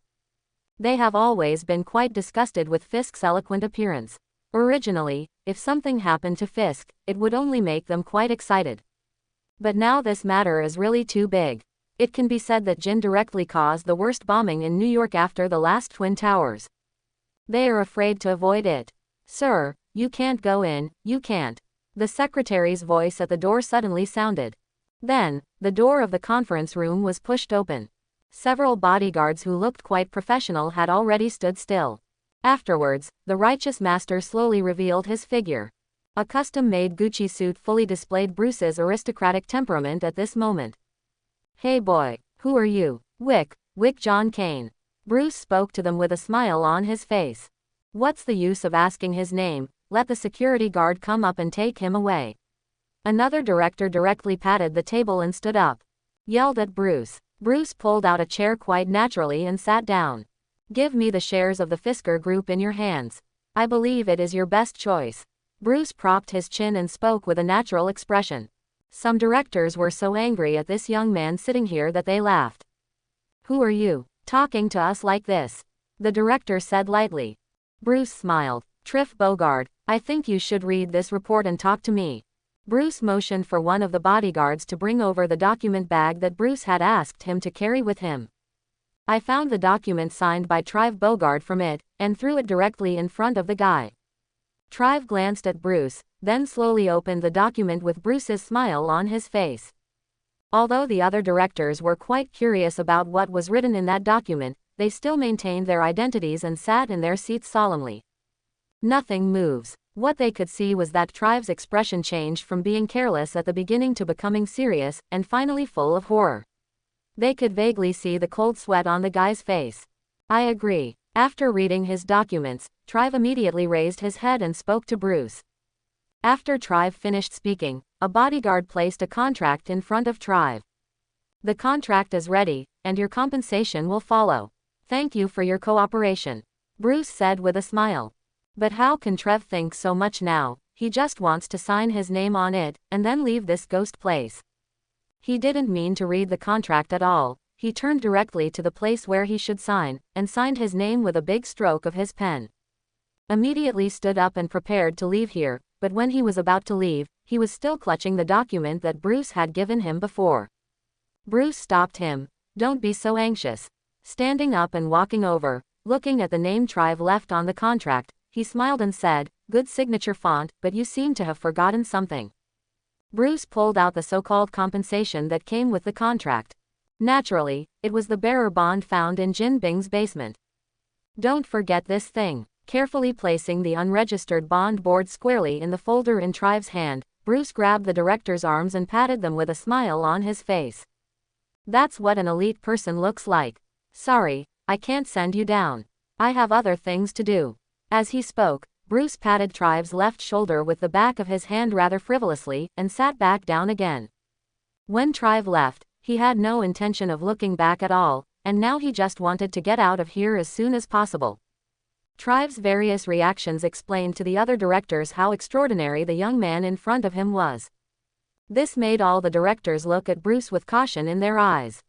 They have always been quite disgusted with Fisk's eloquent appearance. Originally, if something happened to Fisk, it would only make them quite excited. But now this matter is really too big. It can be said that Jin directly caused the worst bombing in New York after the last Twin Towers. They are afraid to avoid it. Sir, you can't go in, you can't. The secretary's voice at the door suddenly sounded. Then, the door of the conference room was pushed open. Several bodyguards who looked quite professional had already stood still. Afterwards, the righteous master slowly revealed his figure. A custom-made Gucci suit fully displayed Bruce's aristocratic temperament at this moment. Hey boy, who are you? Wick John Kane. Bruce spoke to them with a smile on his face. What's the use of asking his name? Let the security guard come up and take him away. Another director directly patted the table and stood up. Yelled at Bruce. Bruce pulled out a chair quite naturally and sat down. Give me the shares of the Fisker Group in your hands. I believe it is your best choice. Bruce propped his chin and spoke with a natural expression. Some directors were so angry at this young man sitting here that they laughed. Who are you, talking to us like this? The director said lightly. Bruce smiled. Triff Bogard, I think you should read this report and talk to me. Bruce motioned for one of the bodyguards to bring over the document bag that Bruce had asked him to carry with him. I found the document signed by Triff Bogard from it, and threw it directly in front of the guy. Triff glanced at Bruce, then slowly opened the document with Bruce's smile on his face. Although the other directors were quite curious about what was written in that document, they still maintained their identities and sat in their seats solemnly. Nothing moves. What they could see was that Triff's expression changed from being careless at the beginning to becoming serious, and finally full of horror. They could vaguely see the cold sweat on the guy's face. I agree. After reading his documents, Triff immediately raised his head and spoke to Bruce. After Triff finished speaking, a bodyguard placed a contract in front of Triff. The contract is ready, and your compensation will follow. Thank you for your cooperation, Bruce said with a smile. But how can Triff think so much now? He just wants to sign his name on it, and then leave this ghost place. He didn't mean to read the contract at all. He turned directly to the place where he should sign, and signed his name with a big stroke of his pen. Immediately stood up and prepared to leave here, but when he was about to leave, he was still clutching the document that Bruce had given him before. Bruce stopped him. Don't be so anxious. Standing up and walking over, looking at the name Triff left on the contract, he smiled and said, good signature font, but you seem to have forgotten something. Bruce pulled out the so-called compensation that came with the contract. Naturally, it was the bearer bond found in Jin Bing's basement. Don't forget this thing. Carefully placing the unregistered bond board squarely in the folder in Triff's hand, Bruce grabbed the director's arms and patted them with a smile on his face. That's what an elite person looks like. Sorry, I can't send you down. I have other things to do. As he spoke, Bruce patted Triff's left shoulder with the back of his hand rather frivolously, and sat back down again. When Triff left, he had no intention of looking back at all, and now he just wanted to get out of here as soon as possible. Triff's various reactions explained to the other directors how extraordinary the young man in front of him was. This made all the directors look at Bruce with caution in their eyes.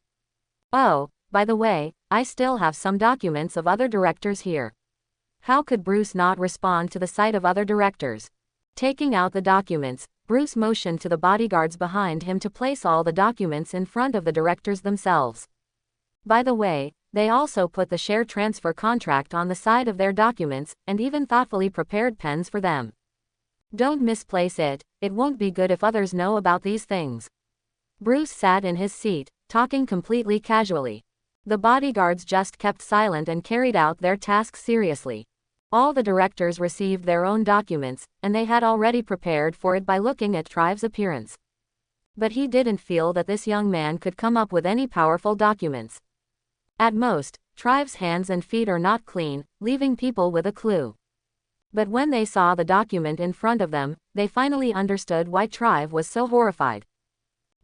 Oh, by the way, I still have some documents of other directors here. How could Bruce not respond to the sight of other directors? Taking out the documents, Bruce motioned to the bodyguards behind him to place all the documents in front of the directors themselves. By the way, they also put the share transfer contract on the side of their documents, and even thoughtfully prepared pens for them. Don't misplace it, it won't be good if others know about these things. Bruce sat in his seat, talking completely casually. The bodyguards just kept silent and carried out their task seriously. All the directors received their own documents, and they had already prepared for it by looking at Triff's appearance. But he didn't feel that this young man could come up with any powerful documents. At most, Triff's hands and feet are not clean, leaving people with a clue. But when they saw the document in front of them, they finally understood why Triff was so horrified.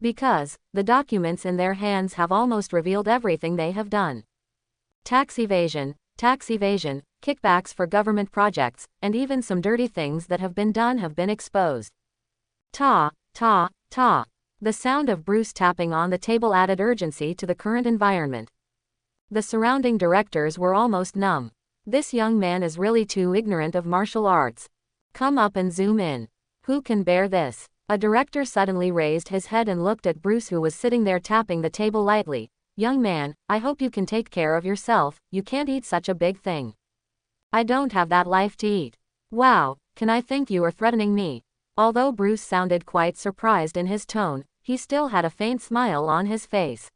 Because, the documents in their hands have almost revealed everything they have done. Tax evasion, kickbacks for government projects, and even some dirty things that have been done have been exposed. Ta, ta, ta. The sound of Bruce tapping on the table added urgency to the current environment. The surrounding directors were almost numb. This young man is really too ignorant of martial arts. Come up and zoom in. Who can bear this? A director suddenly raised his head and looked at Bruce, who was sitting there tapping the table lightly. Young man, I hope you can take care of yourself, you can't eat such a big thing. I don't have that life to eat. Wow, can I think you are threatening me? Although Bruce sounded quite surprised in his tone, he still had a faint smile on his face.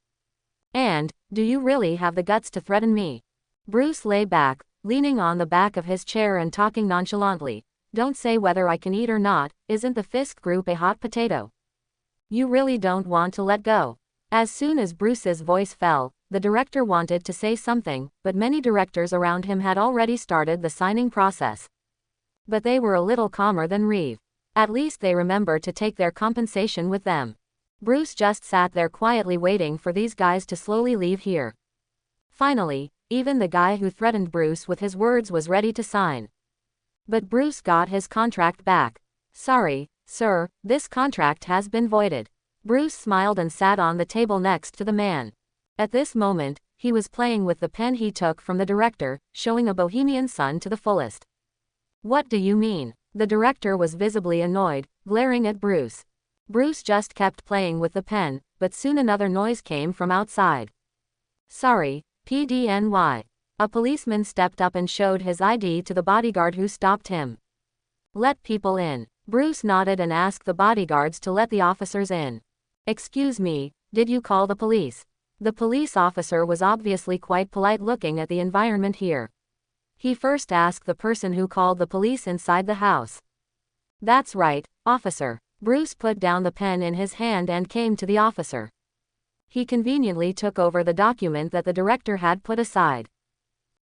And, do you really have the guts to threaten me? Bruce lay back, leaning on the back of his chair and talking nonchalantly. Don't say whether I can eat or not, isn't the Fisk Group a hot potato? You really don't want to let go. As soon as Bruce's voice fell, the director wanted to say something, but many directors around him had already started the signing process. But they were a little calmer than Reeve. At least they remembered to take their compensation with them. Bruce just sat there quietly waiting for these guys to slowly leave here. Finally, even the guy who threatened Bruce with his words was ready to sign. But Bruce got his contract back. Sorry, sir, this contract has been voided. Bruce smiled and sat on the table next to the man. At this moment, he was playing with the pen he took from the director, showing a bohemian son to the fullest. What do you mean? The director was visibly annoyed, glaring at Bruce. Bruce just kept playing with the pen, but soon another noise came from outside. Sorry, PDNY. A policeman stepped up and showed his ID to the bodyguard, who stopped him. Let people in. Bruce nodded and asked the bodyguards to let the officers in. Excuse me, did you call the police? The police officer was obviously quite polite, looking at the environment here. He first asked the person who called the police inside the house. That's right, officer. Bruce put down the pen in his hand and came to the officer. He conveniently took over the document that the director had put aside.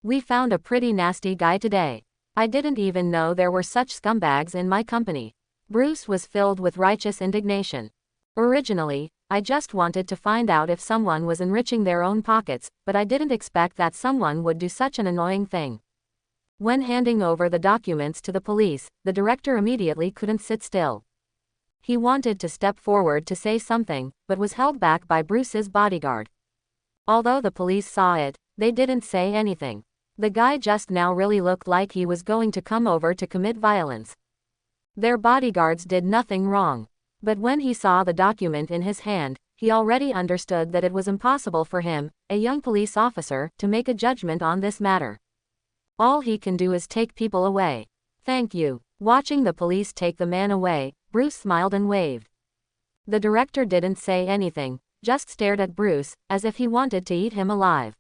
We found a pretty nasty guy today. I didn't even know there were such scumbags in my company. Bruce was filled with righteous indignation. Originally, I just wanted to find out if someone was enriching their own pockets, but I didn't expect that someone would do such an annoying thing. When handing over the documents to the police, the director immediately couldn't sit still. He wanted to step forward to say something, but was held back by Bruce's bodyguard. Although the police saw it, they didn't say anything. The guy just now really looked like he was going to come over to commit violence. Their bodyguards did nothing wrong. But when he saw the document in his hand, he already understood that it was impossible for him, a young police officer, to make a judgment on this matter. All he can do is take people away. Thank you. Watching the police take the man away, Bruce smiled and waved. The director didn't say anything, just stared at Bruce, as if he wanted to eat him alive.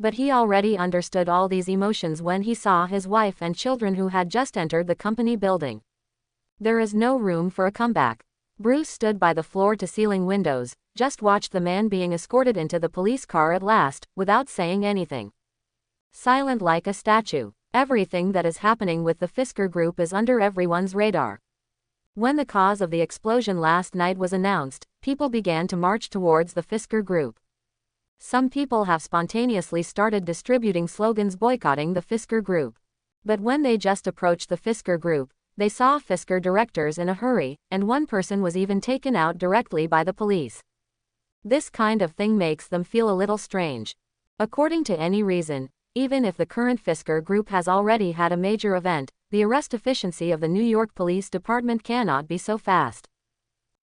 But he already understood all these emotions when he saw his wife and children, who had just entered the company building. There is no room for a comeback. Bruce stood by the floor-to-ceiling windows, just watched the man being escorted into the police car at last, without saying anything. Silent like a statue. Everything that is happening with the Fisker Group is under everyone's radar. When the cause of the explosion last night was announced, people began to march towards the Fisker Group. Some people have spontaneously started distributing slogans boycotting the Fisker Group. But when they just approached the Fisker Group, they saw Fisker directors in a hurry, and one person was even taken out directly by the police. This kind of thing makes them feel a little strange. According to any reason, even if the current Fisker Group has already had a major event, the arrest efficiency of the New York Police Department cannot be so fast.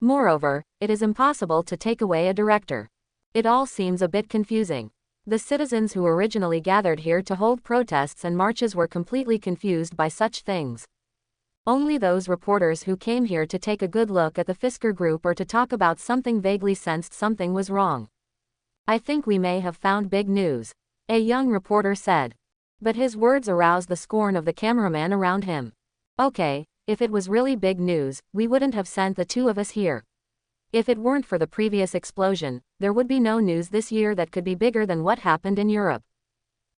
Moreover, it is impossible to take away a director. It all seems a bit confusing. The citizens who originally gathered here to hold protests and marches were completely confused by such things. Only those reporters who came here to take a good look at the Fisker Group or to talk about something vaguely sensed something was wrong. I think we may have found big news, a young reporter said. But his words aroused the scorn of the cameraman around him. Okay, if it was really big news, we wouldn't have sent the two of us here. If it weren't for the previous explosion, there would be no news this year that could be bigger than what happened in Europe.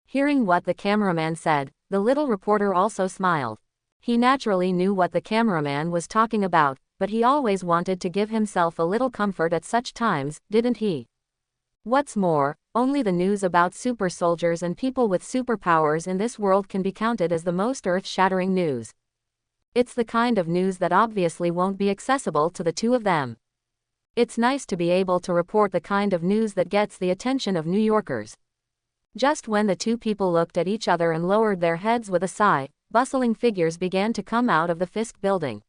Hearing what the cameraman said, the little reporter also smiled. He naturally knew what the cameraman was talking about, but he always wanted to give himself a little comfort at such times, didn't he? What's more, only the news about super soldiers and people with superpowers in this world can be counted as the most earth-shattering news. It's the kind of news that obviously won't be accessible to the two of them. It's nice to be able to report the kind of news that gets the attention of New Yorkers. Just when the two people looked at each other and lowered their heads with a sigh, bustling figures began to come out of the Fisk building.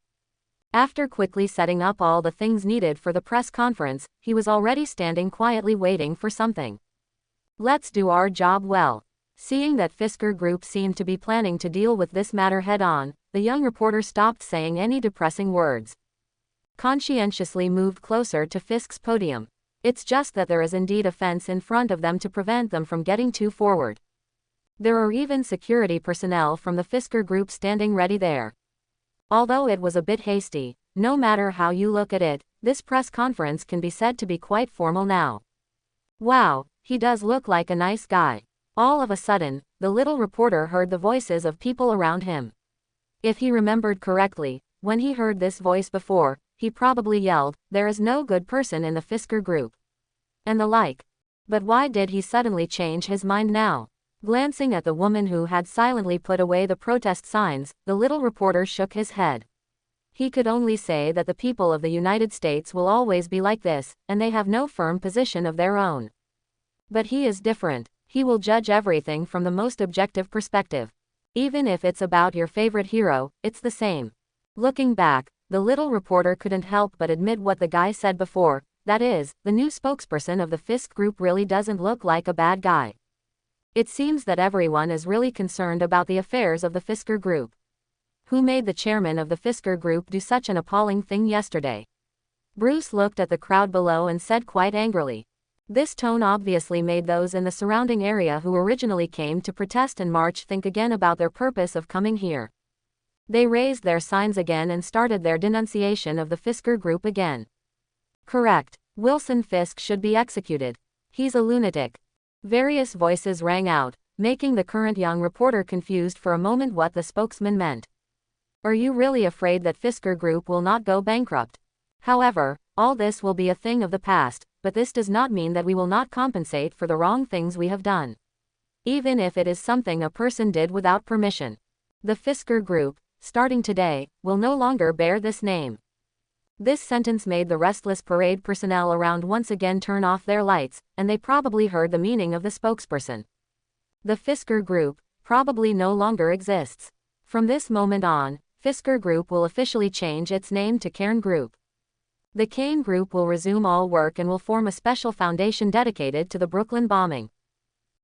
After quickly setting up all the things needed for the press conference, he was already standing quietly waiting for something. Let's do our job well. Seeing that Fisker Group seemed to be planning to deal with this matter head-on, the young reporter stopped saying any depressing words. Conscientiously moved closer to Fisk's podium. It's just that there is indeed a fence in front of them to prevent them from getting too forward. There are even security personnel from the Fisker Group standing ready there. Although it was a bit hasty, no matter how you look at it, this press conference can be said to be quite formal now. Wow, he does look like a nice guy. All of a sudden, the little reporter heard the voices of people around him. If he remembered correctly, when he heard this voice before, he probably yelled, "There is no good person in the Fisker Group," and the like. But why did he suddenly change his mind now? Glancing at the woman who had silently put away the protest signs, the little reporter shook his head. He could only say that the people of the United States will always be like this, and they have no firm position of their own. But he is different. He will judge everything from the most objective perspective. Even if it's about your favorite hero, it's the same. Looking back, the little reporter couldn't help but admit what the guy said before, that is, the new spokesperson of the Fisk Group really doesn't look like a bad guy. It seems that everyone is really concerned about the affairs of the Fisker Group. Who made the chairman of the Fisker Group do such an appalling thing yesterday? Bruce looked at the crowd below and said quite angrily. This tone obviously made those in the surrounding area who originally came to protest and march think again about their purpose of coming here. They raised their signs again and started their denunciation of the Fisker Group again. Correct. Wilson Fisk should be executed. He's a lunatic. Various voices rang out, making the current young reporter confused for a moment what the spokesman meant. Are you really afraid that Fisker Group will not go bankrupt? However, all this will be a thing of the past, but this does not mean that we will not compensate for the wrong things we have done. Even if it is something a person did without permission. The Fisker Group, starting today, will no longer bear this name. This sentence made the restless parade personnel around once again turn off their lights, and they probably heard the meaning of the spokesperson. The Fisker Group probably no longer exists. From this moment on, Fisker Group will officially change its name to Cairn Group. The Cairn Group will resume all work and will form a special foundation dedicated to the Brooklyn bombing.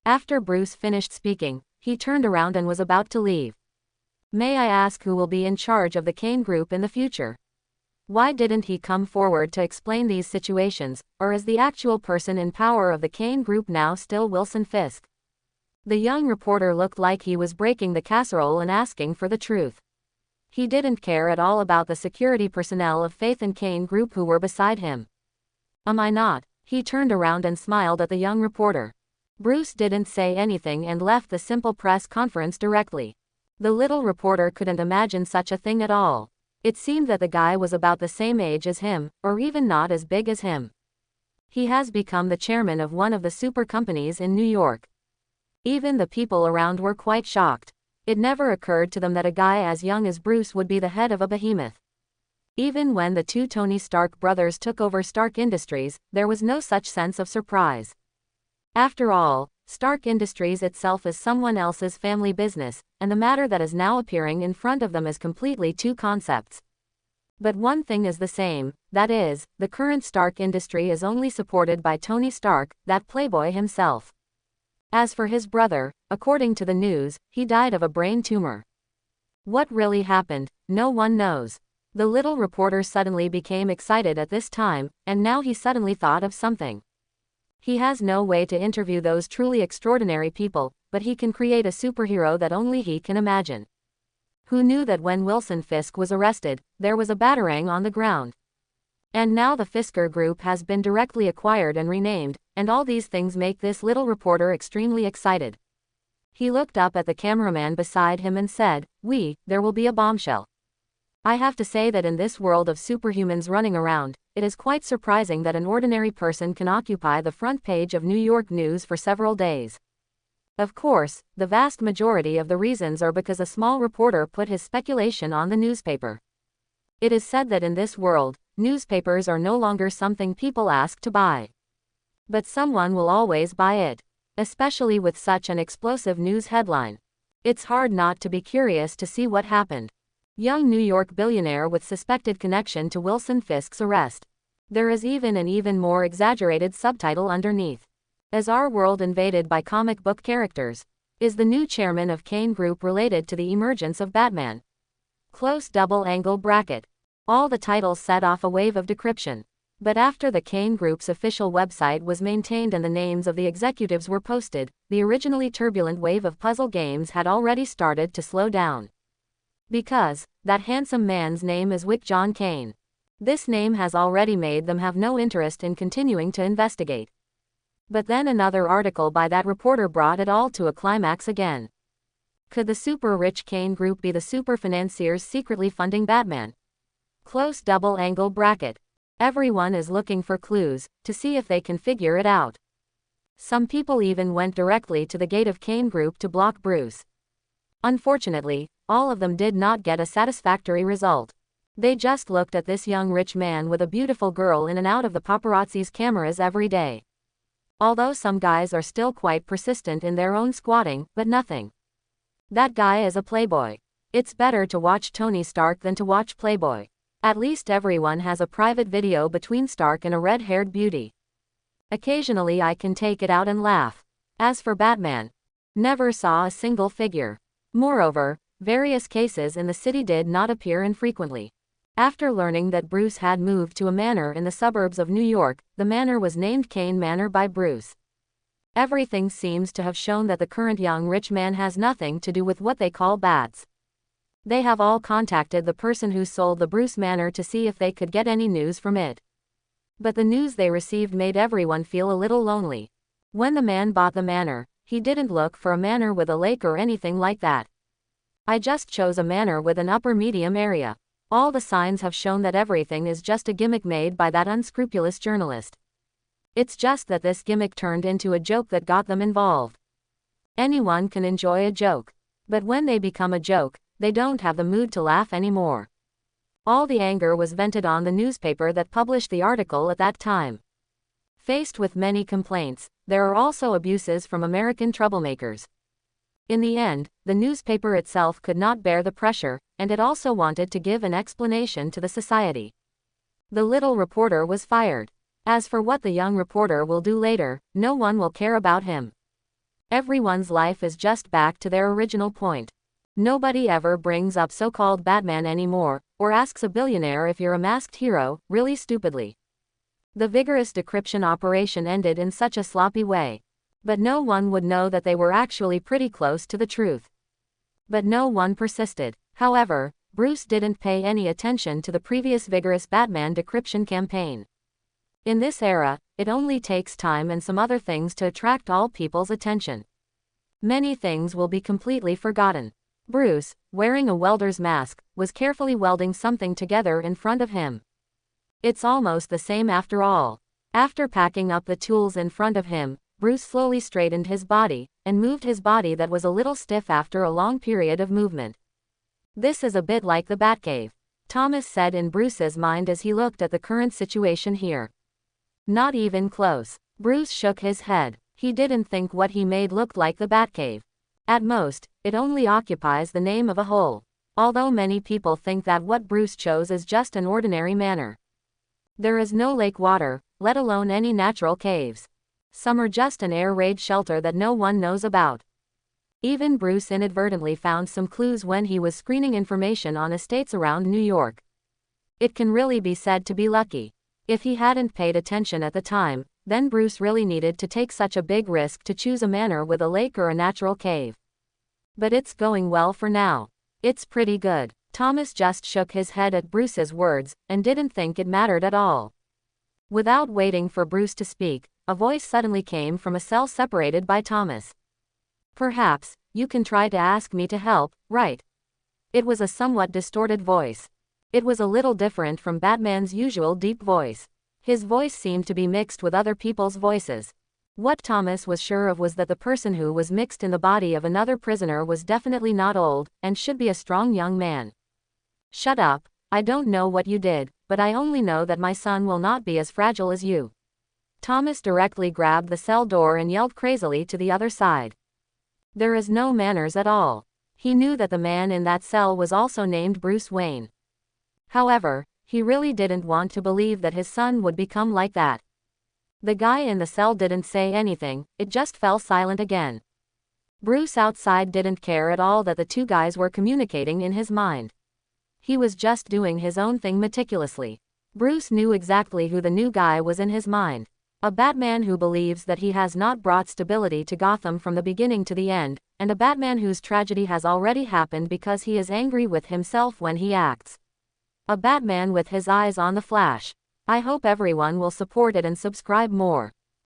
After Bruce finished speaking, he turned around and was about to leave. May I ask who will be in charge of the Cairn Group in the future? Why didn't he come forward to explain these situations, or is the actual person in power of the Cairn Group now still Wilson Fisk? The young reporter looked like he was breaking the casserole and asking for the truth. He didn't care at all about the security personnel of Faith and Cairn Group who were beside him. Am I not? He turned around and smiled at the young reporter. Bruce didn't say anything and left the simple press conference directly. The little reporter couldn't imagine such a thing at all. It seemed that the guy was about the same age as him, or even not as big as him. He has become the chairman of one of the super companies in New York. Even the people around were quite shocked. It never occurred to them that a guy as young as Bruce would be the head of a behemoth. Even when the two Tony Stark brothers took over Stark Industries, there was no such sense of surprise. After all, Stark Industries itself is someone else's family business, and the matter that is now appearing in front of them is completely two concepts. But one thing is the same, that is, the current Stark Industry is only supported by Tony Stark, that playboy himself. As for his brother, according to the news, he died of a brain tumor. What really happened, no one knows. The little reporter suddenly became excited at this time, and now he suddenly thought of something. He has no way to interview those truly extraordinary people, but he can create a superhero that only he can imagine. Who knew that when Wilson Fisk was arrested, there was a batarang on the ground? And now the Fisker Group has been directly acquired and renamed, and all these things make this little reporter extremely excited. He looked up at the cameraman beside him and said, there will be a bombshell. I have to say that in this world of superhumans running around, it is quite surprising that an ordinary person can occupy the front page of New York news for several days. Of course, the vast majority of the reasons are because a small reporter put his speculation on the newspaper. It is said that in this world, newspapers are no longer something people ask to buy. But someone will always buy it, especially with such an explosive news headline. It's hard not to be curious to see what happened. Young New York billionaire with suspected connection to Wilson Fisk's arrest. There is even an even more exaggerated subtitle underneath. As our world invaded by comic book characters. Is the new chairman of Kane Group related to the emergence of Batman? Close double-angle bracket. All the titles set off a wave of decryption. But after the Kane Group's official website was maintained and the names of the executives were posted, the originally turbulent wave of puzzle games had already started to slow down. Because that handsome man's name is Wick John Kane. This name has already made them have no interest in continuing to investigate. But then another article by that reporter brought it all to a climax again. Could the super-rich Kane Group be the super financiers secretly funding Batman? Close double-angle bracket. Everyone is looking for clues, to see if they can figure it out. Some people even went directly to the gate of Kane Group to block Bruce. Unfortunately, all of them did not get a satisfactory result. They just looked at this young rich man with a beautiful girl in and out of the paparazzi's cameras every day. Although some guys are still quite persistent in their own squatting, but nothing. That guy is a playboy. It's better to watch Tony Stark than to watch Playboy. At least everyone has a private video between Stark and a red-haired beauty. Occasionally I can take it out and laugh. As for Batman, never saw a single figure. Moreover, various cases in the city did not appear infrequently. After learning that Bruce had moved to a manor in the suburbs of New York, the manor was named Kane Manor by Bruce. Everything seems to have shown that the current young rich man has nothing to do with what they call bats. They have all contacted the person who sold the Bruce Manor to see if they could get any news from it. But the news they received made everyone feel a little lonely. When the man bought the manor, he didn't look for a manor with a lake or anything like that. I just chose a manor with an upper medium area. All the signs have shown that everything is just a gimmick made by that unscrupulous journalist. It's just that this gimmick turned into a joke that got them involved. Anyone can enjoy a joke. But when they become a joke, they don't have the mood to laugh anymore. All the anger was vented on the newspaper that published the article at that time. Faced with many complaints, there are also abuses from American troublemakers. In the end, the newspaper itself could not bear the pressure, and it also wanted to give an explanation to the society. The little reporter was fired. As for what the young reporter will do later, no one will care about him. Everyone's life is just back to their original point. Nobody ever brings up so-called Batman anymore, or asks a billionaire if you're a masked hero, really stupidly. The vigorous decryption operation ended in such a sloppy way. But no one would know that they were actually pretty close to the truth. But no one persisted. However, Bruce didn't pay any attention to the previous vigorous Batman decryption campaign. In this era, it only takes time and some other things to attract all people's attention. Many things will be completely forgotten. Bruce, wearing a welder's mask, was carefully welding something together in front of him. It's almost the same after all. After packing up the tools in front of him, Bruce slowly straightened his body, and moved his body that was a little stiff after a long period of movement. This is a bit like the Batcave, Thomas said in Bruce's mind as he looked at the current situation here. Not even close. Bruce shook his head. He didn't think what he made looked like the Batcave. At most, it only occupies the name of a hole. Although many people think that what Bruce chose is just an ordinary manor. There is no lake water, let alone any natural caves. Some are just an air raid shelter that no one knows about. Even Bruce inadvertently found some clues when he was screening information on estates around New York. It can really be said to be lucky. If he hadn't paid attention at the time, then Bruce really needed to take such a big risk to choose a manor with a lake or a natural cave. But it's going well for now. It's pretty good. Thomas just shook his head at Bruce's words, and didn't think it mattered at all. Without waiting for Bruce to speak, a voice suddenly came from a cell separated by Thomas. Perhaps, you can try to ask me to help, right? It was a somewhat distorted voice. It was a little different from Batman's usual deep voice. His voice seemed to be mixed with other people's voices. What Thomas was sure of was that the person who was mixed in the body of another prisoner was definitely not old, and should be a strong young man. Shut up, I don't know what you did, but I only know that my son will not be as fragile as you. Thomas directly grabbed the cell door and yelled crazily to the other side. There is no manners at all. He knew that the man in that cell was also named Bruce Wayne. However, he really didn't want to believe that his son would become like that. The guy in the cell didn't say anything, it just fell silent again. Bruce outside didn't care at all that the two guys were communicating in his mind. He was just doing his own thing meticulously. Bruce knew exactly who the new guy was in his mind. A Batman who believes that he has not brought stability to Gotham from the beginning to the end, and a Batman whose tragedy has already happened because he is angry with himself when he acts. A Batman with his eyes on the Flash. I hope everyone will support it and subscribe more.